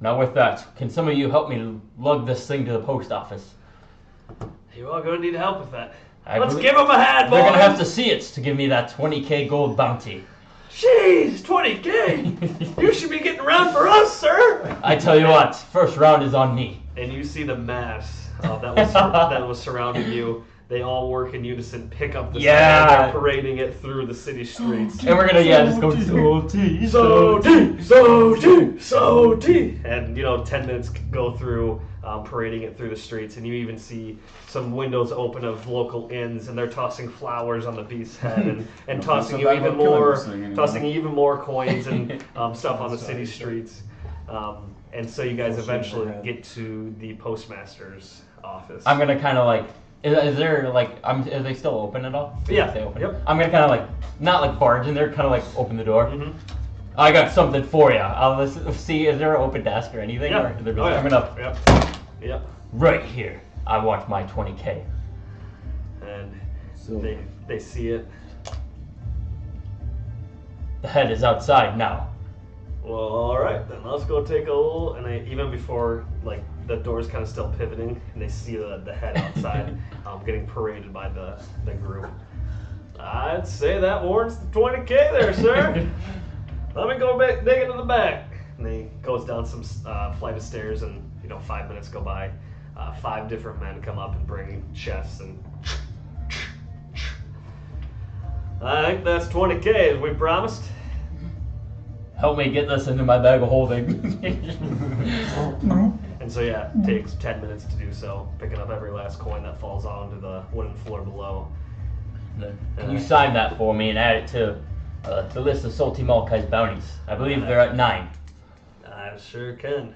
Now with that, can some of you help me lug this thing to the post office? You are going to need help with that. I Let's believe- give them a hand, boys! They're gonna have to see it to give me that 20k gold bounty. Jeez, 20k! You should be getting around for us, sir! I tell you what, first round is on me. And you see the mass that was surrounding you. They all work in unison, pick up the Yeah. sign, they're parading it through the city streets. And we're gonna, just go salty, salty. And 10 minutes go through parading it through the streets, and you even see some windows open of local inns, and they're tossing flowers on the beast's head, and tossing you even more coins and stuff on the city streets. And so you guys eventually get to the postmaster's office. I'm gonna kind of like, is there like, are they still open at all? Yeah. They open? Yep. I'm gonna kind of like, not like barge in there, kind of like open the door. Mhm. I got something for you. I'll see, is there an open desk or anything? Yeah. Or is there Oh, yeah. I'm gonna, Yep. right here, I want my 20k. And So they see it. The head is outside now. Well, all right, then let's go take a little. And even before, like, the door's kind of still pivoting, and they see the head outside, getting paraded by the group. I'd say that warrants the 20k there, sir. Let me go dig into the back. And he goes down some flight of stairs, and 5 minutes go by. 5 different men come up and bring chests, and I think that's 20k as we promised. Help me get this into my bag of holding. And so it takes 10 minutes to do so, picking up every last coin that falls onto the wooden floor below. Can you sign that for me and add it to the list of Salty Malkai's bounties? I believe they're at 9. I sure can.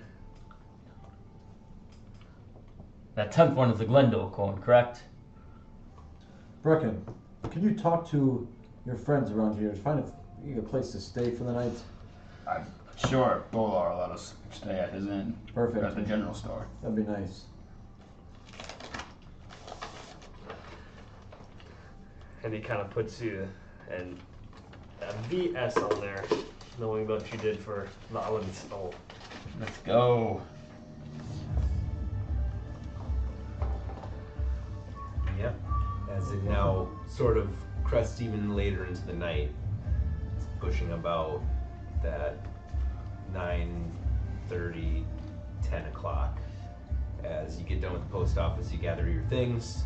That 10th one is the Glendale coin, correct? Brecken, can you talk to your friends around here to find a place to stay for the night? I'm sure Bolar will let us stay at his inn. Perfect. At the general store. That'd be nice. And he kind of puts you a VS on there, knowing what you did for Valenstol. Let's go. Yep. As it now sort of crests even later into the night, it's pushing about that 9:30, 10 o'clock. As you get done with the post office, you gather your things.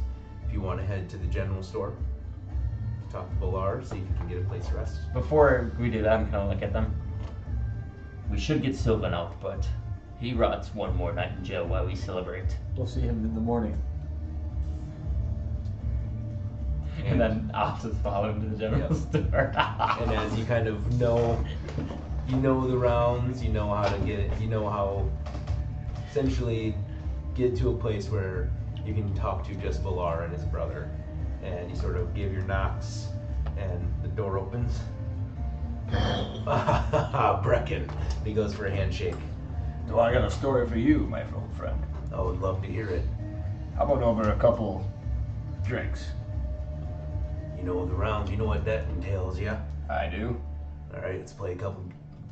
If you want to head to the general store, talk to Bolar, see if you can get a place to rest. Before we do that, I'm gonna look at them. We should get Sylvan out, but he rots one more night in jail while we celebrate. We'll see him in the morning. And then I'll just follow him to the general store. And as you kind of know the rounds, you know how to get it, you know how essentially get to a place where you can talk to just Bolar and his brother. And you sort of give your knocks, and the door opens. Brecken. He goes for a handshake. So I got a story for you, my old friend. I would love to hear it. How about over a couple drinks? You know the rounds, you know what that entails, yeah? I do. Alright, let's play a couple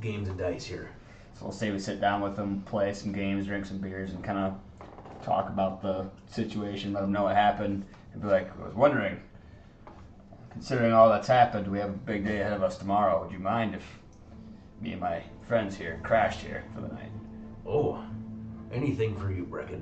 games of dice here. So we'll say we sit down with them, play some games, drink some beers, and kind of talk about the situation, let them know what happened, and be like, I was wondering, considering all that's happened, we have a big day ahead of us tomorrow. Would you mind if me and my friends here crashed here for the night? Oh, anything for you, Brecken.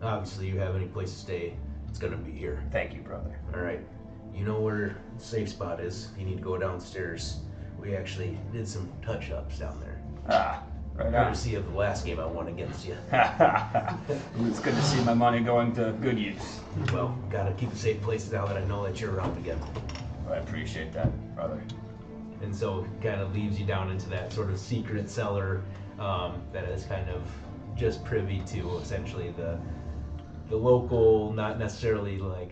Obviously, you have any place to stay, it's gonna be here. Thank you, brother. Alright, you know where the safe spot is. You need to go downstairs. We actually did some touch-ups down there. Ah, right on. Courtesy of the last game I won against you. It's good to see my money going to good use. Well, gotta keep a safe place now that I know that you're around again. Well, I appreciate that, brother. and so kind of leads you down into that sort of secret cellar that is kind of just privy to essentially the local, not necessarily like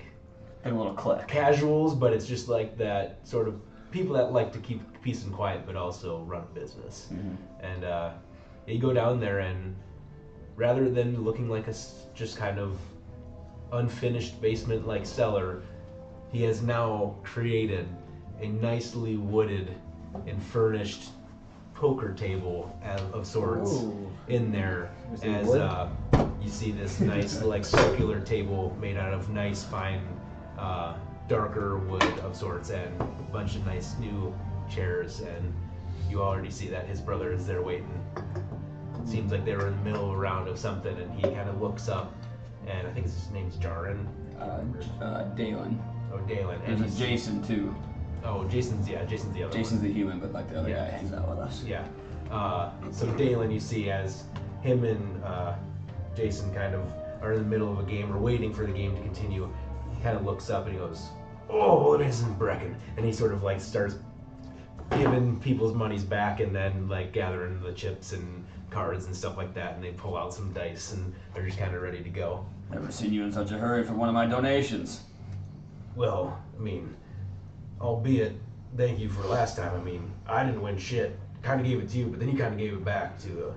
A little click. casuals, but it's just like that sort of people that like to keep peace and quiet, but also run a business. And you go down there, and rather than looking like just kind of unfinished basement-like cellar, he has now created a nicely wooded and furnished poker table of sorts in there. As you see this nice like circular table made out of nice fine darker wood of sorts, and a bunch of nice new chairs, and you already see that his brother is there waiting. Seems like they were in the middle of a round of something, and he kind of looks up, and I think his name's Jaren. Dalen. Oh, Dalen. There's And a he's, Jason too. oh, Jason's the other Jason's one. the human, but like the other Yeah. guy hangs out with us. Yeah. So Dalen, you see as him and Jason kind of are in the middle of a game or waiting for the game to continue. He kind of looks up and he goes, "Oh, it isn't Brecken," and he sort of like starts giving people's monies back and then like gathering the chips and cards and stuff like that, and they pull out some dice and they're just kind of ready to go. Never seen you in such a hurry for one of my donations. Well, I mean, albeit thank you for last time. I mean, I didn't win shit. Kind of gave it to you, but then you kind of gave it back to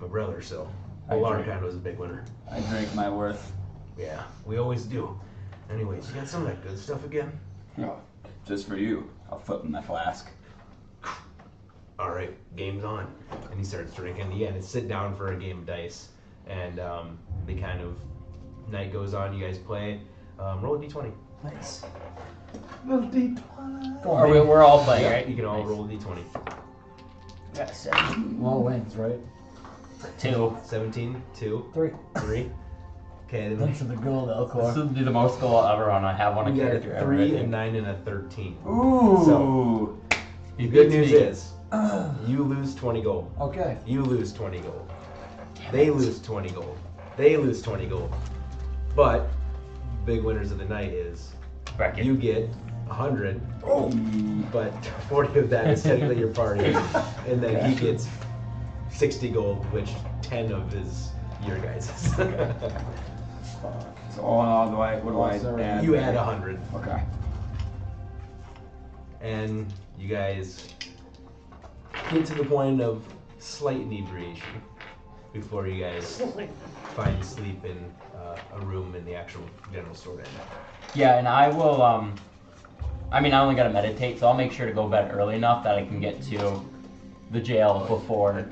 my brother, so Larry kind of was a big winner. I drank my worth. Yeah, we always do. Anyways, you got some of that good stuff again? Oh, just for you. I'll flip in my flask. All right, game's on. And he starts drinking. Yeah, and sit down for a game of dice. And they kind of, night goes on, you guys play. Roll a d20. Nice. We're all playing, Yeah, right? you can all roll a d20. Got a 7. All wins, right? 2. 17, 2, 3. 3. Okay, then Thanks for the gold, Elcor. This would be the most goal I'll ever on. I have one you got character a ever. 3, a 9, and a 13. Ooh. So, He the good beats news me. is, you lose 20 gold. Okay. You lose 20 gold. They lose 20 gold. They lose 20 gold. But big winners of the night is Bracket. you get 100, but 40 of that is technically your party, and then he gets 60 gold, which 10 of is your guys'. So all in all, what do I add? You add 100, Okay. and you guys get to the point of slight inebriation before you guys find sleep in a room in the actual general store. Yeah, and I will, I mean, I only gotta meditate, so I'll make sure to go to bed early enough that I can get to the jail before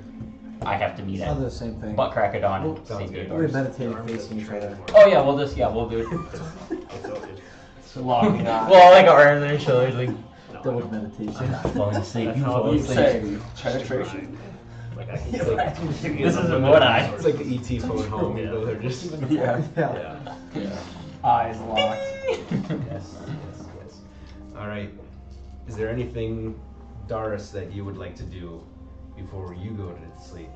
I have to meet It's not at the same thing. butt crack of dawn and Sounds St. good. We're Theodore's. meditating facing each other. Oh yeah, we'll do it. Locking eyes. Well, like our arms and our shoulders, like, Double meditation. falling asleep, That's you how fall we asleep. Penetration. Like I can This isn't what I. It's like the ET phone home, you know, they're just Yeah. Yeah. Eyes locked. yes. All right. Is there anything, Doris, that you would like to do before you go to sleep?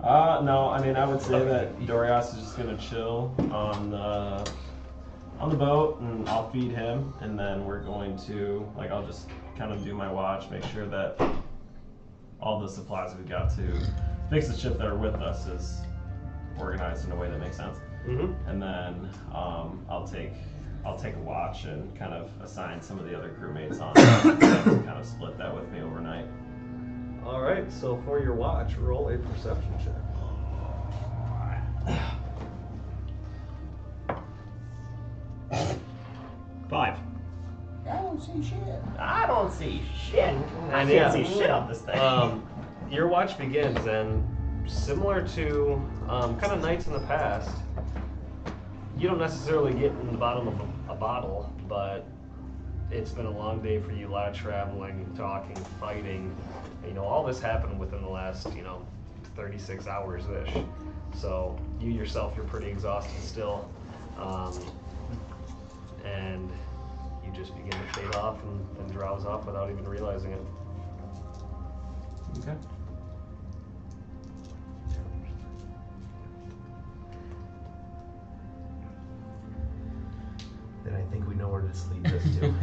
No, I mean, I would say that Dorias is just gonna chill on the boat, and I'll feed him, and then we're going to, like, I'll just kind of do my watch, make sure that all the supplies we've got to fix the ship that are with us is organized in a way that makes sense. Mm-hmm. And then I'll take a watch and kind of assign some of the other crewmates on to kind of split that with me overnight. All right. So for your watch, roll a perception check. Five. I don't see shit. I don't see shit. I And can't yeah, see shit on this thing. Your watch begins, and similar to kind of nights in the past, you don't necessarily get in the bottom of a bottle, but it's been a long day for you. A lot of traveling, talking, fighting. You know, all this happened within the last 36 hours-ish. So you yourself, you're pretty exhausted still, and you just begin to fade off and drowse off without even realizing it. Okay. Then I think we know where to sleep this to.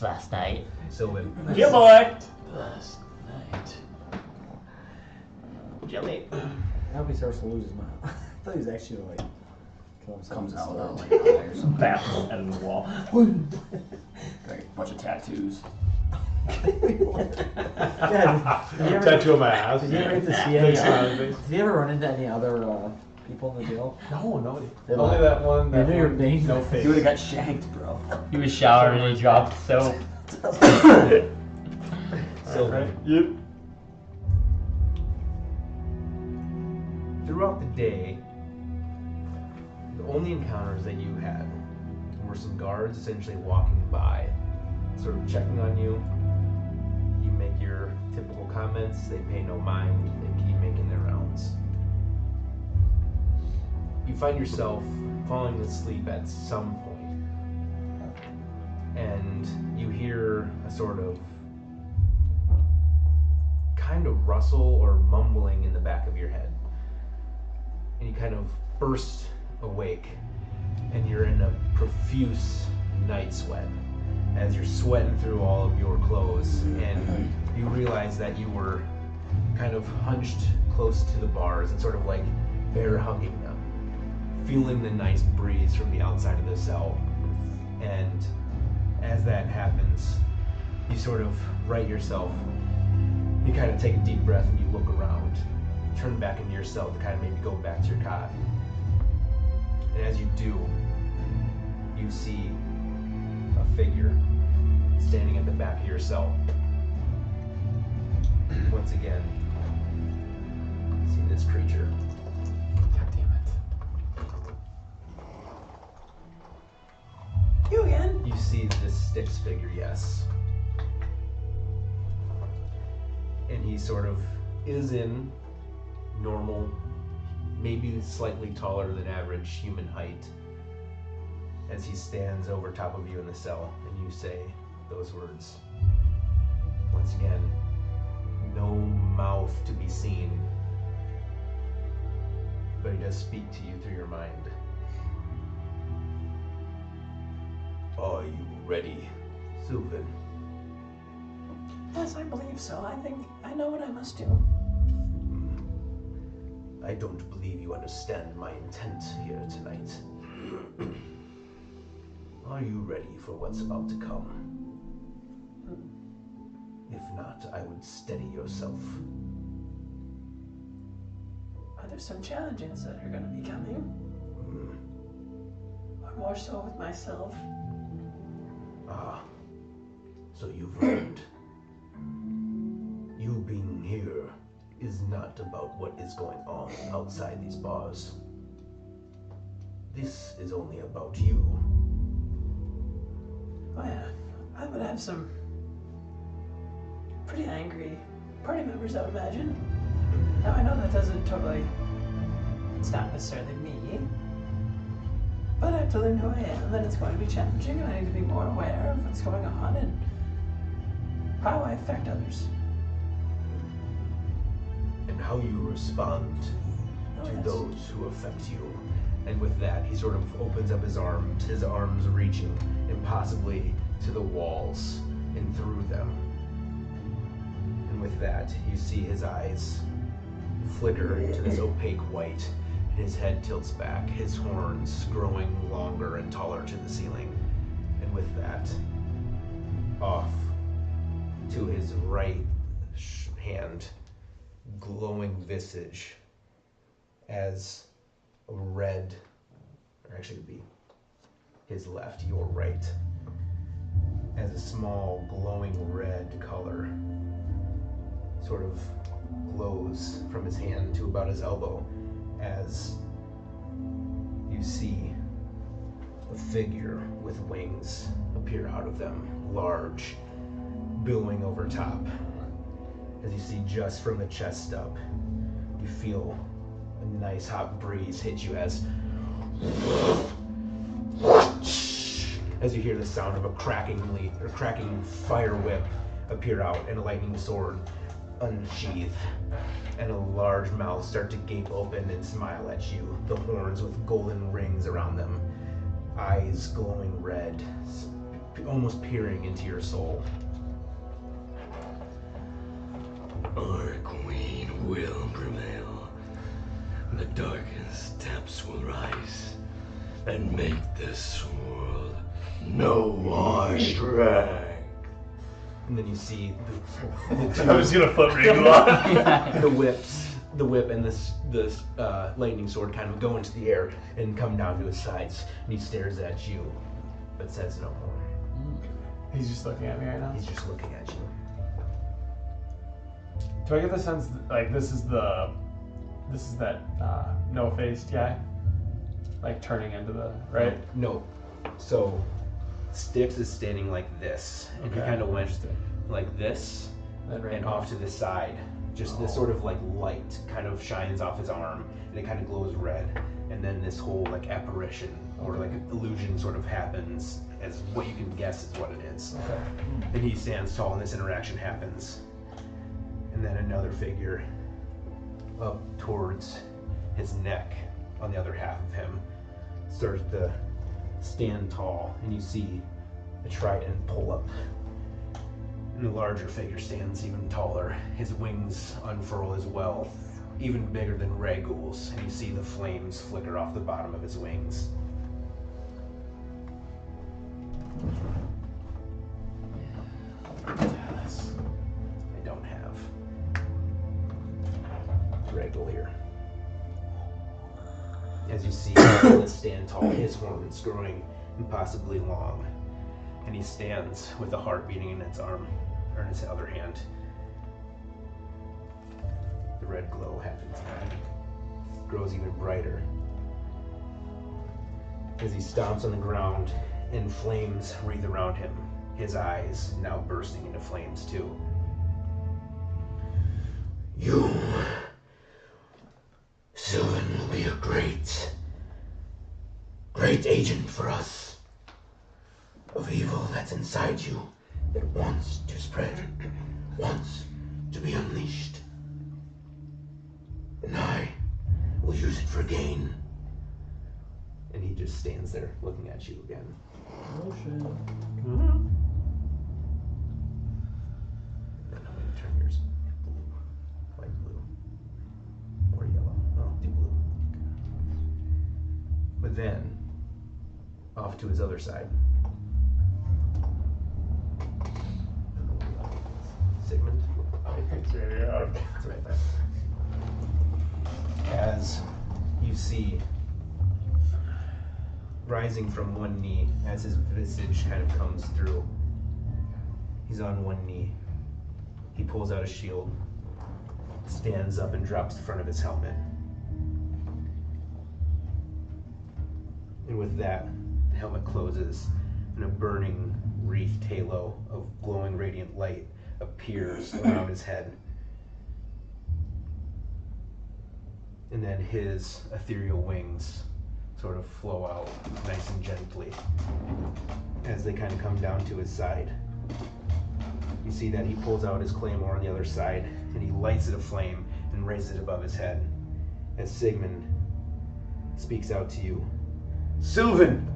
Last night. Sylvan. Yeah, boy. last night. Jelly. Now he starts to lose his mind. I thought he was actually like kill himself. Comes with out a without sword. like an eye or something. Bam! Out of the wall. Like a bunch of tattoos. Yeah, did you ever, Tattoo on my ass. did you ever get to see Big any? smiley face. Did you ever run into any other people in the jail? No, nobody. Did Only I? that one. You That knew your one, name. No face. He would have got shanked, bro. He was showering and he dropped soap. Sylvan. Yep. Throughout the day, the only encounters that you had were some guards essentially walking by, sort of checking on you. You make your typical comments, they pay no mind, they keep making their rounds. You find yourself falling asleep at some point, and you hear a sort of kind of rustle or mumbling in the back of your head. And you kind of burst awake, and you're in a profuse night sweat as you're sweating through all of your clothes, and you realize that you were kind of hunched close to the bars and sort of like bear hugging them, feeling the nice breeze from the outside of the cell. And as that happens, you sort of right yourself, you kind of take a deep breath and you look around, turn back into yourself to kind of maybe go back to your cot. And as you do, you see a figure standing at the back of your cell. Once again, you see this creature. God damn it. You again? You see this Styx figure, yes. And he sort of is in normal, maybe slightly taller than average human height, as he stands over top of you in the cell, and you say those words. Once again, no mouth to be seen, but he does speak to you through your mind. Are you ready, Sylvan? Yes, I believe so. I think I know what I must do. I don't believe you understand my intent here tonight. Are you ready for what's about to come? If not, I would steady yourself. Are there some challenges that are going to be coming? Or more so with myself? Ah, so you've learned. You being here is not about what is going on outside these bars. This is only about you. Oh yeah, I would have some pretty angry party members, I would imagine. Now I know that doesn't totally, it's not necessarily me, but I have to learn who I am, and it's going to be challenging, and I need to be more aware of what's going on and how I affect others. And how you respond to those who affect you. And with that, he sort of opens up his arms reaching impossibly to the walls and through them. And with that, you see his eyes flicker to this opaque white, and his head tilts back, his horns growing longer and taller to the ceiling. And with that, off to his right hand, glowing visage as a red, or actually it would be his left, your right, as a small glowing red color sort of glows from his hand to about his elbow as you see a figure with wings appear out of them, large, billowing over top. As you see just from the chest up, you feel a nice hot breeze hit you as you hear the sound of a cracking fire whip appear out and a lightning sword unsheath, and a large mouth start to gape open and smile at you, the horns with golden rings around them, eyes glowing red, almost peering into your soul. Our queen will prevail. The darkest depths will rise and make this world know our strength. And then you see I was gonna flip Regal the whip and this lightning sword kind of go into the air and come down to his sides. And he stares at you, but says no more. He's just looking at me right now. He's just looking at you. Do I get the sense like this is that no-faced guy, like turning into the right? No. So Styx is standing like this, and he Okay. kind of went like this and off to the side. Just this sort of like light kind of shines off his arm, and it kind of glows red. And then this whole like apparition or like illusion sort of happens as what you can guess is what it is. Okay. Then he stands tall, and this interaction happens. And then another figure up towards his neck on the other half of him starts to stand tall, and you see a trident pull up. And the larger figure stands even taller. His wings unfurl as well, even bigger than Ragul's, and you see the flames flicker off the bottom of his wings. I don't have Ragul here. As you see, Ragul stand tall, his horns growing impossibly long, and he stands with a heart beating in its arm, or in his other hand. The red glow happens again, grows even brighter. As he stomps on the ground and flames wreathe around him, his eyes now bursting into flames too. You, Sylvan, will be a great agent for us. Of evil that's inside you that wants to spread, wants to be unleashed. And I will use it for gain. And he just stands there looking at you again. Oh shit. And then I'm going to turn yours blue, light blue, or yellow. Oh, deep blue. But then, off to his other side. Sigmund? It's right there. As you see, rising from one knee, as his visage kind of comes through, he's on one knee. He pulls out a shield, stands up and drops the front of his helmet. And with that, the helmet closes, and a burning wreathed halo of glowing radiant light appears around his head. And then his ethereal wings sort of flow out nice and gently as they kind of come down to his side. You see that he pulls out his claymore on the other side, and he lights it aflame and raises it above his head as Sigmund speaks out to you. Sylvan,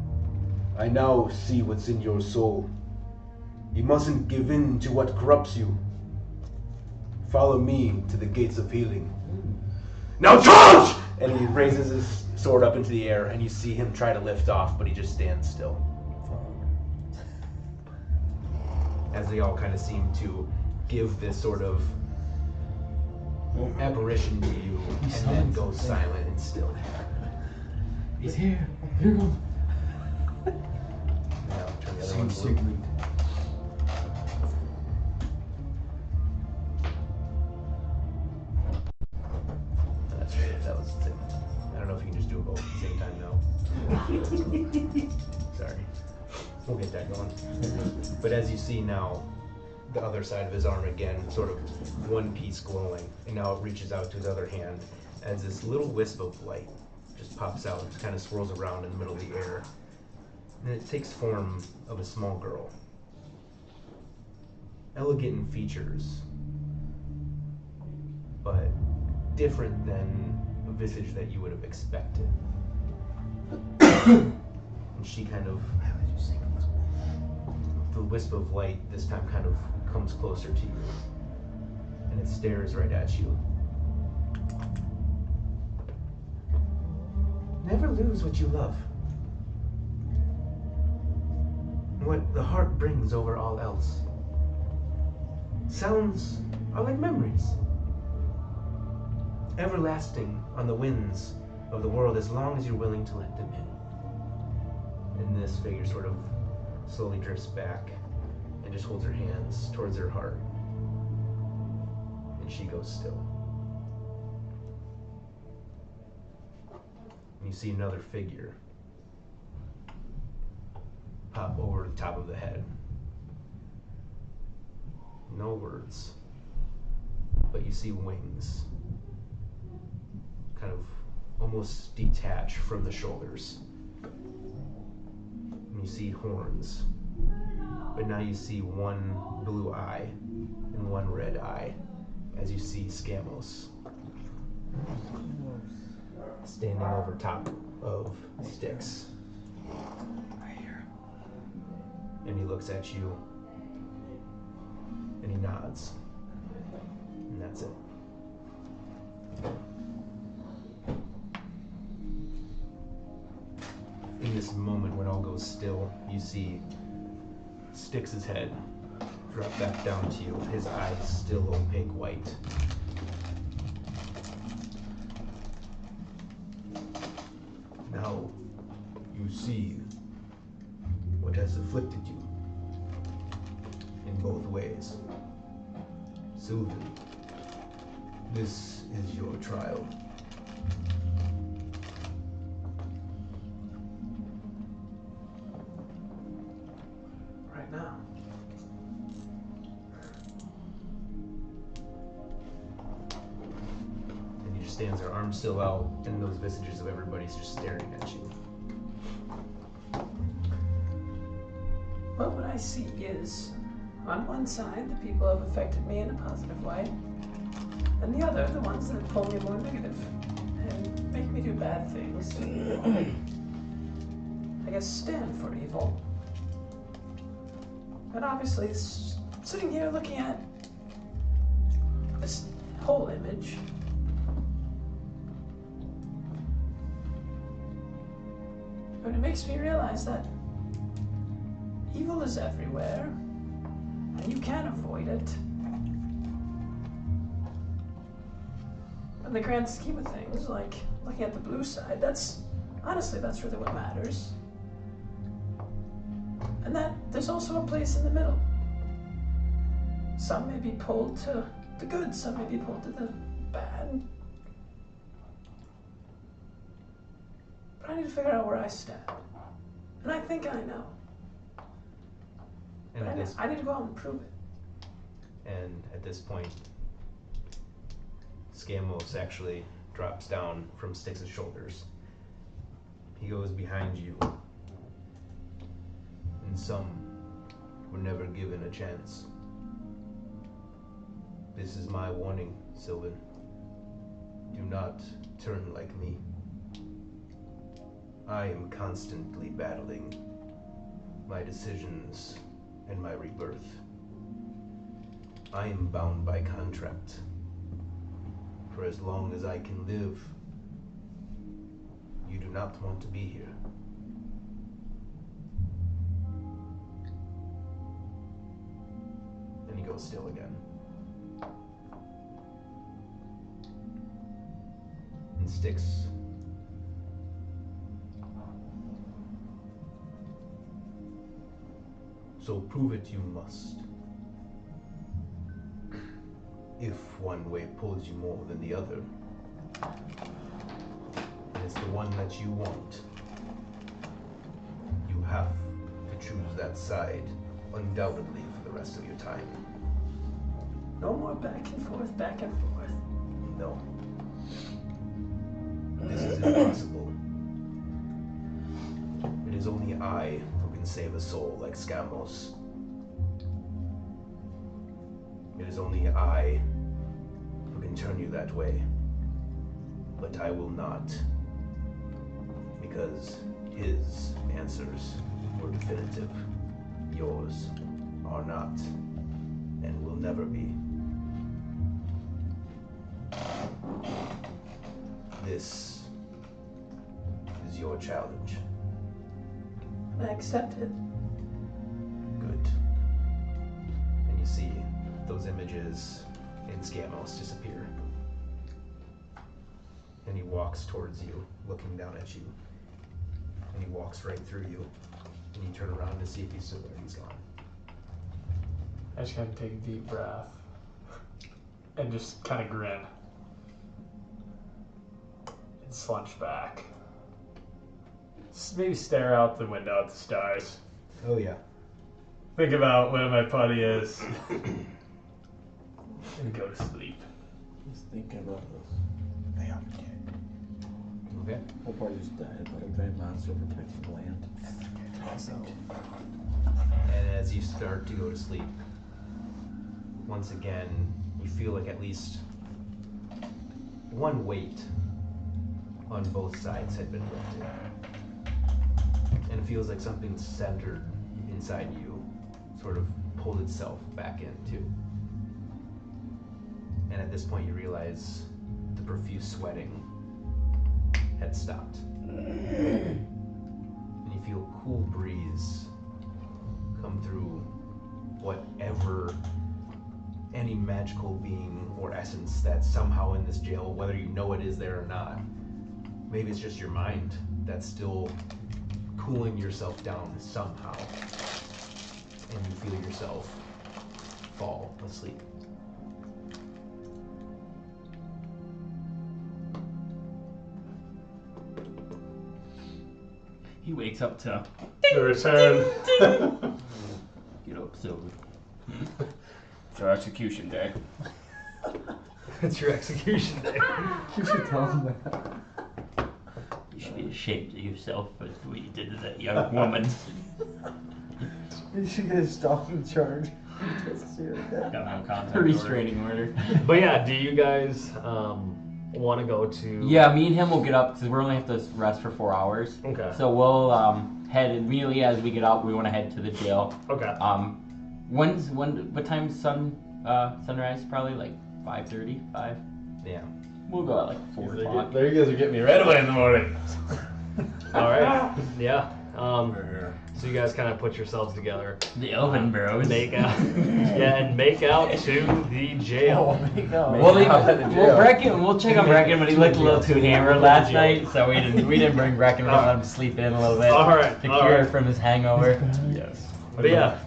I now see what's in your soul. You mustn't give in to what corrupts you. Follow me to the gates of healing. Now charge! And he raises his sword up into the air, and you see him try to lift off, but he just stands still. As they all kind of seem to give this sort of apparition to you, and then go silent and still. He's here. Here comes. Now turn the other one blue. That's right, that was it. I don't know if you can just do them both at the same time now. Sorry. We'll get that going. But as you see now, the other side of his arm again, sort of one piece glowing, and now it reaches out to his other hand as this little wisp of light just pops out and kind of swirls around in the middle of the air. And it takes form of a small girl. Elegant in features, but different than a visage that you would have expected. And she kind of, the wisp of light this time kind of comes closer to you. And it stares right at you. Never lose what you love. What the heart brings over all else. Sounds are like memories. Everlasting on the winds of the world as long as you're willing to let them in. And this figure sort of slowly drifts back and just holds her hands towards her heart. And she goes still. And you see another figure pop over the top of the head. No words, but you see wings kind of almost detach from the shoulders. And you see horns, but now you see one blue eye and one red eye as you see Scamos standing over top of Styx. And he looks at you and he nods. And that's it. In this moment when all goes still, you see Styx's head drop back down to you, his eyes still opaque white. Now you see what has afflicted you in both ways. Sylvan, this is your trial. Right now. And he just stands there, arms still out, and those visages of everybody's just staring at you. Well, what I see is, on one side, the people have affected me in a positive way, and the other, the ones that pull me more negative and make me do bad things. I guess stand for evil. But obviously, sitting here looking at this whole image, but it makes me realize that evil is everywhere, and you can't avoid it. In the grand scheme of things, like looking at the blue side, that's really what matters. And that there's also a place in the middle. Some may be pulled to the good, some may be pulled to the bad. But I need to figure out where I stand. And I think I know. And I need to go out and prove it. And at this point, Scamos actually drops down from Styx's shoulders. He goes behind you. And some were never given a chance. This is my warning, Sylvan. Do not turn like me. I am constantly battling my decisions and my rebirth. I am bound by contract. For as long as I can live, you do not want to be here. And he goes still again. And Styx so prove it you must. If one way pulls you more than the other, and it's the one that you want, you have to choose that side undoubtedly for the rest of your time. No more back and forth, back and forth. No. This is impossible. It is only I who can save a soul like Scamos. It is only I who can turn you that way. But I will not. Because his answers were definitive. Yours are not, and will never be. This is your challenge. I accept it. Good. And you see those images in Scamos disappear. And he walks towards you, looking down at you. And he walks right through you. And you turn around to see if he's still there. He's gone. I just kind of take a deep breath and just kind of grin and slunch back. Just maybe stare out the window at the stars. Oh yeah. Think about where my putty is and go to sleep. Just thinking about this. They are dead. Okay. I'll probably just die like a giant monster protecting the land. Awesome. And as you start to go to sleep, once again, you feel like at least one weight on both sides had been lifted. And it feels like something centered inside you sort of pulled itself back in too. And at this point you realize the profuse sweating had stopped. And you feel a cool breeze come through whatever any magical being or essence that's somehow in this jail, whether you know it is there or not. Maybe it's just your mind that's still cooling yourself down somehow. And you feel yourself fall asleep. He wakes up to The return. get up, Silver. It's our execution day. It's your execution day. You should tell him that. You should be ashamed of yourself for what you did to that young woman. You should get his dog in charge. Got no contact order. Restraining order. But yeah, do you guys want to go to? Yeah, me and him will get up because we only have to rest for 4 hours. Okay. So we'll head immediately as we get up. We want to head to the jail. Okay. What time's sunrise? Probably like 5:30, 5. Yeah. We'll go at like 4 o'clock. There you guys are getting me right away in the morning. All right. Yeah. So you guys kind of put yourselves together. The Elven Bros. Make out. Yeah, and make out to the jail. We'll check on Brecken, but he looked a little too hammered last night, so we didn't bring Brecken. We let him sleep in a little bit. All right. To cure from his hangover. Yes. But yeah,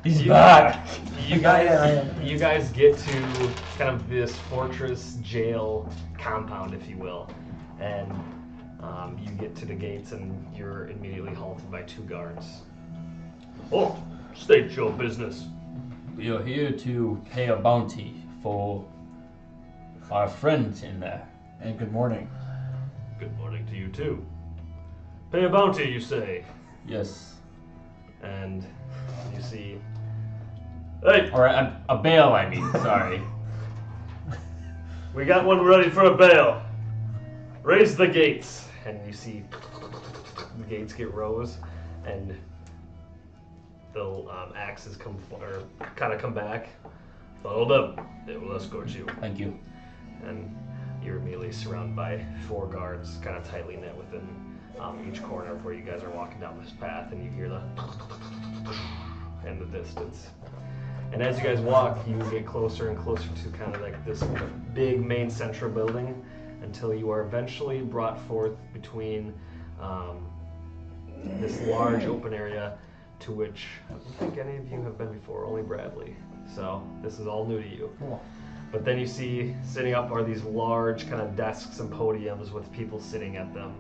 He's back. you guys get to kind of this fortress jail compound, if you will, and you get to the gates and you're immediately halted by 2 guards. Oh, state your business. We are here to pay a bounty for our friends in there. And good morning. Good morning to you too. Pay a bounty, you say, Yes. and you see. Hey, Or a bail, I mean. Sorry. we got one ready for a bail. Raise the gates. And you see the gates get rose, and the axes come back. Follow them. They will escort you. Thank you. And you're immediately surrounded by 4 guards, kind of tightly knit within each corner of where you guys are walking down this path, and you hear the in the distance. And as you guys walk, you get closer and closer to kind of like this big main central building, until you are eventually brought forth between this large open area to which I don't think any of you have been before, only Bradley. So this is all new to you. Cool. But then you see sitting up are these large kind of desks and podiums with people sitting at them.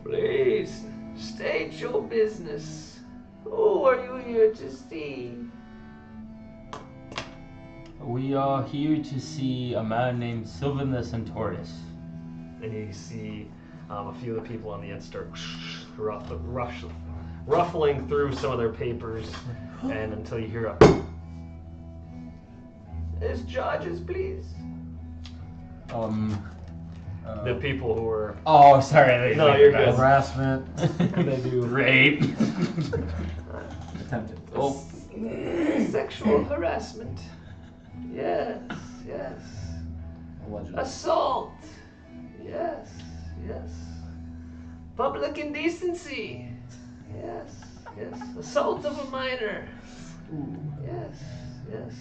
Please, state your business. Who are you here to see? We are here to see a man named Sylvan the Centaurus. And you see a few of the people on the end start ruffling through some of their papers, and until you hear a "There's charges, please." The people who are Oh, sorry. No, you're good. Harassment. they do Rape. Attempted. Oh. sexual harassment. Yes, yes. Allegedly. Assault. Yes, yes. Public indecency. Yes, yes. Assault of a minor. Yes, yes.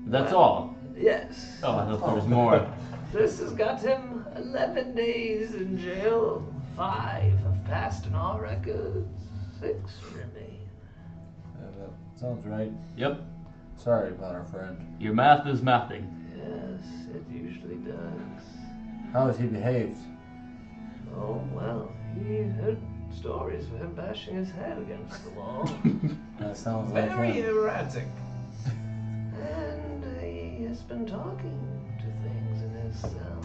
That's all. Yes. Oh, I thought there was more. This has got him 11 days in jail. 5 have passed in all records. 6 remain. That sounds right. Yep. Sorry about our friend. Your math is mathing. Yes, it usually does. How has he behaved? Oh, well, he heard stories of him bashing his head against the wall. That sounds like Very him. erratic. And he has been talking to things in his cell.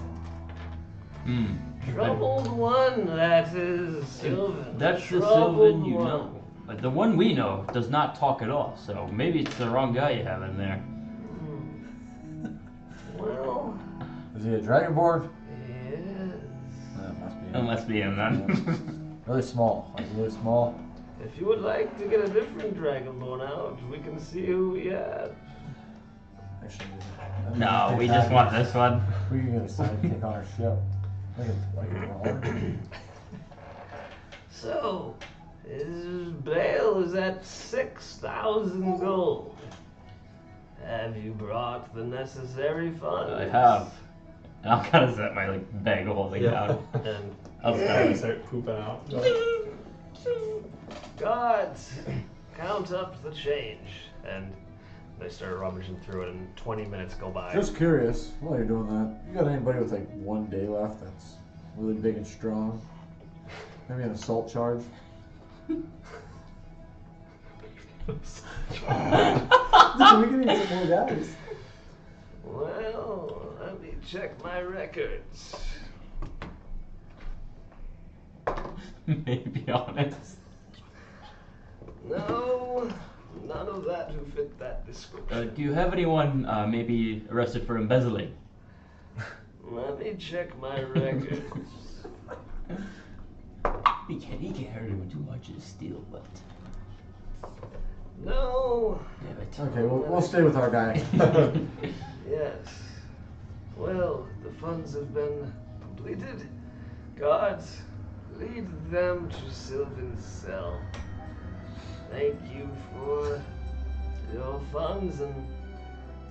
Hmm. Troubled one, that is Sylvan. That's the Troubled Sylvan you one. know. But the one we know does not talk at all, so maybe it's the wrong guy you have in there. Well, Is he a dragonborn? he is. That must be That him. must be him then. Really small. Like really small. If you would like to get a different Dragonborn out, we can see who we have. Actually, No, we just want this one. We can get a sidekick on our ship. Look at like a brawler. So, his bail is at 6,000 gold. Have you brought the necessary funds? I have. And I'll kind of set my bag of holding down. And I'll I start. start pooping out. guards, count up the change. And they start rummaging through it, and 20 minutes go by. Just curious, while you're doing that, you got anybody with like 1 day left that's really big and strong? Maybe an assault charge? We can need some more guys. Well, let me check my records. Maybe honest. No, none of that who fit that description. Do you have anyone maybe arrested for embezzling? Let me check my records. He can't hurt him too much to steal, but No. damn it. Okay, we'll stay with our guy. Yes. Well, the funds have been completed. Guards, lead them to Sylvan's cell. Thank you for your funds and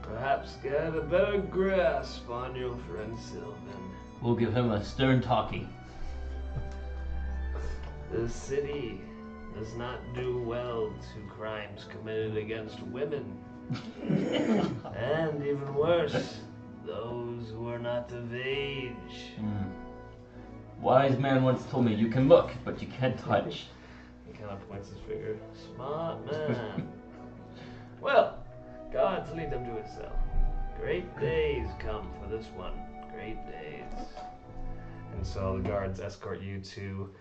perhaps get a better grasp on your friend Sylvan. We'll give him a stern talking. The city does not do well to crimes committed against women. And even worse, those who are not of age. Wise man once told me you can look, but you can't touch. He kind of points his finger. Smart man. Well, guards, lead them to his cell. Great days come for this one. Great days. And so the guards escort you to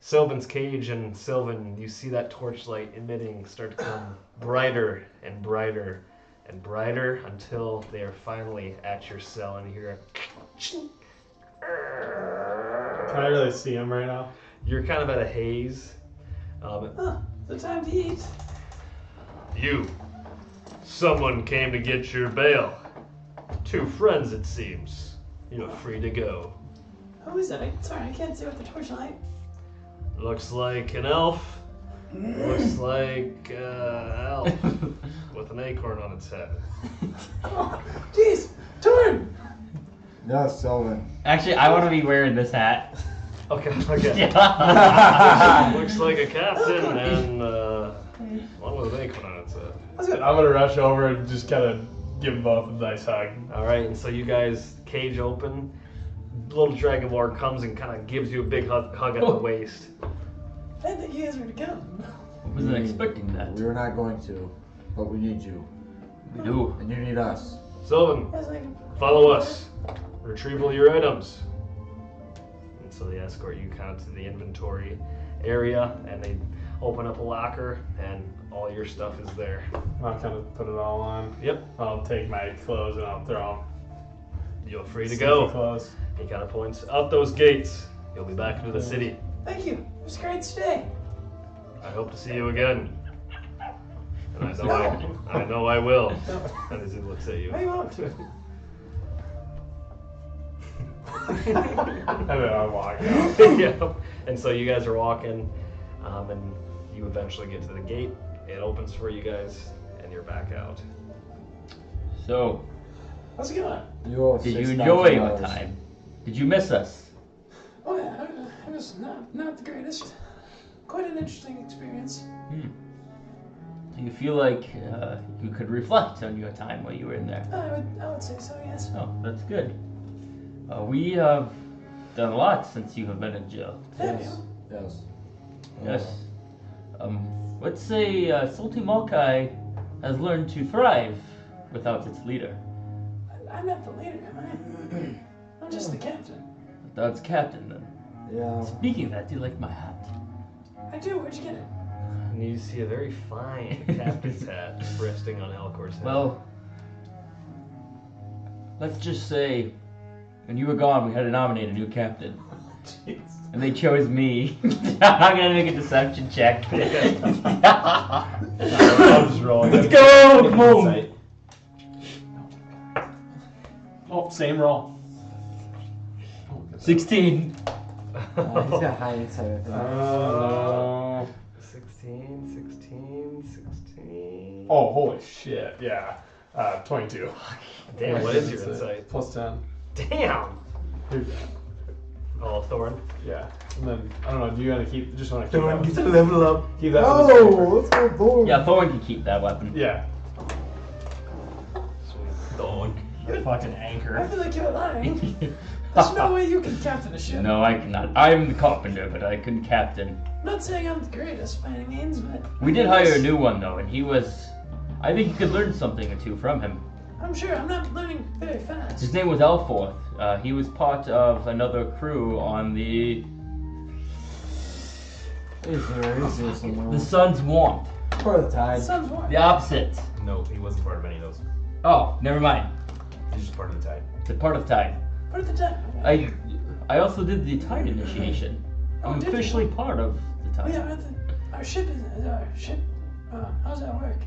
Sylvan's cage, and Sylvan, you see that torchlight emitting start to come brighter and brighter and brighter until they are finally at your cell, and you hear a... Can I really see him right now? You're kind of at a haze. The time to eat. You. Someone came to get your bail. 2 friends, it seems. You're free to go. Who is it? Sorry, I can't see with the torchlight. Looks like an elf. Looks like elf with an acorn on its head. Oh, jeez, Torn! No, Sylvan. Actually, I want to be wearing this hat. Okay. Looks like a captain and one with an acorn on its head. I'm gonna rush over and just kind of give them both a nice hug. All right, and so you guys cage open. Little Dragonborn comes and kind of gives you a big hug at the waist. I didn't think you guys were to come. Wasn't expecting that. We were not going to, but we need you. We do. And you need us. Sylvan, I was like, follow us. Retrieve all your items. And so they escort you kind of to the inventory area, and they open up a locker, and all your stuff is there. I'll kind of put it all on. Yep. I'll take my clothes and I'll throw them. You're free to Sneaky go. clothes. He kind of points up those gates. You'll be back into the city. thank you. It was great today. I hope to see you again. And I know I will. And as he looks at you. I won't. And then I walk out. Yep. And so you guys are walking, and you eventually get to the gate. It opens for you guys, and you're back out. So, How's it going? You owe did you $6,000. enjoy your time? Did you miss us? Oh yeah, it was not the greatest. Quite an interesting experience. Do you feel like you could reflect on your time while you were in there? I would say so, yes. Oh, that's good. We have done a lot since you have been in jail. Have Yes. you? Yes. Yes. Let's say Salty Maokai has learned to thrive without its leader. I'm not the leader, am I? I'm just the captain. That's captain then. Yeah. Speaking of that, do you like my hat? I do. Where'd you get it? And you see a very fine captain's hat resting on Alcor's head. Well, let's just say when you were gone, we had to nominate a new captain. And they chose me. I'm gonna make a deception check. I'll just roll Let's again. go! Come on! Oh, same roll. 16. He's got high insight, I think. 16. Oh, holy shit. Yeah. 22. Damn, what is your insight? Plus 10. Damn! Here. Oh, Thorn. Yeah. And then, I don't know, do you want to keep, just want to keep Thorn that? gets a level up. Keep that Oh, one. let's go Thorn. Yeah, Thorn can keep that weapon. Yeah. Thorn. Fucking I anchor. feel like you're lying. There's no way you can captain a ship. No, I cannot. I am the carpenter, but I couldn't captain. I'm not saying I'm the greatest by any means, but We did hire a new one though, and he was. I think you could learn something or two from him. I'm sure I'm not learning very fast. His name was Elforth. He was part of another crew on the He's here somewhere. the Sun's Warmth. Part of the tide. Sun's warm. The opposite. No, he wasn't part of any of those. Oh, never mind. He's just part of the tide. The part of Tide. What at the time? I also did the Tide initiation. Oh, I'm did you? officially part of the Oh Tide. yeah, our ship is our ship. How's that work?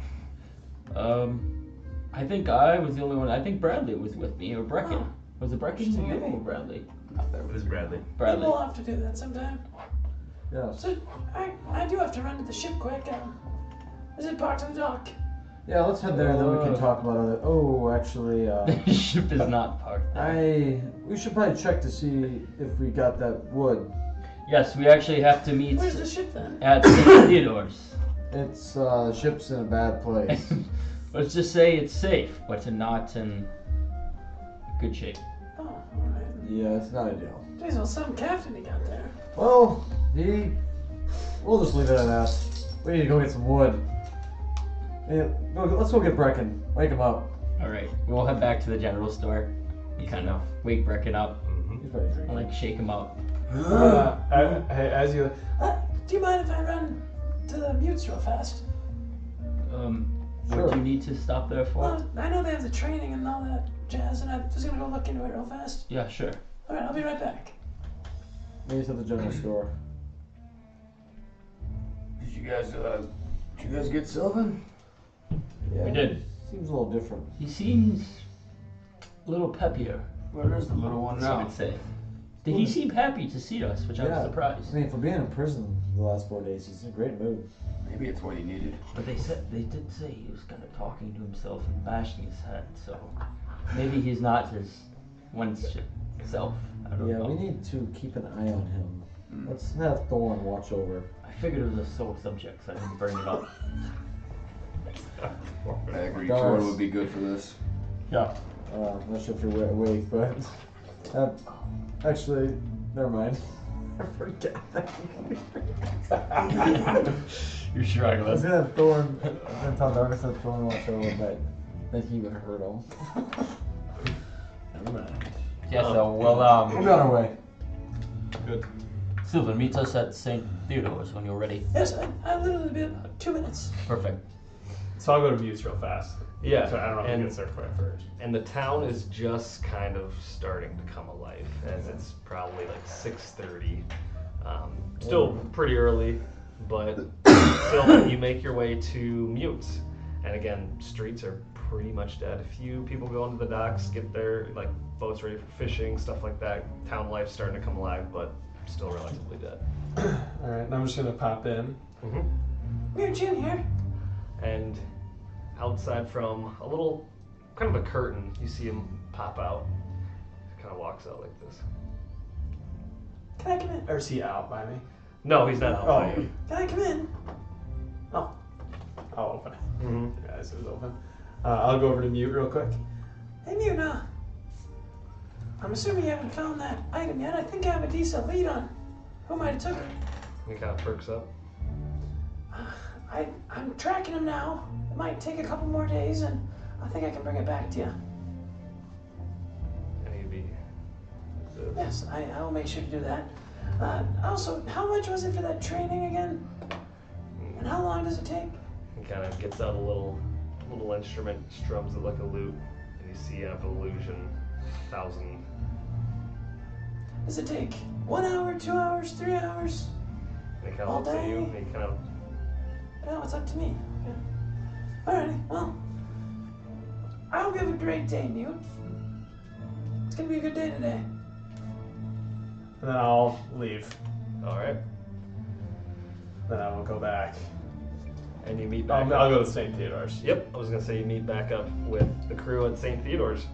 I think I was the only one. I think Bradley was with me, or Brecken. Oh. Was it Brecken? Interesting. Or Bradley? It was Bradley. Bradley. We'll have to do that sometime. Yes. So I do have to run to the ship quick. Is it parked on the dock? Yeah, let's head there, then we can talk about it. Oh, actually, The ship is not parked there. we should probably check to see if we got that wood. Yes, we actually have to meet Where's the ship then? at St. Theodore's. It's, the ship's in a bad place. Let's just say it's safe, but not in good shape. Oh, alright. Yeah, it's not ideal. Jeez, well, some captain he got there. Well, we'll just leave it at that. We need to go get some wood. Yeah, let's go get Brecken. Wake him up. Alright, we'll head back to the general store and kind of wake Brecken up. He's probably And drinking. like shake him up. Hey, as you. Do you mind if I run to the mutes real fast? What Sure. do you need to stop there for? Well, I know they have the training and all that jazz, and I'm just gonna go look into it real fast. Yeah, sure. Alright, I'll be right back. Maybe to the general store. Did you guys get Sylvan? Yeah, We did. Seems a little different. He seems a little peppier, Where is the little one I now? would say. Did he seem happy to see us, which I was Yeah. surprised. I mean, for being in prison the last 4 days, he's in a great mood. Maybe it's what he needed. But they did say he was kind of talking to himself and bashing his head, so maybe he's not his once self. I don't Yeah, know. we need to keep an eye on him. Let's have Thorn watch over. I figured it was a sole subject, so I didn't bring it up. I agree. Does. Jordan would be good for this. Yeah. I'm not sure if you're awake, but actually, never mind. I forget that. You're I was struggling. gonna have Thorn. I'm gonna tell Darkness that Thorn watch over, but then he would hurt him. Never mind. Yeah, so we'll We're on our way. Good. Sylvan, meet us at St. Theodore's when you're ready. Yes, I'll literally be about 2 minutes. Perfect. So I'll go to mutes real fast. Yeah, So I don't know if and- we get certified first. And the town is just kind of starting to come alive, as it's probably like 6:30. Still pretty early, but still, you make your way to Mutes, and again, streets are pretty much dead. A few people go into the docks, get their like boats ready for fishing, stuff like that. Town life's starting to come alive, but still relatively dead. All right, and I'm just gonna pop in. We're Jin here. And outside from a little, kind of a curtain, you see him pop out. He kind of walks out like this. Can I come in? Or is he out by me? No, he's not out by you. Can I come in? Oh, I'll open it. Mm-hmm. Yeah, this is open. I'll go over to mute real quick. Hey, Muna. I'm assuming you haven't found that item yet. I think I have a decent lead on who might have took it. He kind of perks up. I'm tracking him now. It might take a couple more days, and I think I can bring it back to you. And he'd be like this. Yes, I will make sure to do that. Also, how much was it for that training again? And how long does it take? He kind of gets out a little instrument, strums it like a lute, and you see an illusion, 1,000. Does it take 1 hour, 2 hours, 3 hours? And he kind All of looks at you, day? and he kind of, No, it's up to me. Okay. Alrighty, well, I hope you have a great day, Newt. It's gonna be a good day today. And then I'll leave. all right. Then I will go back. And you meet back I'll up. go to St. Theodore's. Yep, I was gonna say you meet back up with the crew at St. Theodore's.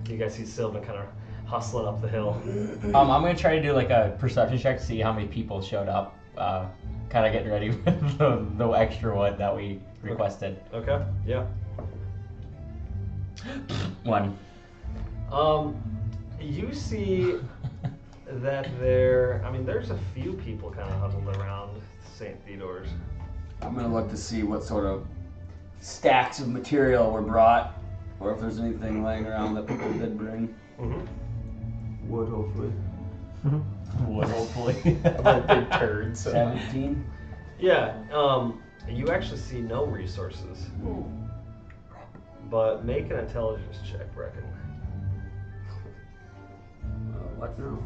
You guys see Sylvan kind of hustling up the hill. I'm gonna try to do like a perception check to see how many people showed up. Kind of getting ready with the extra one that we requested. Okay, yeah. 1. You see that there's a few people kind of huddled around St. Theodore's. I'm gonna look to see what sort of stacks of material were brought, or if there's anything laying around that people did bring. Mm-hmm. Wood, hopefully. Would hopefully. I'm a big turd, so. 17. Yeah, you actually see no resources. Ooh. But make an intelligence check, Brecken. What now?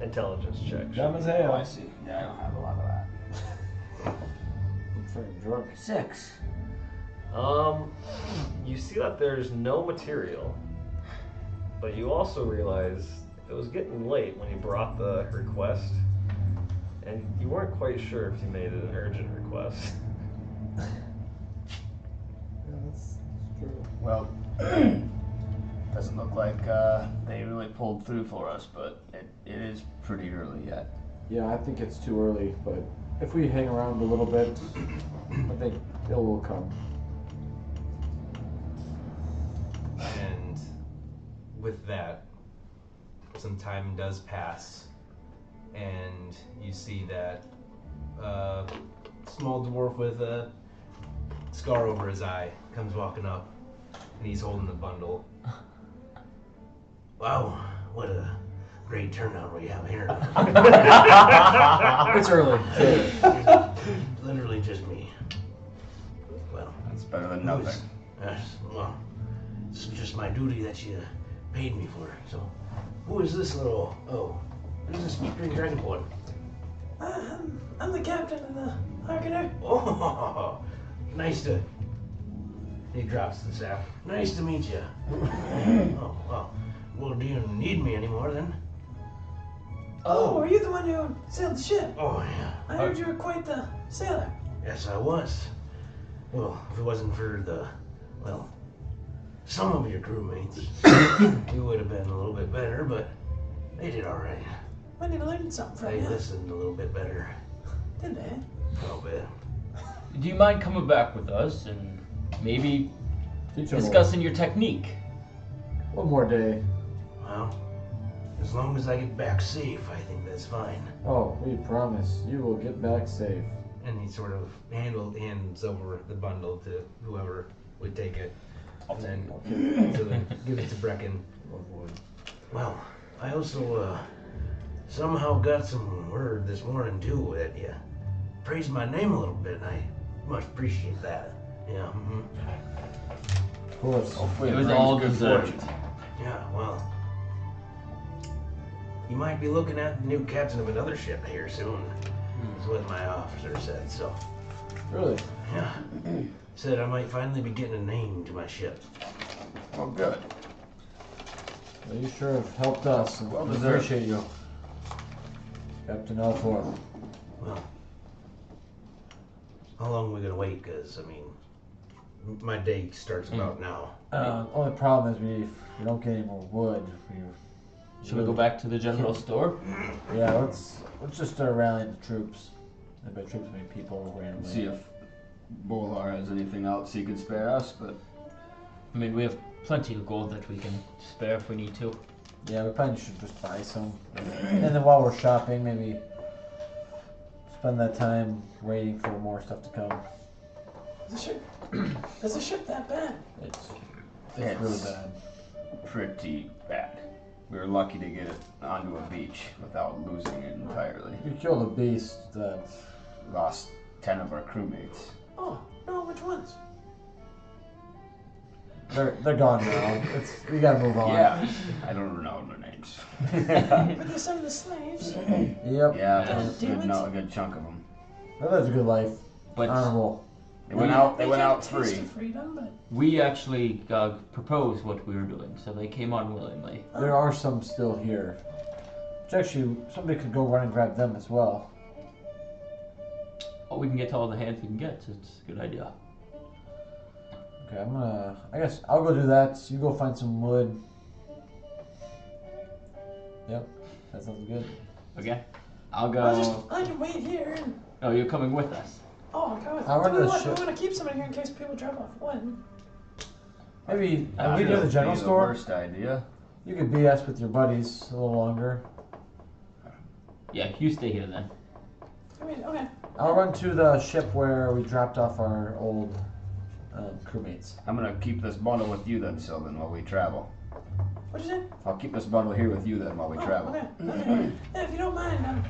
Intelligence check. Dumb as Oh, hell. I see. Yeah, I don't have a lot of that. I'm pretty drunk. 6. You see that there's no material, but you also realize it was getting late when you brought the request, and you weren't quite sure if you made it an urgent request. That's true. Well, doesn't look like they really pulled through for us, but it is pretty early yet. Yeah, I think it's too early, but if we hang around a little bit, I think it will come. And with that, some time does pass, and you see that small dwarf with a scar over his eye comes walking up, and he's holding the bundle. Wow, what a great turnout we have here. It's early. Literally just me. Well, That's better than nothing. yes, well, it's just my duty that you paid me for. So, who is this little, who's this green dragonborn? I'm the captain of the Harkener. Oh, nice to, he drops the staff. Nice to meet you. Oh, well, do you need me anymore then? Oh, are you the one who sailed the ship? Oh, yeah. I heard you were quite the sailor. Yes, I was. Well, if it wasn't for some of your crewmates, you would have been a little bit better, but they did all right. I need to learn something from They you. listened a little bit better. Did they? A little bit. Do you mind coming back with us and maybe Teach 'em discussing your technique? one more day. Well, as long as I get back safe, I think that's fine. Oh, we promise you will get back safe. And he sort of hands over the bundle to whoever would take it. And then, so then give it to Brecken. Well, I also somehow got some word this morning too that you praised my name a little bit, and I much appreciate that. Yeah. Mm-hmm. Of course. Hopefully It was brings all good deserved. fortune. Yeah. Well, you might be looking at the new captain of another ship here soon. Is what my officer said. So, Really? Yeah. Said I might finally be getting a name to my ship. Oh, good. Well, you sure have helped us, and Well we deserved. appreciate you, Captain Elfor. Well, how long are we gonna wait? Cause I mean, my day starts about now. Only problem is we don't get any more wood. Should we go back to the general store? Yeah, let's just start rallying the troops. And by troops, I mean people randomly. See if Bolar has anything else he can spare us, but I mean, we have plenty of gold that we can spare if we need to. Yeah, we probably should just buy some. And then while we're shopping, maybe spend that time waiting for more stuff to come. Is the ship that bad? It's really bad. pretty bad. We were lucky to get it onto a beach without losing it entirely. You killed a beast that Lost 10 of our crewmates. Oh, no, which ones? they're gone now. We gotta move on. Yeah, I don't know their names. Were they some of the slaves? Yep. Yeah, Damn it. a good chunk of them. They lived a good life. But Honorable. They went out They had a taste free. of freedom, but we actually proposed what we were doing, so they came on willingly. There are some still here. Which actually, somebody could go run and grab them as well. Oh, we can get to all the hands we can get, so it's a good idea. Okay, I guess I'll go do that. You go find some wood. Yep, that sounds good. Okay. I'll I can wait here. And, Oh, you're coming with us. oh, go with I'll run do to we the want, ship. do we want to keep somebody here in case people drop off wood? Maybe That we go to the wouldn't general be the store. worst idea. You could BS with your buddies a little longer. Yeah, you stay here then. I mean, okay. I'll run to the ship where we dropped off our old crewmates. I'm gonna keep this bundle with you then, Sylvan, while we travel. What'd you say? I'll keep this bundle here with you then while we travel. Okay. Okay. Yeah, if you don't mind,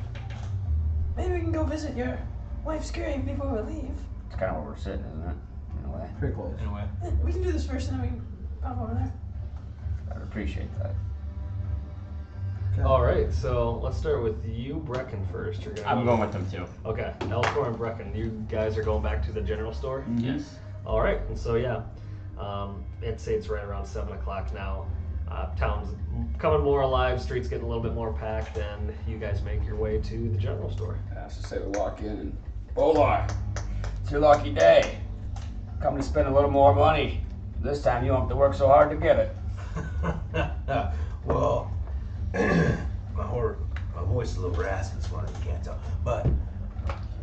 maybe we can go visit your wife's grave before we leave. It's kind of where we're sitting, isn't it? In a way. Pretty close. In a way. Yeah, we can do this first, and then we can pop over there. I'd appreciate that. All right, so let's start with you, Brecken, first. You're gonna I'm going with them too. Okay, Elcor and Brecken, you guys are going back to the general store? Yes. All right, and so yeah, I'd say it's right around 7 o'clock now. Town's coming more alive, streets getting a little bit more packed, and you guys make your way to the general store. I have to say we walk in and Bolar, it's your lucky day. Come to spend a little more money. This time you don't have to work so hard to get it. Well, my voice is a little raspy this morning, you can't tell. But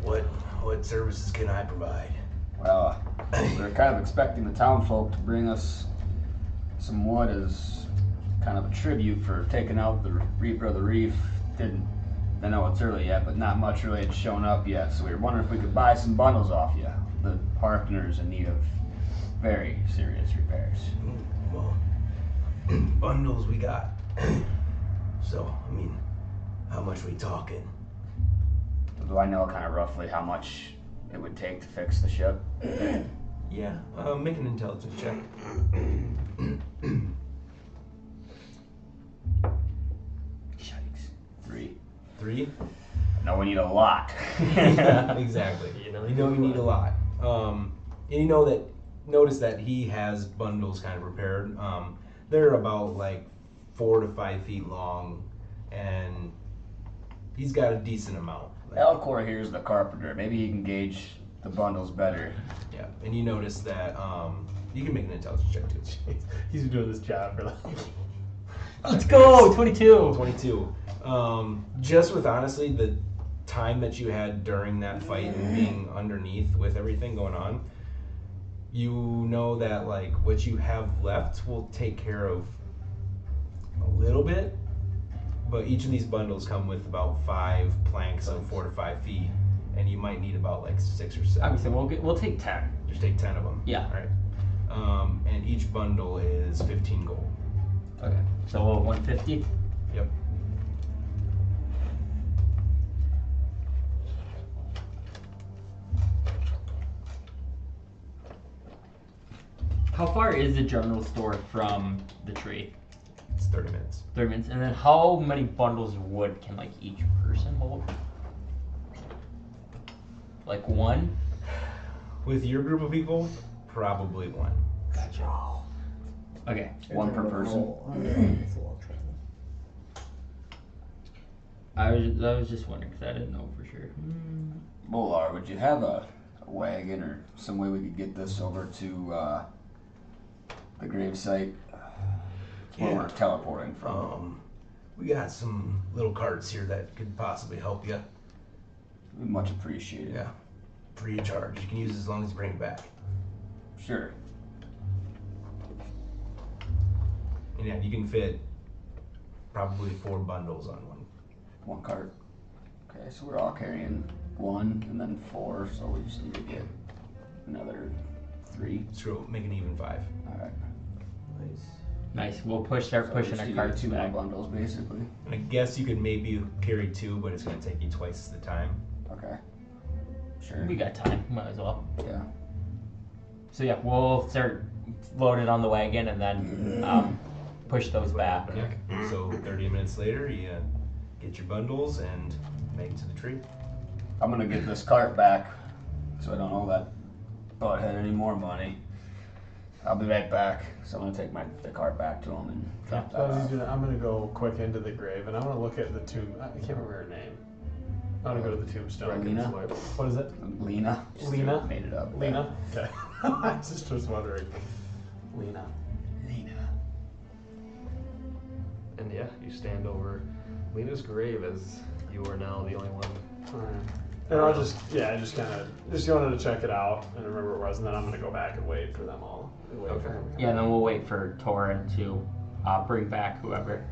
what services can I provide? Well, we were kind of expecting the town folk to bring us some wood as kind of a tribute for taking out the Reaper of the Reef. I know it's early yet, but not much really had shown up yet, so we were wondering if we could buy some bundles off you. The Harkner's in need of very serious repairs. Well, bundles we got. So, I mean, how much we talking? Do I know kind of roughly how much it would take to fix the ship? Yeah. Make an intelligence check. Yikes. 3. 3. No, we need a lot. Yeah, exactly. You know You need a lot. And notice that he has bundles kind of prepared. They're about like 4 to 5 feet long, and he's got a decent amount. Elcor here is the carpenter. Maybe he can gauge the bundles better. Yeah, and you notice that you can make an intelligence check too. He's been doing this job for like... Let's go! 22! 22. Just with honestly the time that you had during that fight and being underneath with everything going on, you know that like what you have left will take care of a little bit, but each of these bundles come with about 5 planks of 4 to 5 feet, and you might need about like 6 or 7. I would say we'll take 10. Just take 10 of them. Yeah. All right. And each bundle is 15 gold. Okay. So 150? Yep. How far is the general store from the tree? It's 30 minutes. 30 minutes. And then how many bundles of wood can like each person hold? Like one? With your group of people, probably one. Okay. One per person. I was just wondering because I didn't know for sure. Molar, would you have a wagon or some way we could get this over to the grave site where we're teleporting from? We got some little carts here that could possibly help you. Much appreciated. Yeah. Free of charge. You can use it as long as you bring it back. Sure. And yeah, you can fit probably 4 bundles on One cart. Okay, so we're all carrying 1 and then 4, so we just need to get another 3. So make an even 5. Alright. Nice. We'll start So pushing we our just carts need 2 more back. bundles, basically. And I guess you could maybe carry 2, but it's going to take you twice the time. Okay. Sure. We got time. Might as well. Yeah. So yeah, we'll start loading on the wagon and then push those back. Yeah. So 30 minutes later, you get your bundles and make it to the tree. I'm gonna get this cart back, so I don't owe that butthead any more money. I'll be right back. So I'm gonna take the cart back to him and drop that off. I'm gonna go quick into the grave and I'm gonna look at the tomb. I can't remember her name. I'm gonna go to the tombstone. Lena? What is it? Lena. Lena? Made it up. Lena? Okay. I just was wondering. Lena. And yeah, you stand over Lena's grave as you are now the only one. Alright. And I'll just kind of wanted to check it out and remember what it was, and then I'm gonna go back and wait for them all. Okay. Yeah, and then we'll wait for Torin to bring back whoever.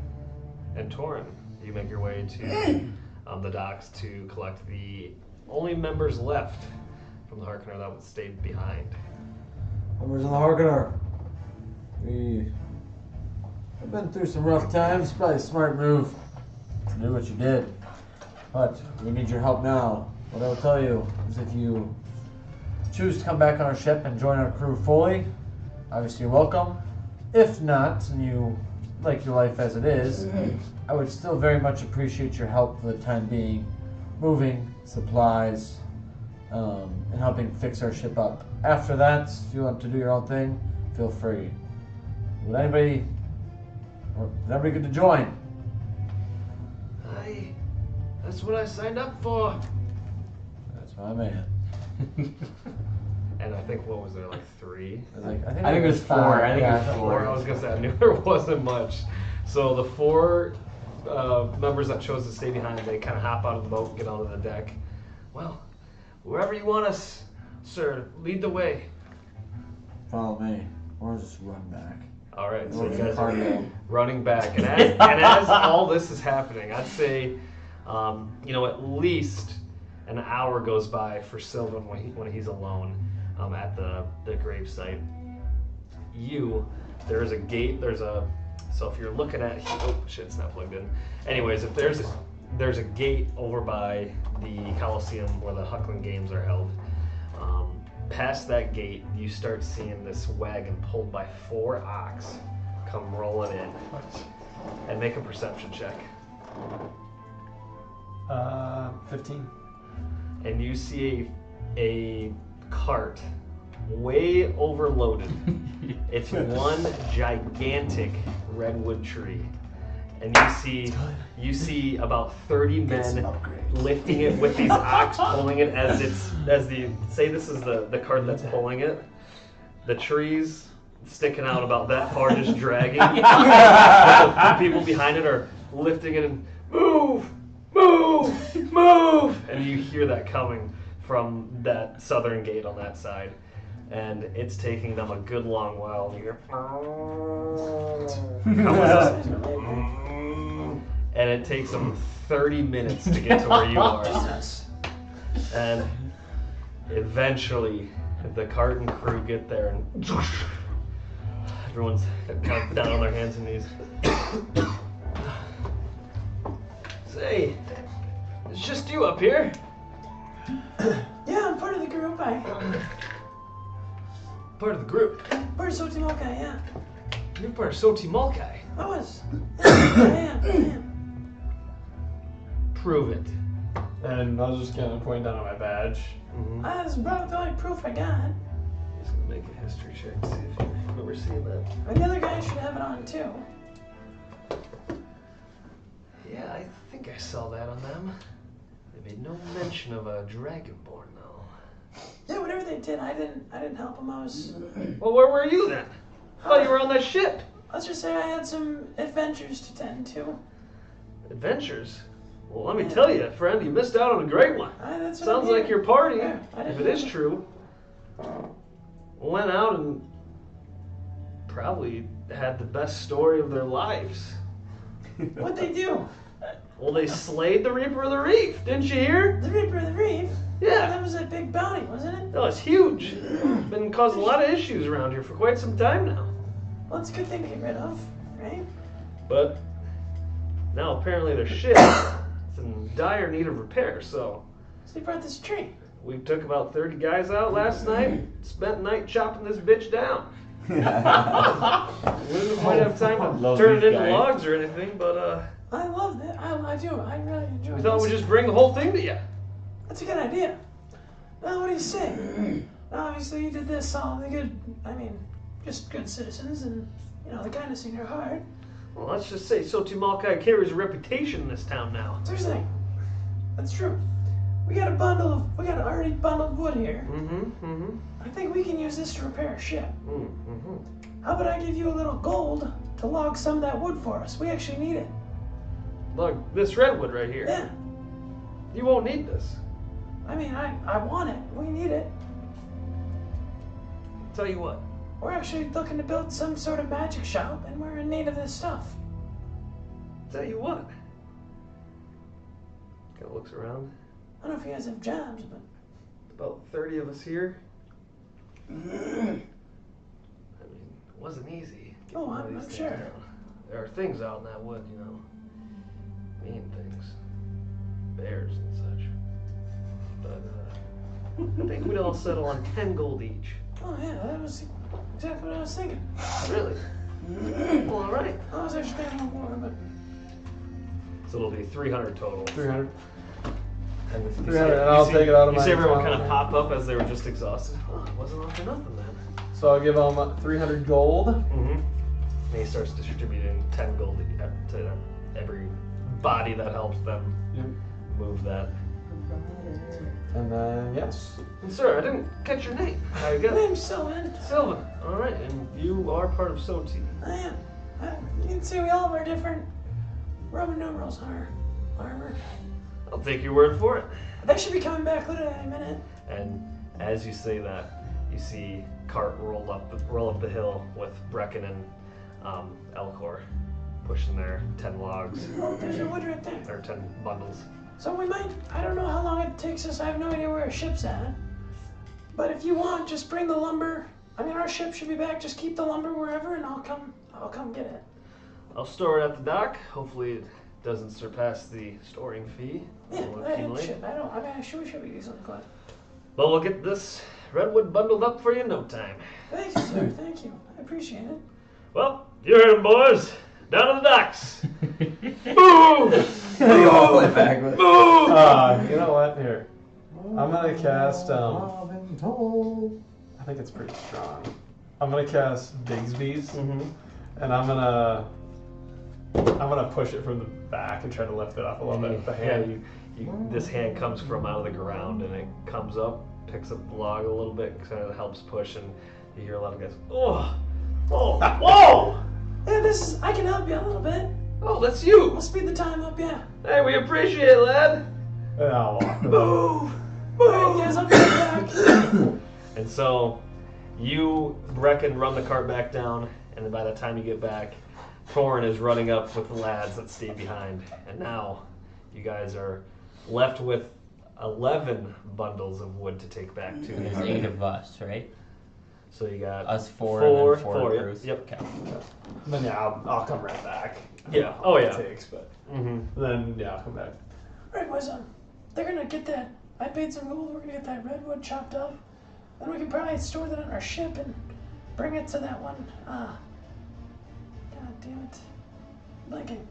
And Torin, you make your way to the docks to collect the only members left from the Harkonnen that would stay behind. Members of the Harkonnen. We have been through some rough times. Probably a smart move to do what you did. But we need your help now. What I will tell you is if you choose to come back on our ship and join our crew fully, obviously you're welcome. If not, and you like your life as it is, I would still very much appreciate your help for the time being, moving supplies, and helping fix our ship up. After that, if you want to do your own thing, feel free. Is everybody good to join? That's what I signed up for. That's my man. And I think, what was there, like 3? I think it was 4. I think it was 4. I was gonna say, I knew there wasn't much. So the 4 members that chose to stay behind, they kind of hop out of the boat and get onto the deck. Well, wherever you want us, sir, lead the way. Follow me. Or just run back. All right, so Or you guys are cardio. running back, and as all this is happening, I'd say, at least an hour goes by for Sylvan when he's alone at the grave site. There's a gate. So if you're looking at, oh shit, it's not plugged in. Anyways, if there's a gate over by the Coliseum where the Huckland Games are held. Past that gate, you start seeing this wagon pulled by 4 ox come rolling in. And make a perception check. 15. And you see a cart way overloaded. It's one gigantic redwood tree. And you see about 30 men lifting it with these ox, pulling it say this is the cart that's pulling it. The trees sticking out about that far, just dragging. The people behind it are lifting it and move, and you hear that coming from that southern gate on that side. And it's taking them a good long while. You hear, and it takes them 30 minutes to get to where you are. And eventually, the cart and crew get there, and everyone's kind of down on their hands and knees. Say, it's just you up here. Yeah, I'm part of the group. Part of the group. Part of Soti Mokai, yeah. You're part of Soti Mokai. I was. I am. Prove it. And I was just gonna point down at my badge. Mm-hmm. That's about the only proof I got. He's gonna make a history check to see if you remember seeing that. And the other guy should have it on too. Yeah, I think I saw that on them. They made no mention of a Dragonborn though. Yeah, whatever they did, I didn't help them. I was. Well, where were you then? I thought you were on that ship. Let's just say I had some adventures to tend to. Adventures? Well, let me tell you, friend, you missed out on a great one. That's what Sounds I'm like hearing. your party, Yeah, I if didn't it is know. true, went out and probably had the best story of their lives. What'd they do? Well, they slayed the Reaper of the Reef. Didn't you hear? The Reaper of the Reef? Yeah. That was that big bounty, wasn't it? No, it's huge. Been causing a lot of issues around here for quite some time now. Well, it's a good thing to get rid of, right? But now apparently their ship is in dire need of repair, so So they brought this tree. we took about 30 guys out last night, spent the night chopping this bitch down. We didn't quite have time to Love turn it these into guys. logs or anything, but I love that. I do. I really enjoy we thought this. we'd just bring the whole thing to you. That's a good idea. Now, what do you say? Now, obviously, you did this all the good. I mean, just good citizens, and you know the kindness in your heart. Well, let's just say Soti Malkai carries a reputation in this town now. Seriously, that's true. We got already bundled wood here. Mm-hmm. I think we can use this to repair a ship. Mm-hmm. How about I give you a little gold to log some of that wood for us? We actually need it. Look, this redwood right here. Yeah. You won't need this. I mean, I want it. We need it. Tell you what. We're actually looking to build some sort of magic shop, and we're in need of this stuff. Tell you what. Kind of looks around. I don't know if you guys have jobs, but About 30 of us here. I mean, it wasn't easy. Oh, getting all I'm these things sure. down. There are things out in that wood, you know. Mean things. Bears and such. But, I think we'd all settle on 10 gold each. oh yeah, that was exactly what I was thinking. Really? Well, alright. I was actually thinking more, but So it'll be 300 total. 300. And if you 300, see- and I'll you take it out of You my see everyone account. kind of pop up as they were just exhausted. Oh, it wasn't all for nothing then. So I'll give them 300 gold. Mm-hmm. And he starts distributing 10 gold to every body that helps them move that. And then, yes. And sir, I didn't catch your name. How you my got name's Sylvan. Sylvan. All right, and you are part of Soti. I am. You can see we all wear different Roman numerals on our armor. I'll take your word for it. They should be coming back literally any minute. And as you say that, you see cart roll up the hill with Brecken and Elcor pushing their 10 logs Oh, there's your wood right there. or 10 bundles. So we might, I don't know how long it takes us. I have no idea where our ship's at. But if you want, just bring the lumber. I mean, our ship should be back. Just keep the lumber wherever, and I'll come get it. I'll store it at the dock. Hopefully it doesn't surpass the storing fee. Yeah, We'll it accumulate. should. I'm sure we should be decently close. But we'll get this redwood bundled up for you in no time. Thank you, sir. Thank you. I appreciate it. Well, you heard him, boys. Down to the docks. Move! You all play back with it. Move! You know what? Here. I'm gonna cast, I think it's pretty strong. I'm gonna cast Bigsby's, Mm-hmm. and I'm gonna push it from the back and try to lift it up a little bit with the hand. This hand comes from out of the ground and it comes up, picks up the log a little bit, kind of helps push, and you hear a lot of guys, oh, whoa! Yeah, I can help you a little bit. Oh, that's you! I'll speed the time up, yeah. Hey, we appreciate it, lad! And I'll walk away. Move! Alright, guys, I'll be right back. And so you, Brecken, run the cart back down, and then by the time you get back, Thorin is running up with the lads that stayed behind. And now you guys are left with 11 bundles of wood to take back to There's the 8 of us, right? So you got Us 4 and then 4 yep, crews. Yep. Okay. Then yeah, I'll come right back. Yeah. Oh yeah. It takes, but Mm-hmm. then yeah, I'll come back. Alright, boys, they're gonna get that. I paid some gold. We're gonna get that redwood chopped up. Then we can probably store that on our ship and bring it to that one. God damn it. Blanking.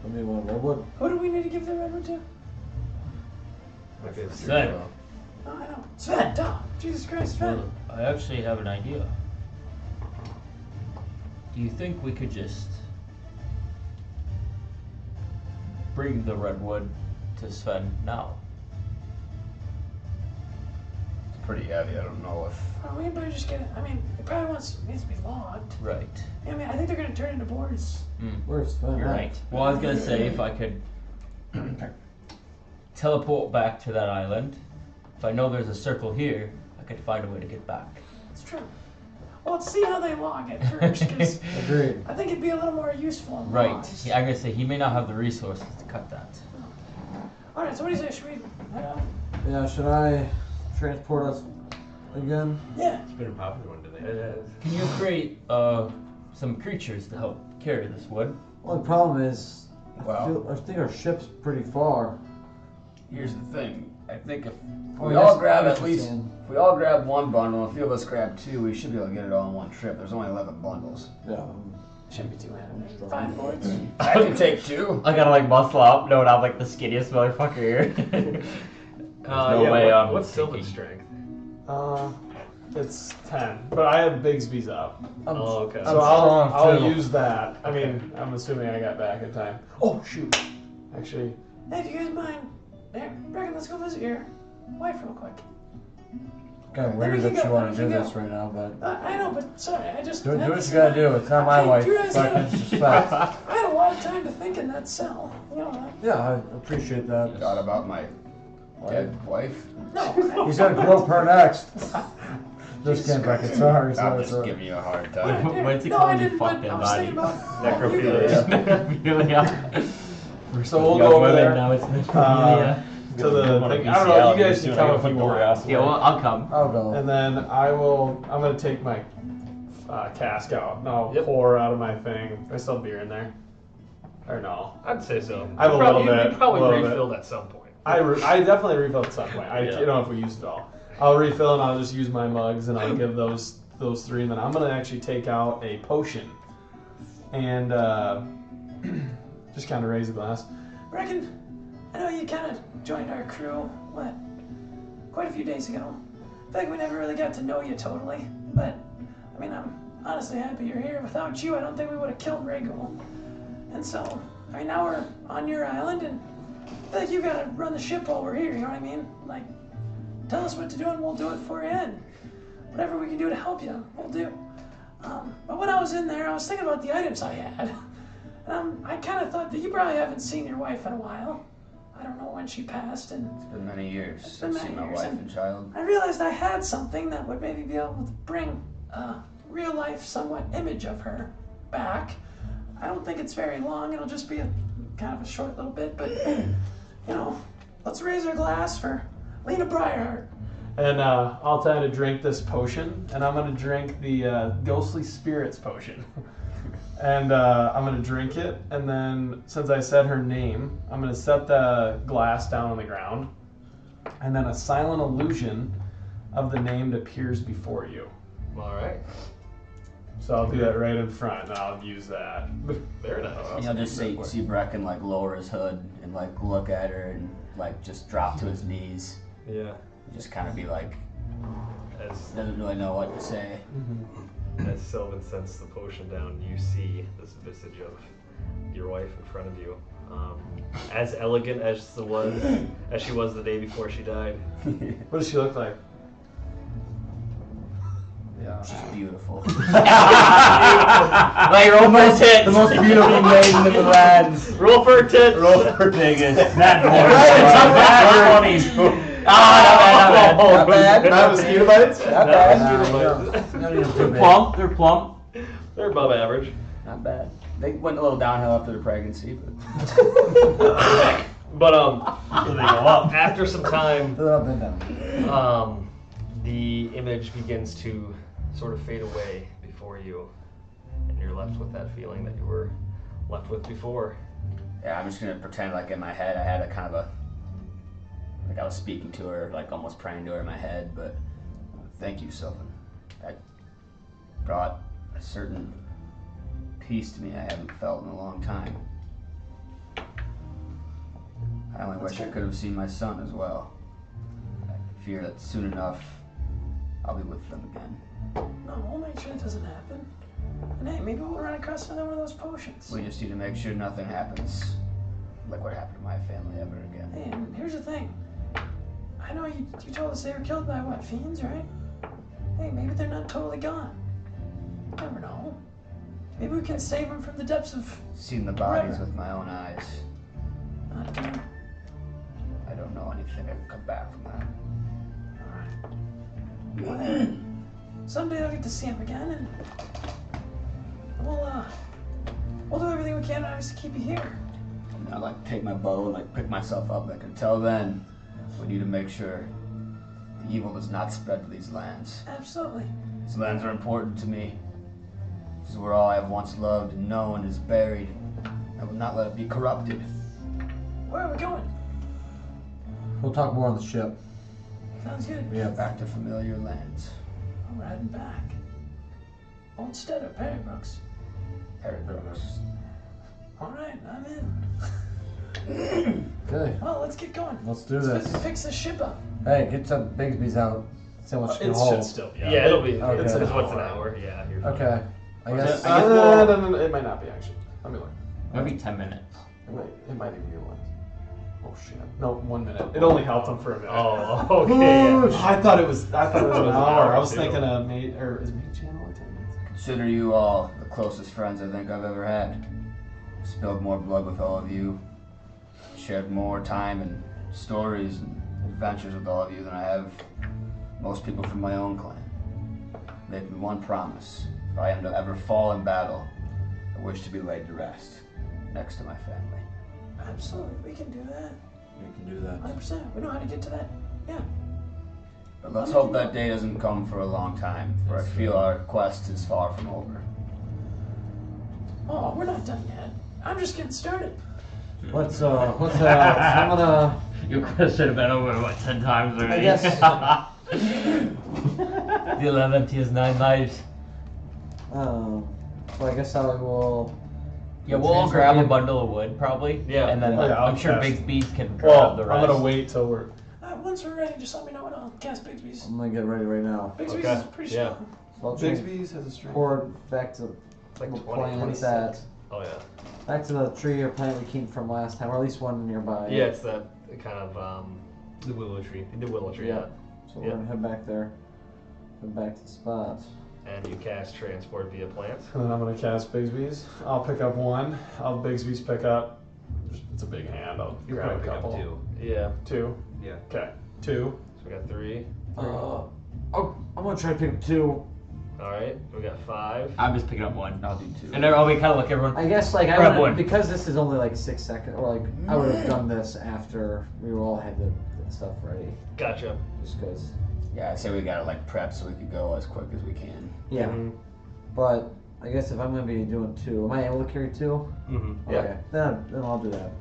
What do you want, redwood? Who do we need to give the redwood to? Sven. Oh, I know. Sven, duh. Jesus Christ, Sven. Well, I actually have an idea. Do you think we could just bring the redwood to Sven now? It's pretty heavy. I don't know if. Oh, we better just get it. I mean, it probably needs to be logged. Right. I mean, I think they're going to turn into boards. Where's Sven? You're right. Well, I was gonna say if I could teleport back to that island. If I know there's a circle here, I could find a way to get back. It's true. Well, let's see how they log it first, because Agreed. I think it'd be a little more useful in Right. logs. Yeah, I'm gonna say he may not have the resources to cut that. All right, so what do you say? Should we head out? Yeah, should I transport us again? Yeah. It's been a popular one today. Can you create some creatures to help carry this wood? Well, the problem is, Well- I think our ship's pretty far. Here's the thing. I think if Oh, we yes, all grab I at least, understand. if we all grab one bundle, and a few of us grab two, we should be able to get it all in one trip. There's only 11 bundles. Yeah. Shouldn't be too heavy. 5 boards. I can take two. I gotta like muscle up, knowing I'm like the skinniest motherfucker here. There's no way I'm What's Sylvan's thinking. strength? It's 10, but I have Bigsby's up, Oh, okay. so I'll strong, too. use that. I mean, I'm assuming I got back in time. Oh shoot! Actually, Hey, do you guys mind? Here, Brecken, let's go visit your wife real quick. Kind of Then we weird can that go, you want to then do we can this go. right now, but I know, but sorry, I just do had what this you in gotta do. It's not my Hey, wife. you guys So I had can a- suspect. I had a lot of time to think in that cell. You know that? Yeah, I appreciate that. Thought about my dead wife. No, He's gonna grope her next. Just kidding, Brecken. Sorry, I'm sorry, just sorry. giving you a hard I, time. What's he no, I calling you? didn't. Fuck But that I was thinking body. about Necrophilia. so we'll go over there Now it's necrophilia. to the thing. I don't know. You guys can come if you want. Yeah, well, I'll come. I'll go. And then I'm gonna take my cask out. And I'll Yep. pour out of my thing. There's still beer in there. Or no? I'd say so. I have a Probably- little bit, You probably little bit. refilled at some point. I definitely refill at some point. I Yeah. don't know if we used it all. I'll refill and I'll just use my mugs and I'll give those three, and then I'm gonna actually take out a potion and just kind of raise a glass. Brecken, I know you kind of joined our crew, quite a few days ago. I feel like we never really got to know you totally, but I mean, I'm honestly happy you're here. Without you, I don't think we would have killed Rhaegal. And so, I mean, now we're on your island, and I feel like you gotta run the ship while we're here, you know what I mean? Like, tell us what to do and we'll do it for you, and whatever we can do to help you, we'll do. But when I was in there, I was thinking about the items I had. And I kind of thought that you probably haven't seen your wife in a while. I don't know when she passed, and It's been many years been since many my years, wife and- and child. I realized I had something that would maybe be able to bring a real life, somewhat image of her back. I don't think it's very long. It'll just be a kind of a short little bit, but you know, let's raise our glass for Lena Briarheart. And I'll try to drink this potion, and I'm gonna drink the ghostly spirits potion. And I'm gonna drink it, and then since I said her name, I'm gonna set the glass down on the ground, and then a silent illusion of the name appears before you. All right. So I'll do that right in front, and I'll use that. Very nice. And you'll just see Brecken like lower his hood and like look at her and like just drop to his knees. Yeah. Just kind of be like, As doesn't really know what to say. as Sylvan sets the potion down, you see this visage of your wife in front of you, as elegant as she was the day before she died. What does she look like? Yeah. She's beautiful. Like, roll for tits. The most beautiful maiden in the lands. Roll for tits. Roll for biggest. Not Not Not bad. Not mosquito bites? Not bad. They're plump. They're plump. They're above average. Not bad. They went a little downhill after the pregnancy, but But So they go up. after some time, Up and down. the image begins to sort of fade away before you, and you're left with that feeling that you were left with before. yeah, I'm just gonna pretend like in my head I had a kind of a, like I was speaking to her, like almost praying to her in my head, but thank you, Sylvan. That brought a certain peace to me I haven't felt in a long time. I only wish I could have seen my son as well. fear that soon enough I'll be with them again. No, we'll make sure it doesn't happen. And hey, maybe we'll run across another one of those potions. We just need to make sure nothing happens like what happened to my family ever again. Hey, and here's the thing. I know you told us they were killed by what, fiends, right? Hey, maybe they're not totally gone. You never know. Maybe we can save them from the depths of... Seen the bodies with my own eyes. Not good. I don't know anything that can come back from that. Well, then, someday I'll get to see him again, and we'll do everything we can to keep you here. And I like take my bow and like pick myself up. Like until then, we need to make sure the evil does not spread to these lands. Absolutely. These lands are important to me. This is where all I have once loved and known is buried. I will not let it be corrupted. Where are we going? We'll talk more on the ship. Sounds good. Yeah. Back to familiar lands. I'm riding back. Olmsted or Perrybrooks? Perrybrooks. All right, I'm in. Okay, Well, let's get going. let's do Let's this. fix the ship up. Hey, get some Bigsby's out. See how much you can It hold. should still be. Yeah, it'll be. Okay. It's what's an hour? Yeah. You're fine. Okay. I guess. No, it might not be actually. Let me look. Maybe 10 minutes. It might even be less. Oh shit. No, 1 minute. It only helped him for a minute. Oh, okay. Yeah. I thought it was an hour. I was too. thinking of Mate or is Mate Channel or 10 minutes? Consider you all the closest friends I think I've ever had. Spilled more blood with all of you. Shared more time and stories and adventures with all of you than I have most people from my own clan. Make me one promise. If I am to ever fall in battle, I wish to be laid to rest next to my family. Absolutely, we can do that. We can do that. 100%. We know how to get to that. Yeah. But let's hope that day doesn't come for a long time, for I feel our quest is far from over. Oh, we're not done yet. I'm just getting started. Let's I'm gonna. Your quest should have been over, what, 10 times already? guess- The 11th, he has 9 lives. So I guess I will. Yeah, we'll all transfer grab a the- bundle of wood, probably. Yeah. And then Oh, yeah, I'll I'm sure cast. Big Beast can grab Well, the I'm rest. gonna wait till we're. Once we're ready, just let me know when I'll cast Bigsby's. I'm gonna get ready right now. Bigsby's Okay, is pretty yeah. strong. So I'll Bixby's has a string. transport back to Like the 20, plant 26. that. Oh yeah. Back to the tree or plant we came from last time, or at least one nearby. Yeah, it's that kind of The willow tree. the willow tree. Yeah. So we're Yeah. gonna head back there. Head back to the spot. And you cast transport via plant. And then I'm gonna cast Bigsby's. I'll pick up one. I'll Bigsby's pick up. It's a big hand. I'll You're grab a probably couple. up two. Yeah. 2. Yeah. Okay. 2. So we got 3. Oh, I'm gonna try to pick up 2. All right. We got 5. I'm just picking up 1. I'll do 2. And then we kind of look everyone. I guess like I Grab would one. because this is only like 6 seconds, or like I would have done this after we all had the stuff ready, Gotcha. just because. Yeah, I say we gotta like prep so we can go as quick as we can. Yeah, Mhm. but I guess if I'm gonna be doing 2, am I able to carry 2? Mhm. Yeah. Okay, then I'll do that.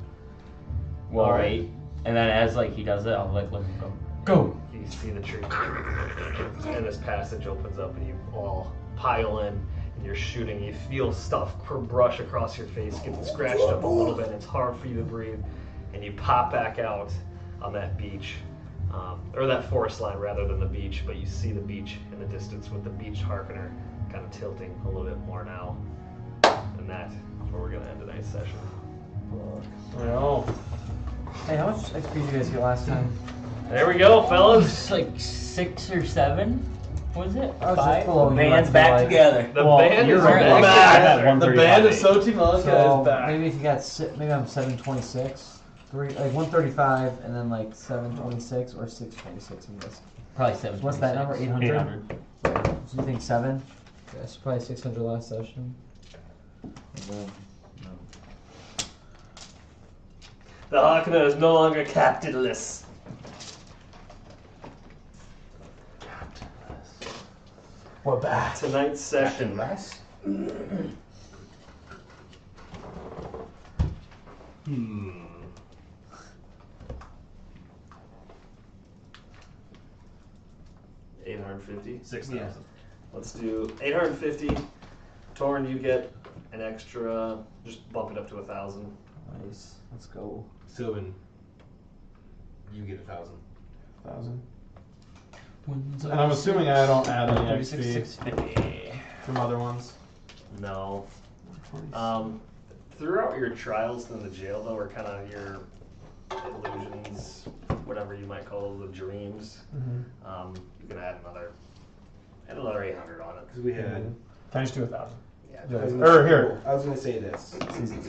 We'll All right. wait. And then as like he does it, I'll like look and go. You see the tree, and this passage opens up, and you all pile in, and you're shooting. You feel stuff brush across your face, get scratched up a little bit. It's hard for you to breathe, and you pop back out on that beach, or that forest line rather than the beach. But you see the beach in the distance with the beach harkener kind of tilting a little bit more now, and that is where we're gonna end tonight's session. Well, Hey, how much XP did you guys get last time? There we go, fellas. It's like 6 or 7. Was it? I was just 5? below you, I Band's feel back like. together. The Well, band you're is right. back. the band of Soti Malika So is back. maybe if you got maybe I'm 726, 135, and then like 726 or 626. I'm guessing. Probably 7. What's that number? 800? 800. So you think 7? Yeah, it's probably 600 last session. And then, The Harkonnen is no longer captainless. We're back. Tonight's session. Less? $850. 6,000. Let's do 850. Torn, you get an extra. Just bump it up to 1,000. nice. Let's go. Sylvan, you get 1,000. 1,000. And I'm assuming I don't add any 36, XP 650. from other ones. No. Throughout your trials in the jail, though, or kind of your illusions, whatever you might call the dreams, you can add another 800 on it. Because we had. Can I just do 1,000? Yeah. Or here. I was gonna say this.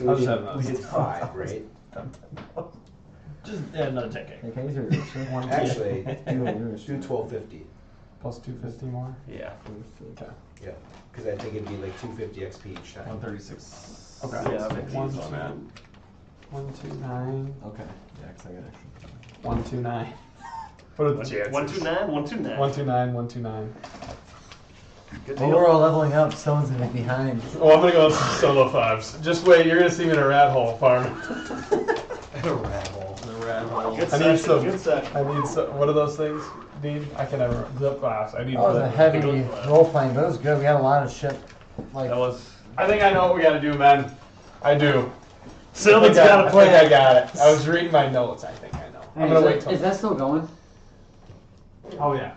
I'll just have We did 5, right? Just add another 10k. Hey, can you hear this, sir? Actually, Do yours. do 1250. Plus 250 more. Yeah. Okay. Yeah. Because I think it'd be like 250 XP each time. 136. Okay. Yeah, that makes One, sense on that. 129. Okay. Yeah, because I got extra. 129. What are the chances? 129, 129. 129, 129. Good Well, deal. we're all leveling up. Someone's gonna be behind. Oh, I'm gonna go with some solo 5s. Just wait, you're gonna see me in a rat hole farm. A rat hole. The rat hole. Good I need section, some. good section. I need some. What are those things, Dean? I can never. Zip glass. I need. That was a flip. heavy role playing, but it was good. We had a lot of shit. Like, That was. I think I know what we gotta do, man. I do. Sylvan's I got to play. think I got it. I was reading my notes. I think I know. I'm gonna wait till. Is that still going? Oh yeah.